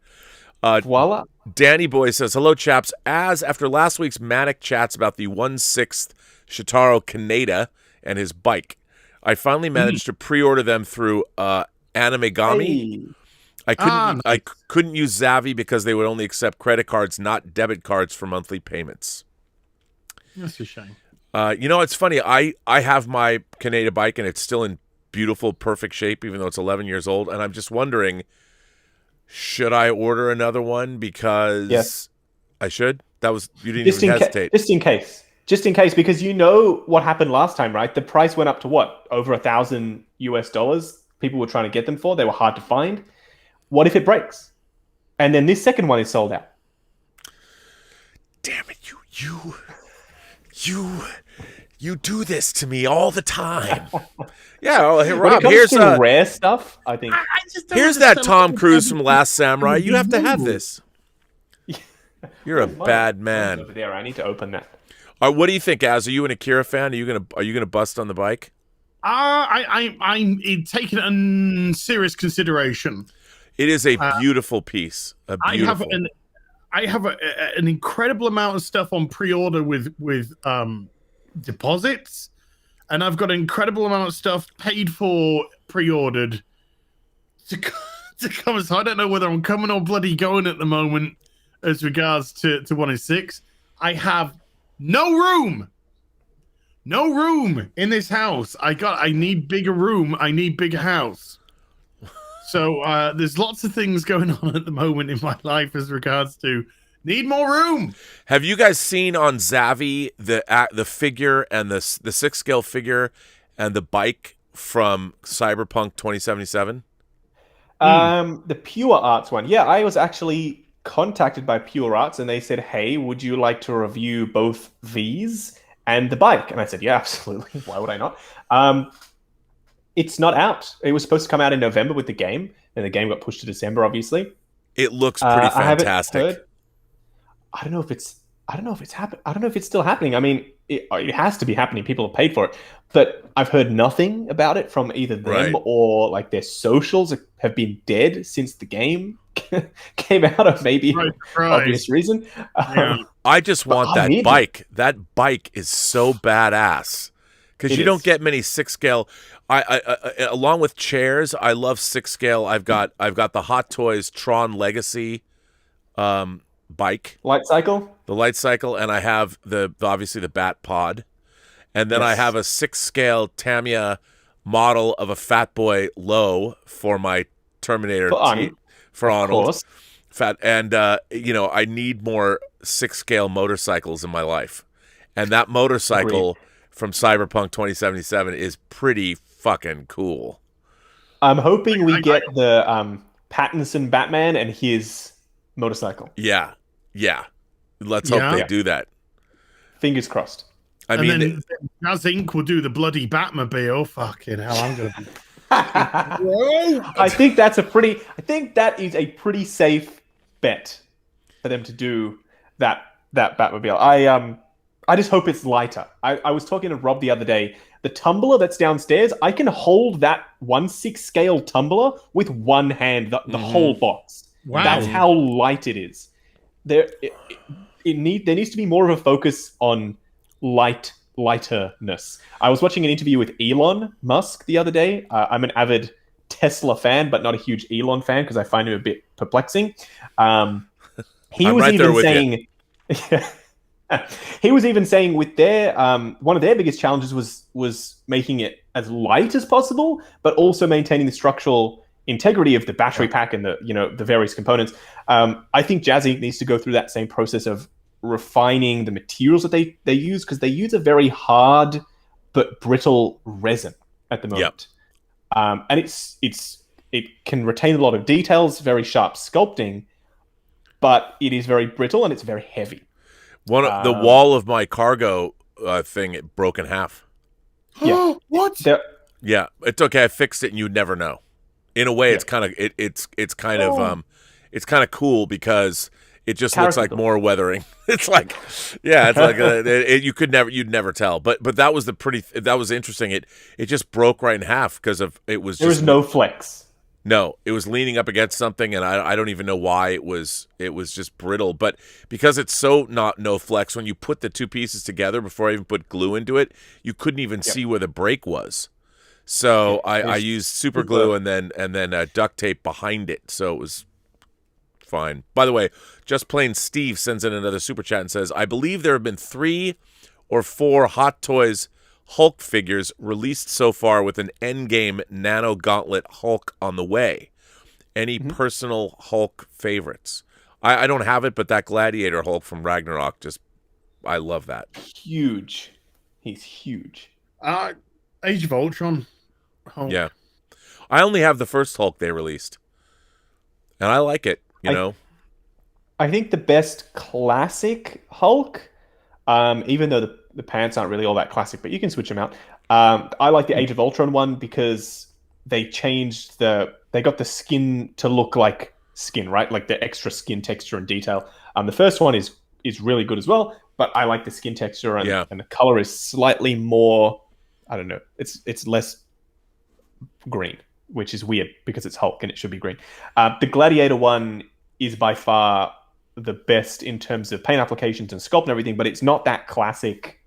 Voila. Danny Boy says, hello, chaps. As after last week's manic chats about the 1/6 Shitaro Kaneda and his bike, I finally managed to pre-order them through Animegami. Hey. I couldn't use Zavi because they would only accept credit cards, not debit cards for monthly payments. That's a shame. You know, it's funny. I have my Kaneda bike, and it's still in beautiful, perfect shape, even though it's 11 years old. And I'm just wondering, should I order another one? Because yes. I should. You didn't even hesitate. Just in case, because you know what happened last time, right? The price went up to what? Over $1,000 US. People were trying to get them for. They were hard to find. What if it breaks? And then this second one is sold out. Damn it, you do this to me all the time. Yeah, well, hey, Rob, here's some rare stuff. I think here's that Tom Cruise from Last Samurai. You have to have this. You're a bad man. Over there, I need to open that. What do you think, Az? Are you an Akira fan? Are you gonna bust on the bike? I'm taking it in serious consideration. It is a beautiful piece. I have an incredible amount of stuff on pre-order with deposits, and I've got an incredible amount of stuff paid for, pre-ordered to come. So I don't know whether I'm coming or bloody going at the moment as regards to 1 in 6. I have no room in this house. I need bigger room. I need bigger house. So there's lots of things going on at the moment in my life as regards to need more room. Have you guys seen on Zavvi the figure and the 6-scale figure and the bike from Cyberpunk 2077? The Pure Arts one. Yeah, I was actually contacted by Pure Arts and they said, hey, would you like to review both these and the bike? And I said, yeah, absolutely. Why would I not? It's not out. It was supposed to come out in November with the game, and the game got pushed to December, obviously. It looks pretty fantastic. I don't know if it's happening. I don't know if it's still happening. I mean, it has to be happening. People have paid for it, but I've heard nothing about it from either them or like their socials have been dead since the game came out, of maybe obvious reason. Yeah. I just want that bike. That bike is so badass because you don't get many 6-scale. I along with chairs, I love 6-scale. I've got the Hot Toys Tron Legacy bike, light cycle, and I have obviously the Bat Pod, and then I have a 6-scale Tamiya model of a Fat Boy Low for my Terminator for Arnold. And I need more 6-scale motorcycles in my life, and that motorcycle from Cyberpunk 2077 is pretty fucking cool. I'm hoping we get the Pattinson Batman and his motorcycle. Yeah. Let's hope they do that. Fingers crossed. I mean, then Jazz Inc. will do the bloody Batmobile. Fucking hell, I'm gonna be. I think that is a pretty safe bet for them to do that Batmobile. I just hope it's lighter. I was talking to Rob the other day. The tumbler that's downstairs, I can hold that 1/6 scale tumbler with one hand, the whole box. Wow. That's how light it is. There needs to be more of a focus on lighterness. I was watching an interview with Elon Musk the other day. I'm an avid Tesla fan, but not a huge Elon fan because I find him a bit perplexing. He was even saying with their one of their biggest challenges was making it as light as possible, but also maintaining the structural integrity of the battery pack and the various components. I think Jazz Inc. needs to go through that same process of refining the materials that they use, because they use a very hard but brittle resin at the moment. And it can retain a lot of details, very sharp sculpting, but it is very brittle and it's very heavy. The wall of my cargo thing, it broke in half. Yeah. What? Yeah, it's okay. I fixed it, and you'd never know. In a way, it's kind of it's kind of cool because it just looks like more weathering. It's like, you'd never tell. But that was interesting. It just broke right in half because there was no flex. No, it was leaning up against something, and I don't even know why it was just brittle. But because it's so no flex, when you put the two pieces together before I even put glue into it, you couldn't even see where the break was. So I used super glue and then duct tape behind it, so it was fine. By the way, Just Plain Steve sends in another super chat and says, I believe there have been 3 or 4 Hot Toys Hulk figures released so far with an Endgame Nano Gauntlet Hulk on the way. Any personal Hulk favorites? I don't have it, but that Gladiator Hulk from Ragnarok, I love that. Huge. He's huge. Age of Ultron Hulk. Yeah. I only have the first Hulk they released. And I like it, you know. I think the best classic Hulk, even though the pants aren't really all that classic, but you can switch them out. I like the Age of Ultron one because they changed they got the skin to look like skin, right? Like the extra skin texture and detail. The first one is really good as well, but I like the skin texture and the color is slightly more, I don't know, it's less green, which is weird because it's Hulk and it should be green. The Gladiator one is by far the best in terms of paint applications and sculpt and everything, but it's not that classic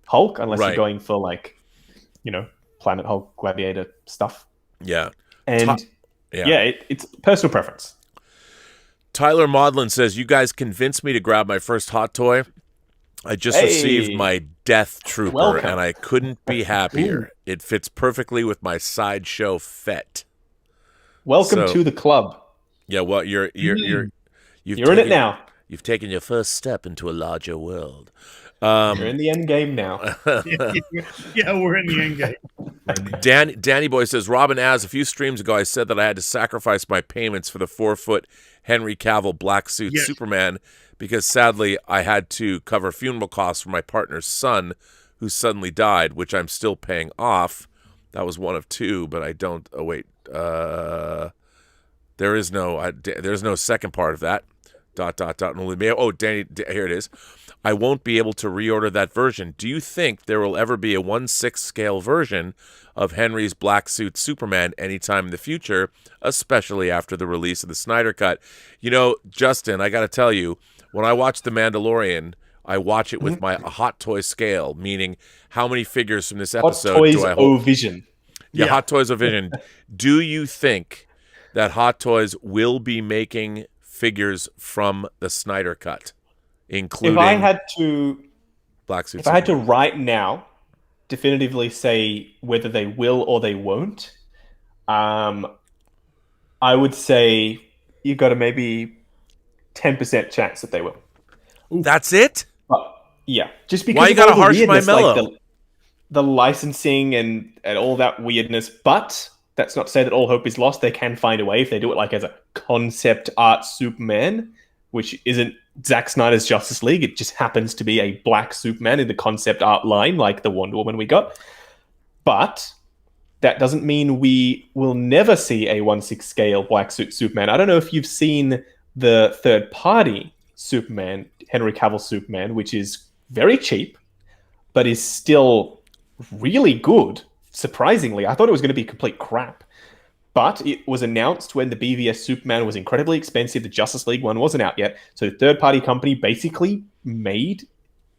Hulk unless you're going for like Planet Hulk Gladiator stuff. Yeah. And it's personal preference. Tyler Maudlin says, you guys convinced me to grab my first hot toy. I just received my Death Trooper, and I couldn't be happier. Ooh. It fits perfectly with my sideshow Fett. Welcome to the club. Yeah, well, you're in it now. You've taken your first step into a larger world. You're in the end game now. Yeah, we're in the end game. Danny Boy says, Robin Az, a few streams ago, I said that I had to sacrifice my payments for the 4-foot Henry Cavill black suit Superman because sadly I had to cover funeral costs for my partner's son who suddenly died, which I'm still paying off. That was one of two, but I don't. Oh wait, there's no second part of that. ... Oh, Danny, here it is. I won't be able to reorder that version. Do you think there will ever be a 1/6 scale version of Henry's black suit Superman anytime in the future, especially after the release of the Snyder Cut? Justin, I got to tell you, when I watch The Mandalorian, I watch it with my Hot Toy scale, meaning how many figures from this episode do I hold? Vision. Yeah, Hot Toys O Vision. Do you think that Hot Toys will be making figures from the Snyder Cut, including if I had to black suits? If I had to right now definitively say whether they will or they won't, I would say you've got a maybe 10% chance that they will. That's it? Yeah, just because why you gotta harsh my mellow? Like the licensing and all that weirdness, but that's not to say that all hope is lost. They can find a way if they do it like as a concept art Superman, which isn't Zack Snyder's Justice League. It just happens to be a black Superman in the concept art line, like the Wonder Woman we got. But that doesn't mean we will never see a 1/6 scale black suit Superman. I don't know if you've seen the third-party Superman, Henry Cavill Superman, which is very cheap, but is still really good. Surprisingly, I thought it was going to be complete crap. But it was announced when the BVS Superman was incredibly expensive. The Justice League one wasn't out yet. So the third-party company basically made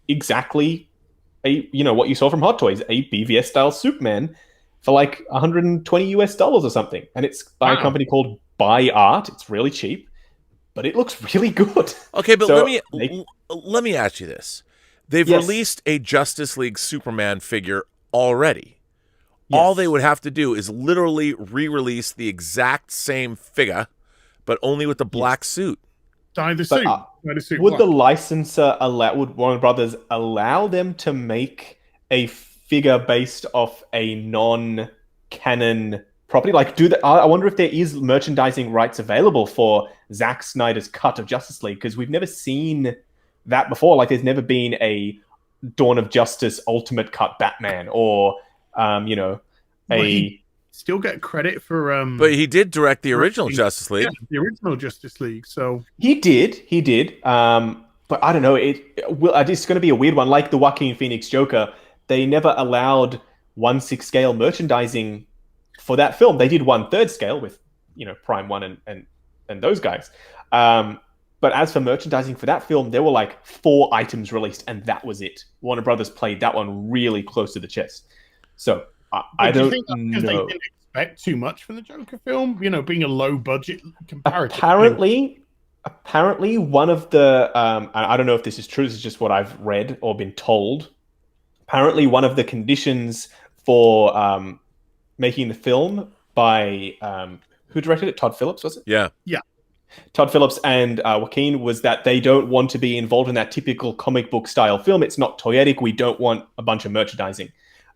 exactly what you saw from Hot Toys, a BVS-style Superman for like $120 or something. And it's by a company called Buy Art. It's really cheap, but it looks really good. Okay, but let me ask you this. They've released a Justice League Superman figure already. Yes. All they would have to do is literally re-release the exact same figure, but only with the black suit. Dye the suit. Would black. The licensor would Warner Brothers allow them to make a figure based off a non-canon property? Like, I wonder if there is merchandising rights available for Zack Snyder's cut of Justice League, because we've never seen that before. Like, there's never been a Dawn of Justice Ultimate Cut Batman or he still get credit for but he did direct the original Justice League. Yeah, the original Justice League. So he did. But I don't know. It's going to be a weird one. Like the Joaquin Phoenix Joker, they never allowed 1/6 scale merchandising for that film. They did 1/3 scale with Prime One and those guys. But as for merchandising for that film, there were like 4 items released, and that was it. Warner Brothers played that one really close to the chest. So I don't know. They didn't expect too much from the Joker film, being a low budget comparative. Apparently, one of the I don't know if this is true. This is just what I've read or been told. Apparently, one of the conditions for making the film by who directed it? Todd Phillips, was it? Yeah. Todd Phillips and Joaquin was that they don't want to be involved in that typical comic book style film. It's not toyetic. We don't want a bunch of merchandising.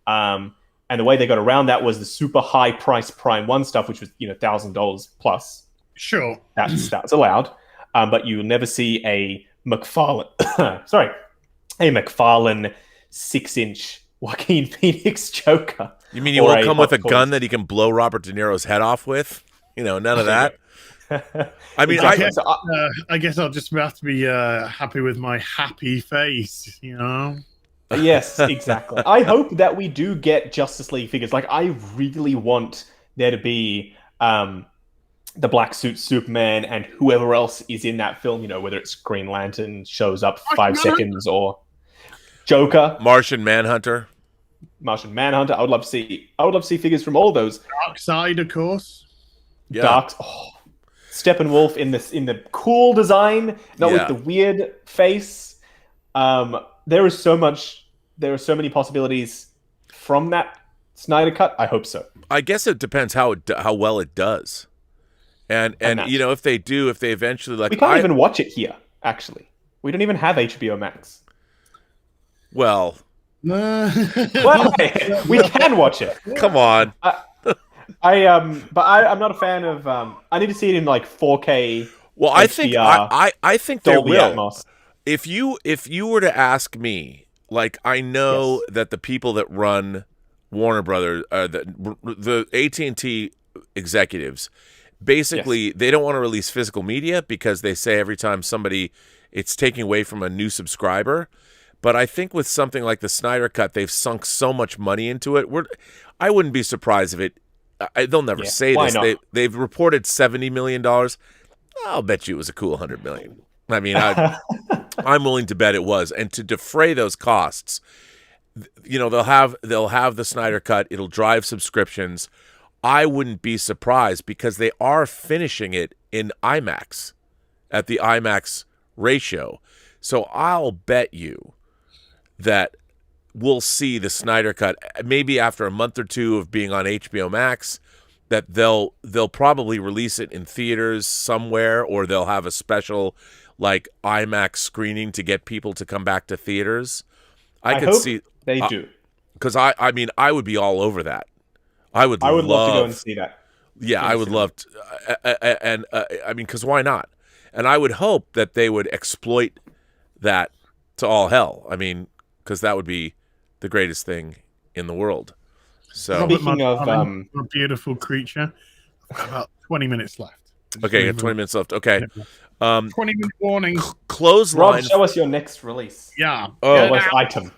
And the way they got around that was the super high price Prime 1 stuff, which was $1,000 plus. Sure. That's allowed. But you'll never see a McFarlane 6-inch Joaquin Phoenix Joker. You mean he won't come with a gun that he can blow Robert De Niro's head off with? None of that. I mean, exactly. I guess I'll just have to be happy with my happy face, Yes, exactly. I hope that we do get Justice League figures. Like, I really want there to be the black suit Superman and whoever else is in that film, whether it's Green Lantern shows up 5 seconds or Joker. Martian Manhunter. Martian Manhunter. I would love to see figures from all those. Darkseid, of course. Yeah. Steppenwolf in the cool design, not with the weird face. There are so many possibilities from that Snyder cut. I hope so. I guess it depends how well it does, and you know, if they eventually we can't even watch it here. Actually, we don't even have HBO Max. Well, why? We can watch it. Come on. But I'm not a fan of. I need to see it in like 4K. Well, HDR, I think they Dolby will. Atmos. If you were to ask me, like, I know that the people that run Warner Brothers, the AT&T executives, basically they don't want to release physical media because they say every time it's taking away from a new subscriber. But I think with something like the Snyder Cut, they've sunk so much money into it. I wouldn't be surprised if it. They'll never say this. Not? They've reported $70 million. I'll bet you it was a cool $100 million. I mean, I'm willing to bet it was. And to defray those costs, you know, they'll have the Snyder Cut. It'll drive subscriptions. I wouldn't be surprised because they are finishing it in IMAX at the IMAX ratio. So I'll bet you that we'll see the Snyder Cut maybe after a month or two of being on HBO Max, that they'll probably release it in theaters somewhere, or they'll have a special like IMAX screening to get people to come back to theaters. I could hope see they do. Because I mean, I would be all over that. I would love to go and see that. Yeah, I would love to. And I mean, because why not? And I would hope that they would exploit that to all hell. I mean, because that would be the greatest thing in the world. So speaking of a beautiful creature, about 20 minutes left. Okay, you got 20 minutes left. Okay. 20-minute warning. Clothesline. Rob, show us your next release. Yeah. Item.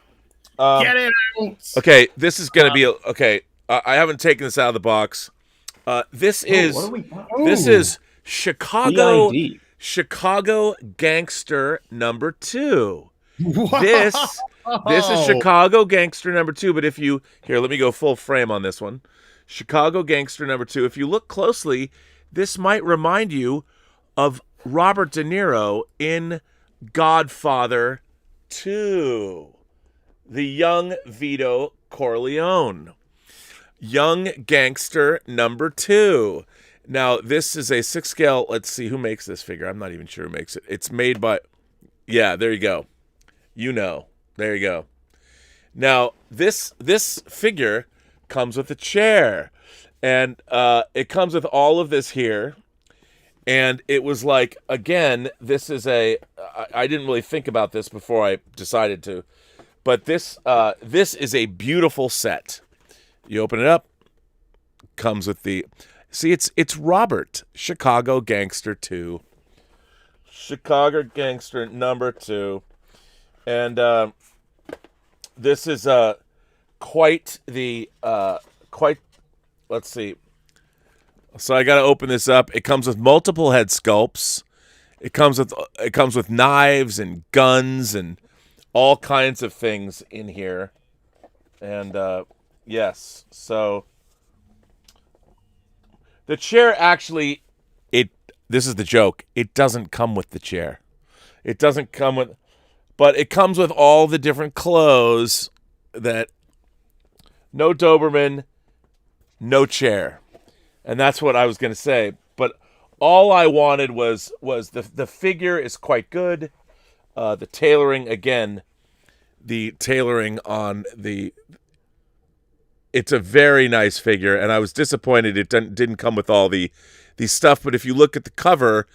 Get it out. Okay, this is going to be okay. I haven't taken this out of the box. This is Chicago BID. Chicago Gangster number 2. This is Chicago Gangster number 2. But let me go full frame on this one. Chicago Gangster number 2. If you look closely, this might remind you of Robert De Niro in Godfather 2. The young Vito Corleone. Young Gangster number 2. Now, this is a 6 scale. Let's see who makes this figure. I'm not even sure who makes it. It's made by, there you go. There you go. Now, this figure comes with a chair. And it comes with all of this here. And it was like, again, this is I didn't really think about this before I decided to. But this is a beautiful set. You open it up, comes with it's Robert, Chicago Gangster 2. Chicago Gangster number 2. And this is quite, let's see. So I got to open this up. It comes with multiple head sculpts. It comes with knives and guns and all kinds of things in here. And yes, so the chair actually, this is the joke. It doesn't come with the chair. It doesn't come with, but it comes with all the different clothes that, no Doberman, no chair. And that's what I was going to say. But all I wanted was the figure is quite good. The tailoring, again, on it's a very nice figure, and I was disappointed it didn't come with all the stuff. But if you look at the cover,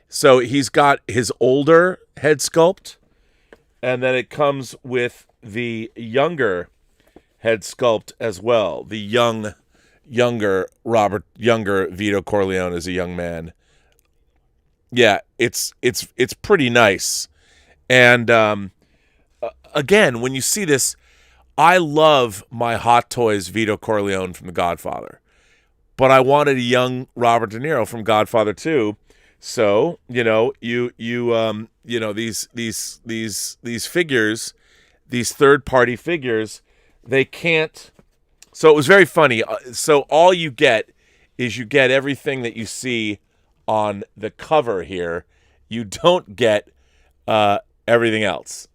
so he's got his older head sculpt, and then it comes with the younger head sculpt as well. The younger Vito Corleone as a young man. Yeah, it's pretty nice. And again, when you see this, I love my Hot Toys Vito Corleone from The Godfather, but I wanted a young Robert De Niro from Godfather 2. So these figures, these third-party figures, they can't. So it was very funny. So all you get is you get everything that you see on the cover here. You don't get everything else.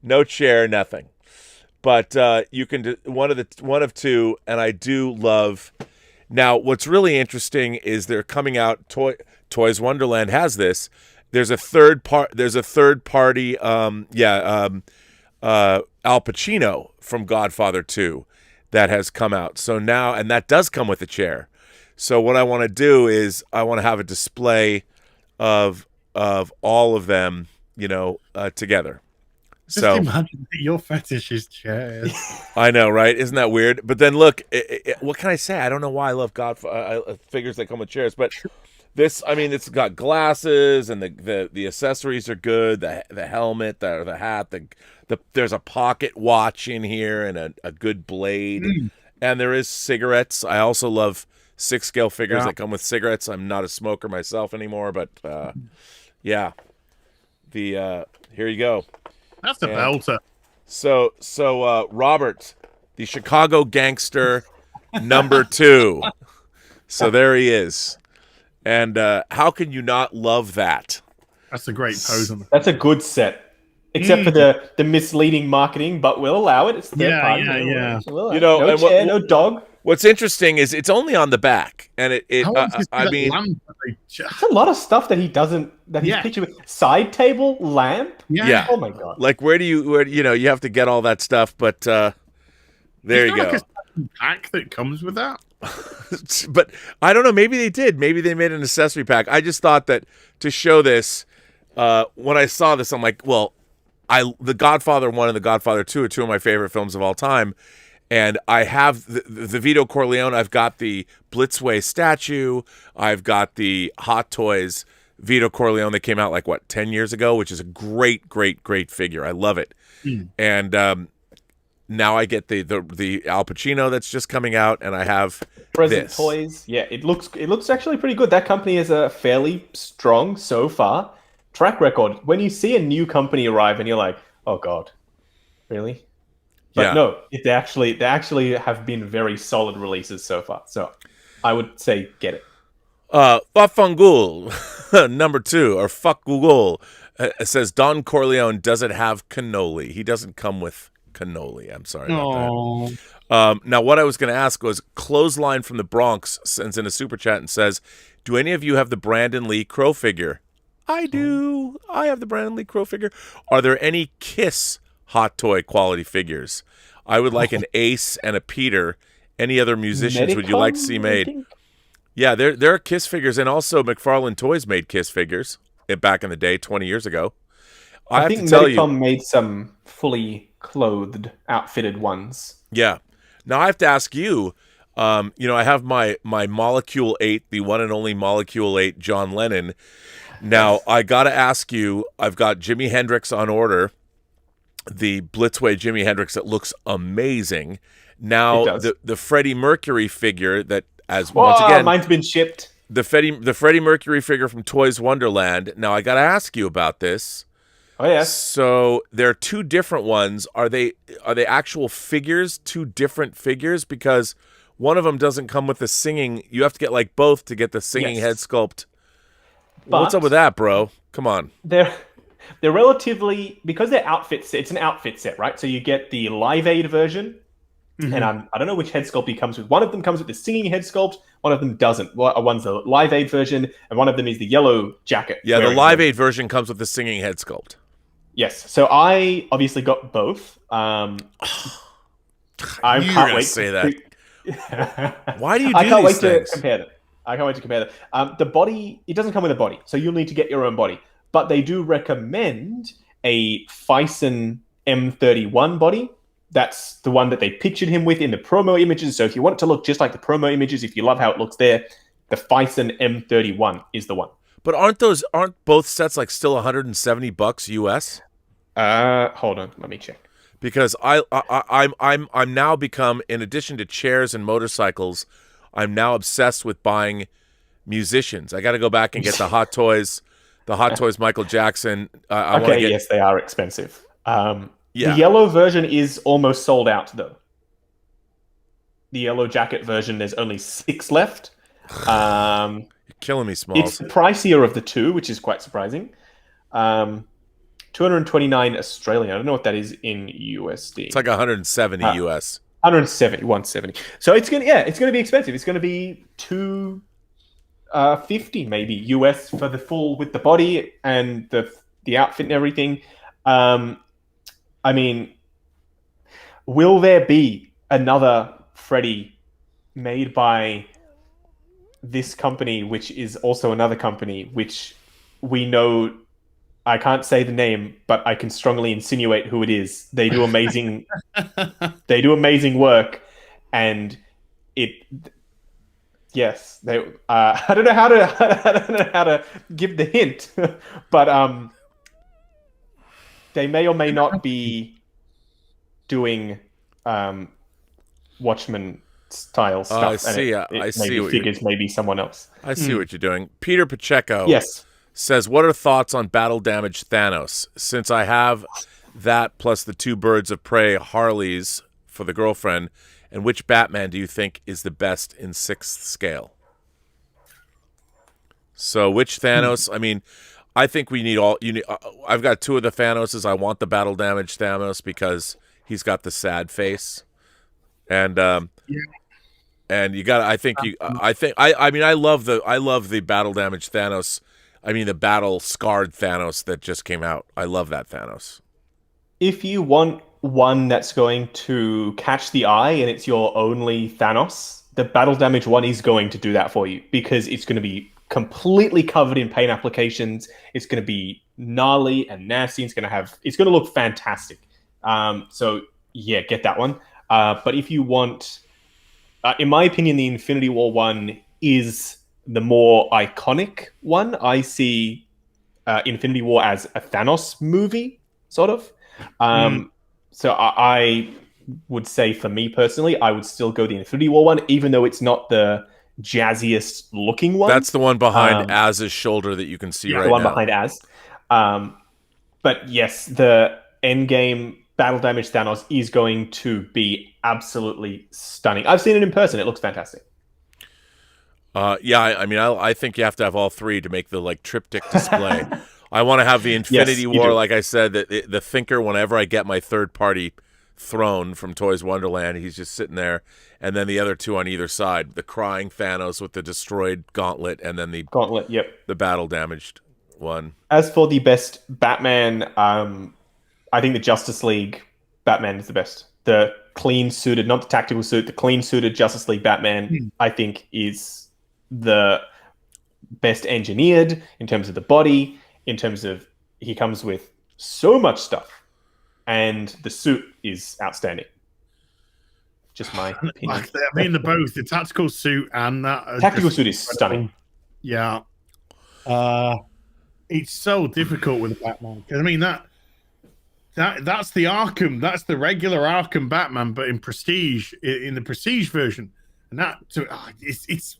No chair, nothing. But you can do one of two, and I do love. Now, what's really interesting is they're coming out. Toys Wonderland has this. There's a third party. Al Pacino from Godfather 2 that has come out. So now, and that does come with a chair. So what I want to do is I want to have a display of all of them, together. Just so imagine that your fetish is chairs. I know, right? Isn't that weird? But then look, what can I say? I don't know why I love figures that come with chairs, but this, I mean, it's got glasses and the accessories are good. The helmet, the hat, there's a pocket watch in here and a good blade, and there is cigarettes. I also love 6-scale figures that come with cigarettes. I'm not a smoker myself anymore, but yeah, here you go. That's a belter. So Robert, the Chicago Gangster number 2. So there he is. And how can you not love that? That's a great pose on That's a good set. Except for the misleading marketing, but we'll allow it. It's their part. Yeah. No chair, no dog. What's interesting is it's only on the back, and I mean, it's a lot of stuff that he doesn't. That he's pictured with side table lamp. Yeah. Oh my god. Like where you have to get all that stuff, but there you go. Like a pack that comes with that. But I don't know. Maybe they did. Maybe they made an accessory pack. I just thought that to show this, when I saw this, I'm like, well, The Godfather 1 and The Godfather 2 are two of my favorite films of all time. And I have the Vito Corleone. I've got the Blitzway statue. I've got the Hot Toys Vito Corleone that came out 10 years ago, which is a great, great, great figure. I love it. And now I get the Al Pacino that's just coming out, and I have Present Toys. Yeah, it looks actually pretty good. That company is a fairly strong so far track record. When you see a new company arrive, and you're like, oh god, really? But no, they actually have been very solid releases so far. So I would say get it. Fafangul, number 2, or Fuck Google, says Don Corleone doesn't have cannoli. He doesn't come with cannoli. I'm sorry about that. Now, what I was going to ask was Clothesline from the Bronx sends in a super chat and says, do any of you have the Brandon Lee Crow figure? I do. I have the Brandon Lee Crow figure. Are there any Kiss Hot Toy quality figures? I would like an Ace and a Peter. Any other musicians would you like to see made? Yeah, there are Kiss figures, and also McFarlane Toys made Kiss figures back in the day, 20 years ago. I think Medicom made some fully clothed, outfitted ones. Yeah. Now I have to ask you. I have my Molecule 8, the one and only Molecule 8, John Lennon. Now I got to ask you. I've got Jimi Hendrix on order. The Blitzway Jimi Hendrix that looks amazing. Now the Freddie Mercury figure that once again mine's been shipped. The Freddie Mercury figure from Toys Wonderland. Now I got to ask you about this. Oh yes. So there are two different ones. Are they actual figures? Two different figures, because one of them doesn't come with the singing. You have to get both to get the singing head sculpt. But what's up with that, bro? Come on. They're relatively, because they're outfits. It's an outfit set, right? So you get the Live Aid version, and I don't know which head sculpt he comes with. One of them comes with the singing head sculpt. One of them doesn't. One's the Live Aid version, and one of them is the yellow jacket. Yeah, the Live Aid version comes with the singing head sculpt. Yes. So I obviously got both. I can't wait to say that. Why do you do I can't wait things? to compare them. I can't wait to compare them. The body, it doesn't come with a body, so you'll need to get your own body. But they do recommend a Fison M31 body. That's the one that they pictured him with in the promo images. So if you want it to look just like the promo images, if you love how it looks there, the Fison M31 is the one. But aren't both sets still $170 US? Hold on, let me check. Because I'm now become, in addition to chairs and motorcycles, I'm now obsessed with buying musicians. I got to go back and get the Hot Toys. The Hot Toys Michael Jackson. Yes, they are expensive. The yellow version is almost sold out, though. the Yellow Jacket version, there's only 6 left. You're killing me, Smalls. It's the pricier of the two, which is quite surprising. 229 Australian. I don't know what that is in USD. It's like 170 US. 170. So it's gonna be expensive. It's gonna be 250 maybe US for the full with the body and the outfit and everything. I mean, will there be another Freddy made by this company, which is also another company, which we know? I can't say the name, but I can strongly insinuate who it is. They do amazing. They do amazing work, and yes, they. I don't know how to give the hint, but they may or may not be doing Watchmen style stuff. I see. I see. Figures maybe someone else. I see what you're doing. Peter Pacheco. Yes. Says, what are thoughts on battle damage Thanos? Since I have that plus the 2 Birds of Prey Harleys for the girlfriend, and which Batman do you think is the best in 6th scale? So which Thanos? I mean, I think we need all. I've got 2 of the Thanoses. I want the battle damage Thanos because he's got the sad face, and and you got. I think you. I mean, I love the battle damage Thanos. I mean, the battle scarred Thanos that just came out. I love that Thanos. If you want one that's going to catch the eye and it's your only Thanos, the battle damage one is going to do that for you because it's going to be completely covered in paint applications. It's going to be gnarly and nasty. It's going to look fantastic. So yeah, get that one. But if you want, in my opinion, the Infinity War one is the more iconic one. I see Infinity War as a Thanos movie, sort of. So I would say, for me personally, I would still go the Infinity War one, even though it's not the jazziest looking one. That's the one behind Az's shoulder that you can see right now. The one behind Az. But yes, the Endgame battle damage Thanos is going to be absolutely stunning. I've seen it in person. It looks fantastic. Yeah, I mean, I think you have to have all 3 to make the triptych display. I want to have the Infinity War, like I said, the Thinker. Whenever I get my third-party throne from Toys Wonderland, he's just sitting there, and then the other 2 on either side: the crying Thanos with the destroyed gauntlet, and then the gauntlet. Yep, the battle damaged one. As for the best Batman, I think the Justice League Batman is the best. The clean suited, not the tactical suit, the clean suited Justice League Batman, I think, is the best engineered in terms of the body, in terms of he comes with so much stuff, and the suit is outstanding. Just my opinion. I mean, both the tactical suit and that tactical suit is stunning. Yeah, it's so difficult with Batman because I mean that's the Arkham, that's the regular Arkham Batman, but in Prestige, in the Prestige version, and that it's.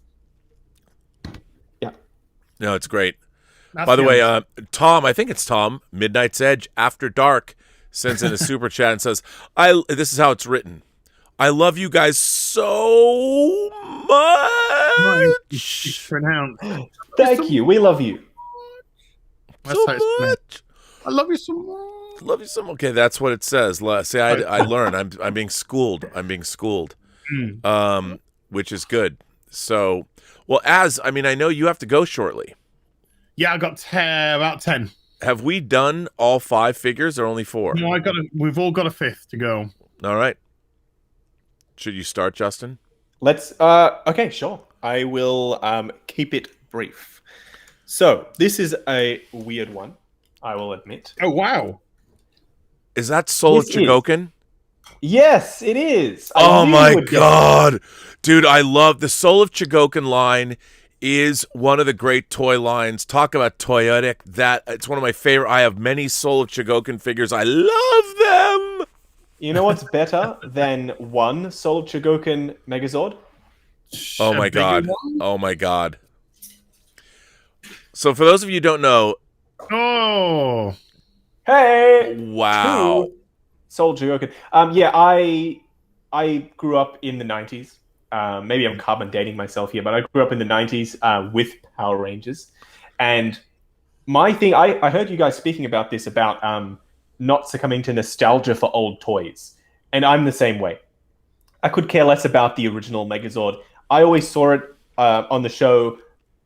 No, it's great. By the way, Tom, I think it's Tom, Midnight's Edge After Dark, sends in a super chat and says, this is how it's written. I love you guys so much. It's pronounced. Thank you. We love you. So much. I love you so much. Love you so much. Okay, that's what it says. See, I learn. I'm being schooled. Which is good. So, well, I know you have to go shortly. Yeah, I got about 10. Have we done all 5 figures or only 4? No, we've all got a 5th to go. All right. Should you start, Justin? Let's, okay, sure. I will keep it brief. So, this is a weird one, I will admit. Oh, wow. Is that Soul of Chogokin? Yes, it is. Oh my God. Dude, I love the Soul of Chogokin line is one of the great toy lines. Talk about toyetic. It's one of my favorite. I have many Soul of Chogokin figures. I love them. You know what's better than one Soul of Chogokin Megazord? Oh my God. Oh my God. So for those of you who don't know. Oh. Hey. Wow. Soul Chogokin. Yeah, I grew up in the 90s. maybe I'm carbon dating myself here, but I grew up in the 90s with Power Rangers. And my thing, I heard you guys speaking about this, about not succumbing to nostalgia for old toys. And I'm the same way. I could care less about the original Megazord. I always saw it on the show,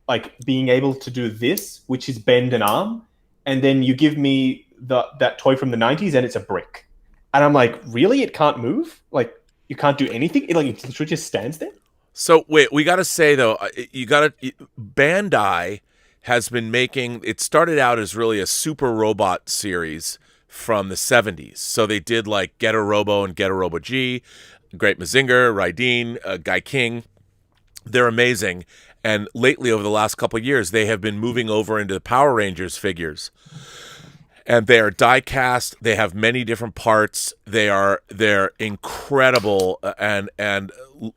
like being able to do this, which is bend an arm. And then you give me that toy from the 90s and it's a brick. And I'm like, really? It can't move? Like, you can't do anything? It literally just stands there? So, wait, we got to say, though, Bandai has been making, it started out as really a super robot series from the 70s. So they did like Getter Robo and Getter Robo G, Great Mazinger, Raideen, Guy King. They're amazing. And lately, over the last couple of years, they have been moving over into the Power Rangers figures. And they are die cast. They have many different parts. They're incredible. And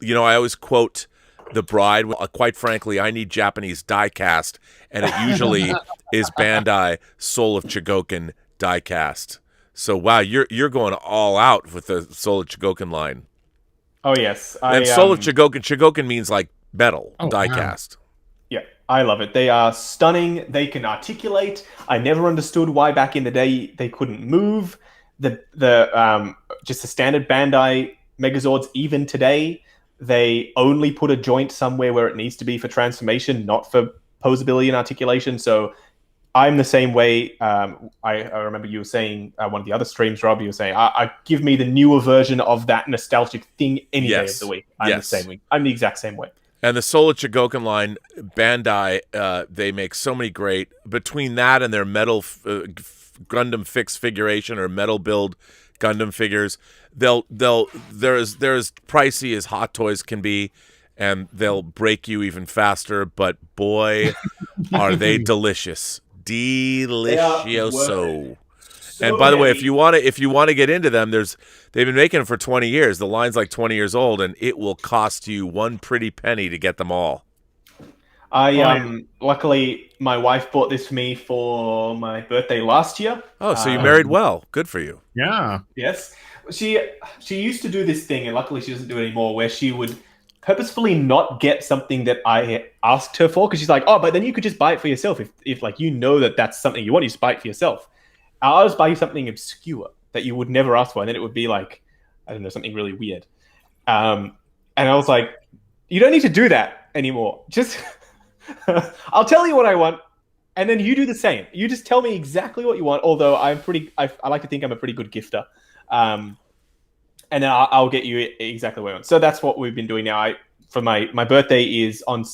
you know, I always quote The Bride. Quite frankly, I need Japanese die cast, and it usually is Bandai Soul of Chogokin die cast. So wow, you're going all out with the Soul of Chogokin line. Oh yes, and Soul of Chogokin. Chogokin means like metal die cast. Yeah, I love it. They are stunning. They can articulate. I never understood why back in the day they couldn't move. The just the standard Bandai Megazords, even today, they only put a joint somewhere where it needs to be for transformation, not for posability and articulation. So I'm the same way. I remember you were saying one of the other streams, Rob, you were saying, I give me the newer version of that nostalgic thing any day of the week. I'm the same way. I'm the exact same way. And the Soul of Chogokin line, Bandai, they make so many great. Between that and their metal Gundam fixed figuration or metal build Gundam figures, they're as pricey as Hot Toys can be, and they'll break you even faster. But boy, are they delicious! Delicioso. And by the way, if you want to get into them, they've been making them for 20 years. The line's like 20 years old, and it will cost you one pretty penny to get them all. Luckily, my wife bought this for me for my birthday last year. Oh, so you married well. Good for you. Yeah. Yes. She used to do this thing, and luckily she doesn't do it anymore, where she would purposefully not get something that I asked her for, because she's like, oh, but then you could just buy it for yourself if like you know that's something you want, you just buy it for yourself. I'll just buy you something obscure that you would never ask for, and then it would be like, I don't know, something really weird. And I was like, you don't need to do that anymore. Just, I'll tell you what I want, and then you do the same. You just tell me exactly what you want, although I like to think I'm a pretty good gifter. And then I'll get you exactly what I want. So that's what we've been doing now. For my birthday is on,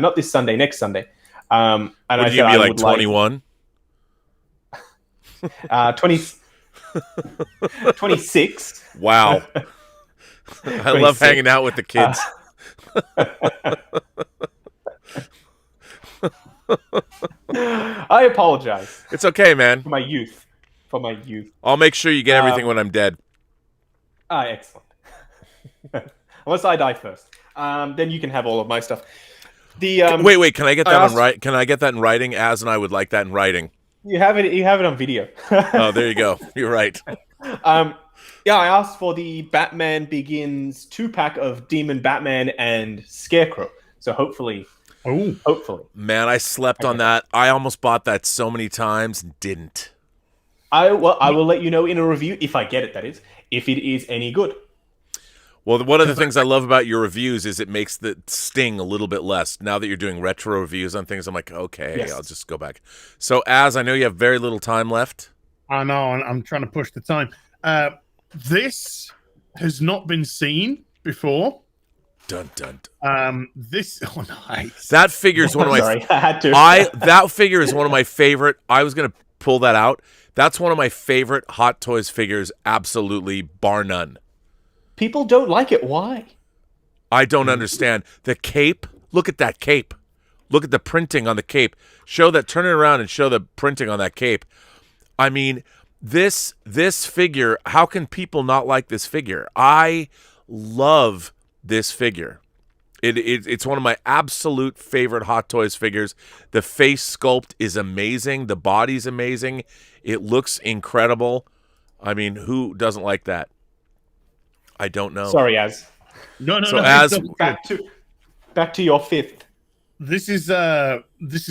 not this Sunday, next Sunday. And would you be like 21? 26. Wow. I love hanging out with the kids. I apologize. It's okay, man. For my youth. I'll make sure you get everything when I'm dead. Excellent. Unless I die first. Then you can have all of my stuff. Wait, can I get that Can I get that in writing? As and I would like that in writing. You have it on video. Oh, there you go. You're right. I asked for the Batman Begins 2-pack of Demon Batman and Scarecrow. So hopefully. Man, I slept on that. I almost bought that so many times and didn't. I will let you know in a review, if I get it, that is, if it is any good. Well, one of the things I love about your reviews is it makes the sting a little bit less. Now that you're doing retro reviews on things, I'm like, okay, yes. I'll just go back. So, I know you have very little time left. I know, I'm trying to push the time. This has not been seen before. Dun dun. Nice. That figure is one of my. Sorry, I had to. That figure is one of my favorite. I was gonna pull that out. That's one of my favorite Hot Toys figures, absolutely, bar none. People don't like it. Why? I don't understand. The cape. Look at that cape. Look at the printing on the cape. Turn it around and show the printing on that cape. I mean, this figure, how can people not like this figure? I love this figure. It's one of my absolute favorite Hot Toys figures. The face sculpt is amazing. The body's amazing. It looks incredible. I mean, who doesn't like that? I don't know. Sorry, Az. No, So as back to your fifth. This has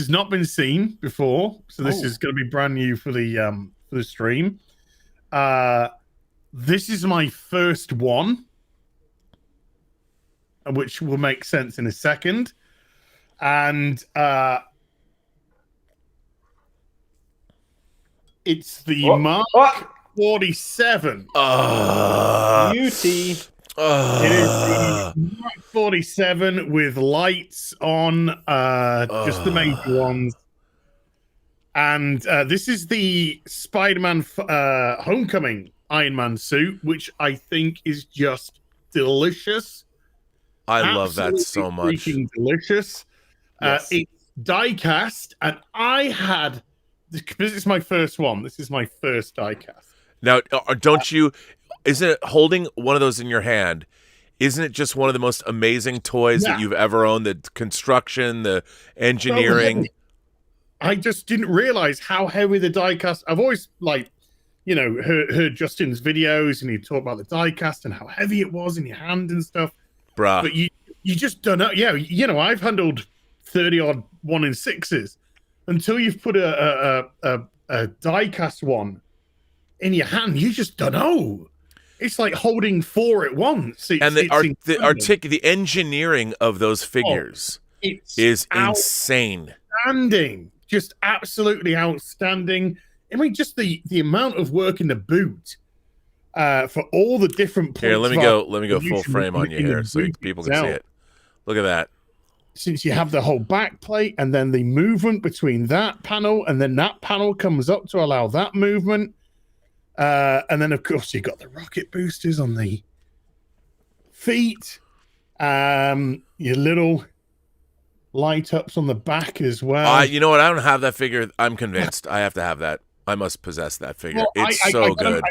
not been seen before, so this is going to be brand new for the stream. This is my first one, which will make sense in a second, and it's the Mark 47. Beauty. It is the Mark 47 with lights on, just the major ones. And this is the Spider-Man Homecoming Iron Man suit, which I think is just delicious. I love that so much. Freaking delicious. Yes. It's die cast, and I had, because it's my first one. This is my first die cast. Now, don't you? Isn't it holding one of those in your hand? Isn't it just one of the most amazing toys that you've ever owned? The construction, the engineering. I just didn't realize how heavy the die cast. I've always heard Justin's videos, and he'd talk about the die cast and how heavy it was in your hand and stuff. Bruh. But you just don't know. Yeah, I've handled 30-odd 1-in-6s until you've put a die cast one in your hand. You just don't know. It's like holding 4 at once. And the engineering of those figures is insane. Outstanding. Just absolutely outstanding. I mean, just the amount of work in the boot for all the different points. Here, let me go full frame on you here so people can see it. Look at that. Since you have the whole back plate and then the movement between that panel and then that panel comes up to allow that movement. And then, of course, you've got the rocket boosters on the feet. Your little light ups on the back as well. You know what? I don't have that figure. I'm convinced. I have to have that. I must possess that figure. Well, it's so good.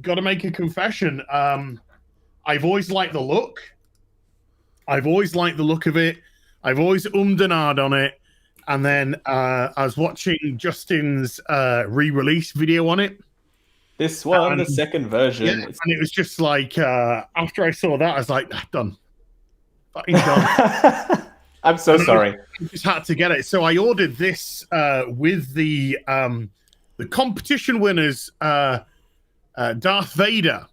Got to make a confession. I've always liked the look. I've always liked the look of it. I've always and ahed on it. And then I was watching Justin's re-release video on it. This one, the second version. Yeah, and it was just like, after I saw that, I was like, done. Fucking done. I'm so sorry. I just had to get it. So I ordered this with the competition winners, Darth Vader,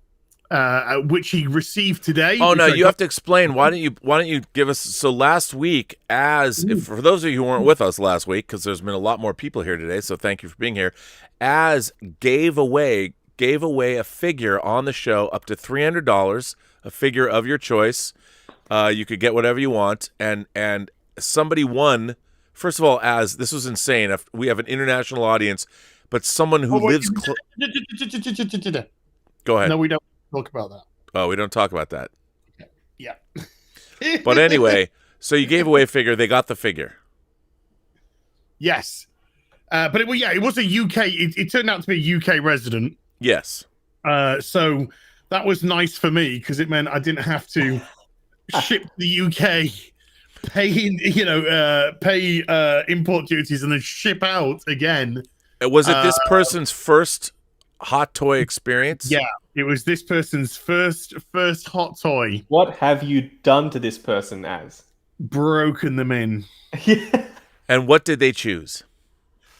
which he received today. Oh no, you have to explain. Why don't you give us? So last week, for those of you who weren't with us last week, because there's been a lot more people here today, so thank you for being here. Gave away a figure on the show up to $300, a figure of your choice. You could get whatever you want, and somebody won. First of all, this was insane. We have an international audience, but someone who lives. Go ahead. No, we don't talk about that. Oh, we don't talk about that. Okay. Yeah. But anyway, so you gave away a figure. They got the figure. Yes. But it was a UK. It turned out to be a UK resident. Yes. So that was nice for me because it meant I didn't have to ship to the UK, pay import duties, and then ship out again. Was it this person's first hot toy experience? Yeah, it was this person's first hot toy. What have you done to this person as? Broken them in. And what did they choose?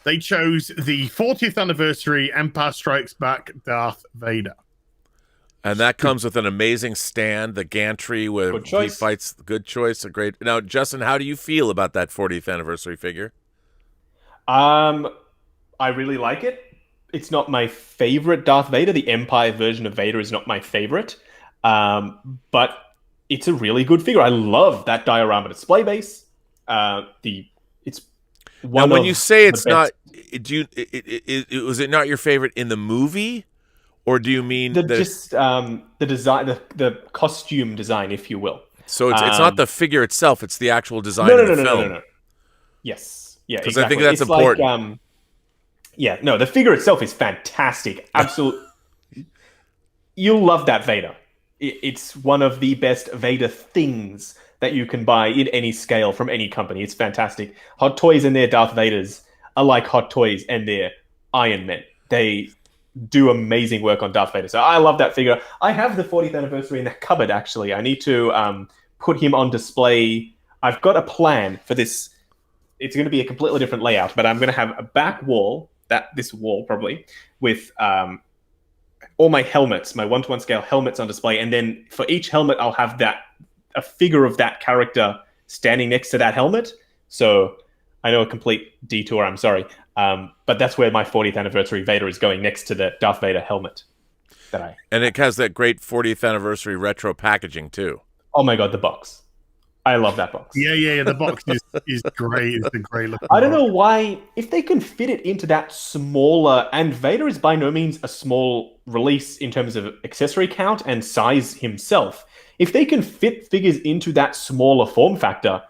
They chose the 40th anniversary Empire Strikes Back Darth Vader. And that comes with an amazing stand, the gantry where he fights. Good choice. Now, Justin, how do you feel about that 40th anniversary figure? I really like it. It's not my favorite Darth Vader. The Empire version of Vader is not my favorite. But it's a really good figure. I love that diorama display base. Now, when you say it's not, was it not your favorite in the movie, or do you mean the design, the costume design, if you will? So it's not the figure itself; it's the actual design of the film. No. Yes, yeah, because I think that's important. Like, the figure itself is fantastic. Absolutely, you'll love that Vader. It's one of the best Vader things that you can buy in any scale from any company. It's fantastic. Hot Toys and their Darth Vaders are like Hot Toys and their Iron Men. do amazing work on Darth Vader. So I love that figure. I have the 40th anniversary in the cupboard, actually. I need to put him on display. I've got a plan for this. It's going to be a completely different layout, but I'm going to have a back wall, this wall probably, with all my helmets, my 1-to-1 scale helmets on display. And then for each helmet, I'll have a figure of that character standing next to that helmet. So I know a complete detour, I'm sorry. But that's where my 40th anniversary Vader is going, next to the Darth Vader helmet. And it has that great 40th anniversary retro packaging too. Oh my God, the box. I love that box. Yeah. The box is great. It's a great looking I don't know why, if they can fit it into that smaller, and Vader is by no means a small release in terms of accessory count and size himself. If they can fit figures into that smaller form factor,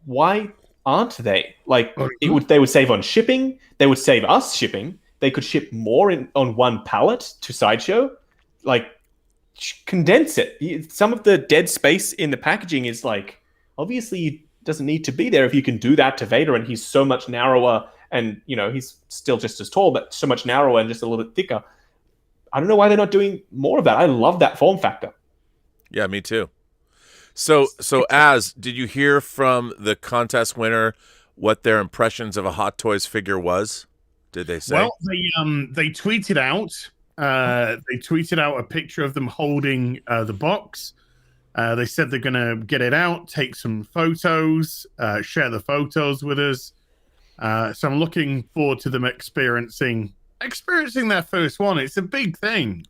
why aren't they? Like, they would save on shipping. They would save us shipping. They could ship more on one pallet to Sideshow. Like, condense it. Some of the dead space in the packaging is like, obviously it doesn't need to be there if you can do that to Vader, and he's so much narrower, and he's still just as tall, but so much narrower and just a little bit thicker. I don't know why they're not doing more of that. I love that form factor. Yeah, me too. So did you hear from the contest winner what their impressions of a Hot Toys figure was? Did they say? Well, they tweeted out. They tweeted out a picture of them holding the box. They said they're going to get it out, take some photos, share the photos with us. So I'm looking forward to them experiencing their first one. It's a big thing,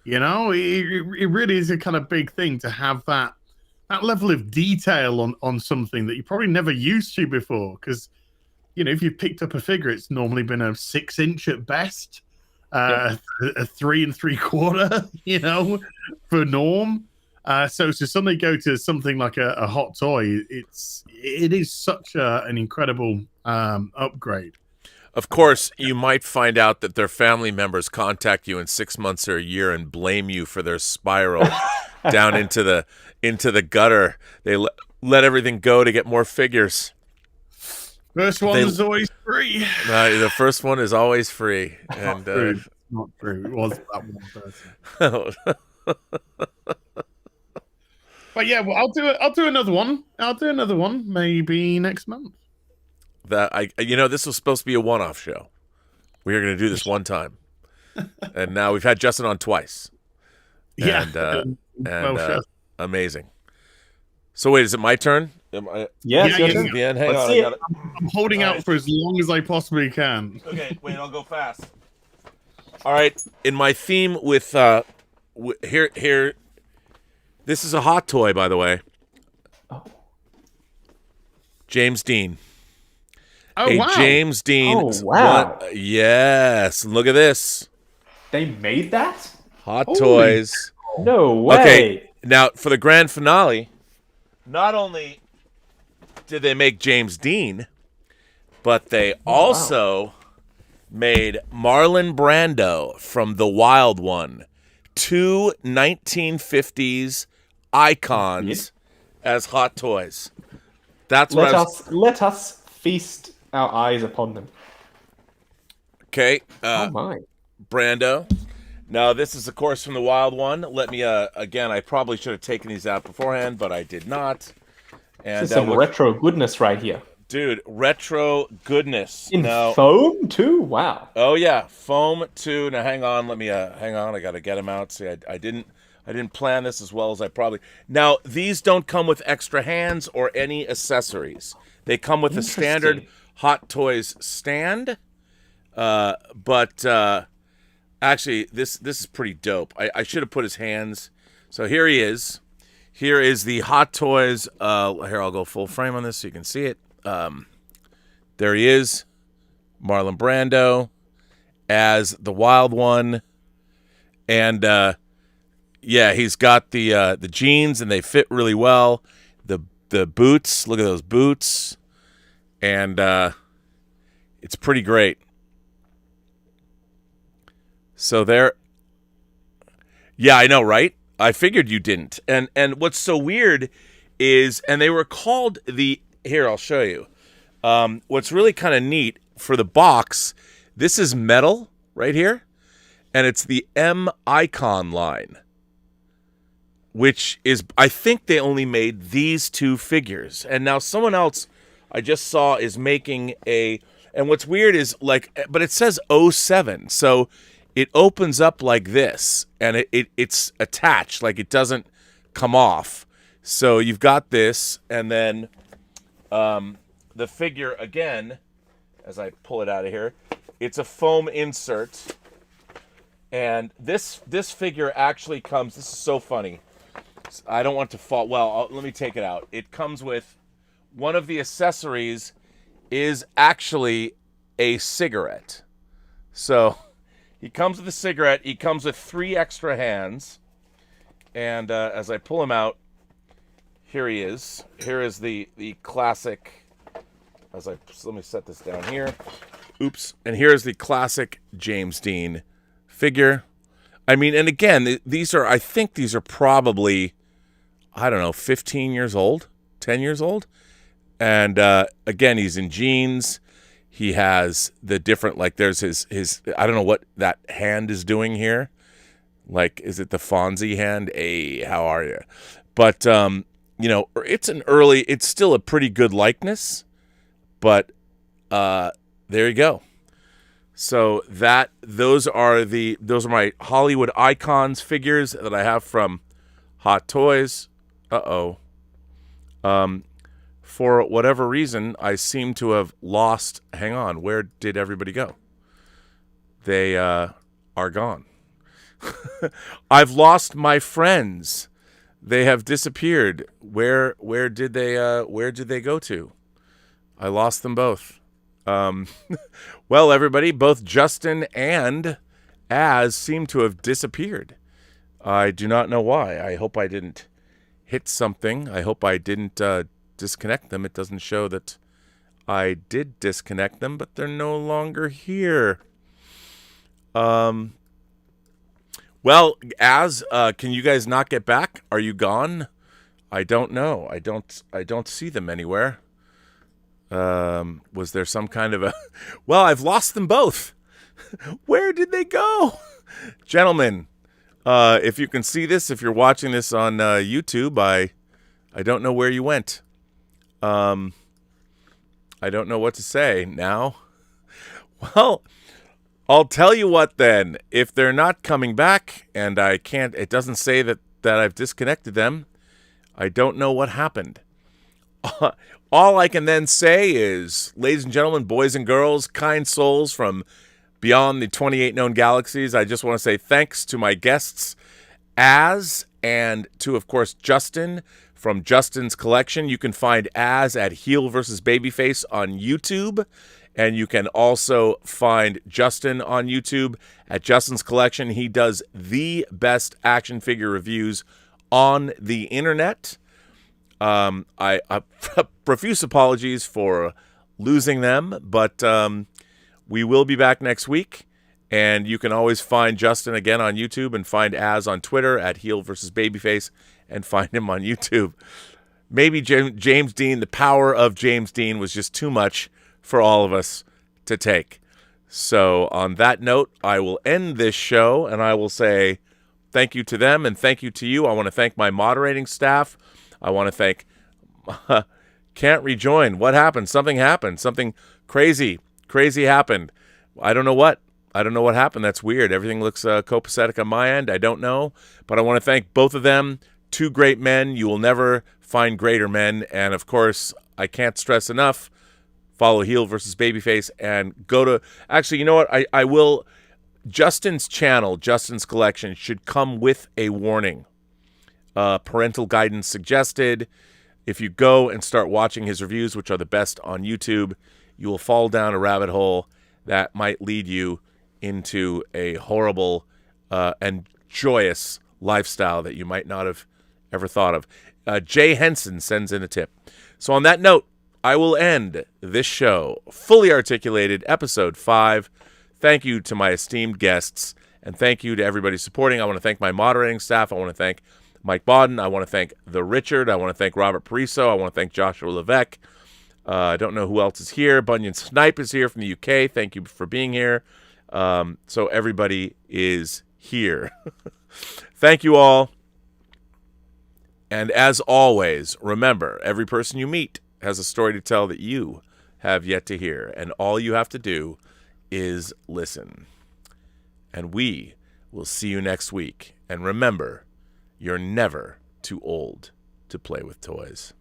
it really is a kind of big thing to have that level of detail on something that you probably never used to before. Because if you've picked up a figure, it's normally been a 6-inch at best, a 3 3/4, for norm. So to suddenly go to something like a hot toy, it is such an incredible upgrade. Of course, you might find out that their family members contact you in 6 months or a year and blame you for their spiral down into the gutter. They let everything go to get more figures. First one is always free. The first one is always free. And not true. It was that one person. But yeah, well, I'll do another one. I'll do another one maybe next month. This was supposed to be a one-off show. We were going to do this one time, and now we've had Justin on twice. Yeah, amazing. So wait, is it my turn? Yes, yeah. Hang on. I'm holding out for as long as I possibly can. Okay, wait, I'll go fast. All right, in my theme with here. This is a hot toy, by the way. Oh. James Dean. Oh, wow. James Dean. Oh, wow. Yes. Look at this. They made that? Hot toys. No way. Okay. Now, for the grand finale, not only did they make James Dean, but they also made Marlon Brando from The Wild One. 2 1950s icons as hot toys. That's what let us feast our eyes upon them. Okay. Oh my. Brando. Now this is of course from The Wild One. Let me again, I probably should have taken these out beforehand, but I did not. And this is some retro goodness right here. Dude, retro goodness. In foam too? Wow. Oh yeah, foam too. Now hang on, I gotta get them out. See, I didn't plan this as well as I probably. Now these don't come with extra hands or any accessories. They come with a standard Hot Toys stand. But actually, this is pretty dope. I should have put his hands. So here he is. Here is the Hot Toys. Here, I'll go full frame on this so you can see it. There he is, Marlon Brando as the Wild One, and he's got the jeans and they fit really well. The boots, look at those boots, and it's pretty great. So there, yeah, I know, right? I figured you didn't. And what's so weird is, and they were called here, I'll show you. What's really kind of neat for the box, this is metal right here. and it's the M icon line, which is, I think they only made these two figures. And now someone else I just saw is making a, and what's weird is like, but it says 07, so it opens up like this, and it's attached, like it doesn't come off. So you've got this, and then the figure, again, as I pull it out of here, it's a foam insert. And this figure actually comes, this is so funny. I don't want to fall, well, let me take it out. It comes with, one of the accessories is actually a cigarette. So he comes with a cigarette, he comes with 3 extra hands. And as I pull him out, here he is. Here is the classic, let me set this down here. Oops. And here's the classic James Dean figure. I mean, and again, these are, I think these are probably, I don't know, 15 years old, 10 years old. And again, he's in jeans. He has the different, like there's his, I don't know what that hand is doing here. Like, is it the Fonzie hand? Hey, how are you? But, you know, it's still a pretty good likeness. But there you go. So those are my Hollywood Icons figures that I have from Hot Toys. For whatever reason, I seem to have lost. Hang on, where did everybody go? They are gone. I've lost my friends. They have disappeared. Where did they go to? I lost them both. Well, everybody, both Justin and Az seem to have disappeared. I do not know why. I hope I didn't hit something. I hope I didn't disconnect them. It doesn't show that I did disconnect them, but they're no longer here. Well, Az, can you guys not get back? Are you gone? I don't know. I don't see them anywhere. Was there some kind of a... Well, I've lost them both. Where did they go? Gentlemen, if you can see this, if you're watching this on YouTube, I don't know where you went. I don't know what to say now. Well, I'll tell you what then. If they're not coming back and I can't... It doesn't say that I've disconnected them. I don't know what happened. All I can then say is, ladies and gentlemen, boys and girls, kind souls from beyond the 28 known galaxies, I just want to say thanks to my guests, Az, and to, of course, Justin from Justin's Collection. You can find Az at HeelVsBabyface on YouTube, and you can also find Justin on YouTube at Justin's Collection. He does the best action figure reviews on the internet. I profuse apologies for losing them, but we will be back next week, and you can always find Justin again on YouTube and find Az on Twitter at HeelVsBabyface and find him on YouTube. Maybe James Dean, the power of James Dean was just too much for all of us to take. So on that note, I will end this show, and I will say thank you to them and thank you to you. I want to thank my moderating staff. I want to thank... Can't rejoin. What happened? Something happened. Something crazy happened. I don't know what. Happened. That's weird. Everything looks copacetic on my end. I don't know. But I want to thank both of them. 2 great men. You will never find greater men. And, of course, I can't stress enough, follow HeelVsBabyface and go to... Actually, you know what? I will... Justin's channel, Justin's Collection, should come with a warning. Parental guidance suggested. If you go and start watching his reviews, which are the best on YouTube, you will fall down a rabbit hole that might lead you into a horrible and joyous lifestyle that you might not have ever thought of. Jay Henson sends in a tip. So on that note, I will end this show, Fully Articulated, Episode 5. Thank you to my esteemed guests, and thank you to everybody supporting. I want to thank my moderating staff. I want to thank Mike Bodden. I want to thank The Richard. I want to thank Robert Pariso. I want to thank Joshua Levesque. I don't know who else is here. Bunyan Snipe is here from the UK. Thank you for being here. So everybody is here. Thank you all. And as always, remember, every person you meet has a story to tell that you have yet to hear. And all you have to do is listen. And we will see you next week. And remember, you're never too old to play with toys.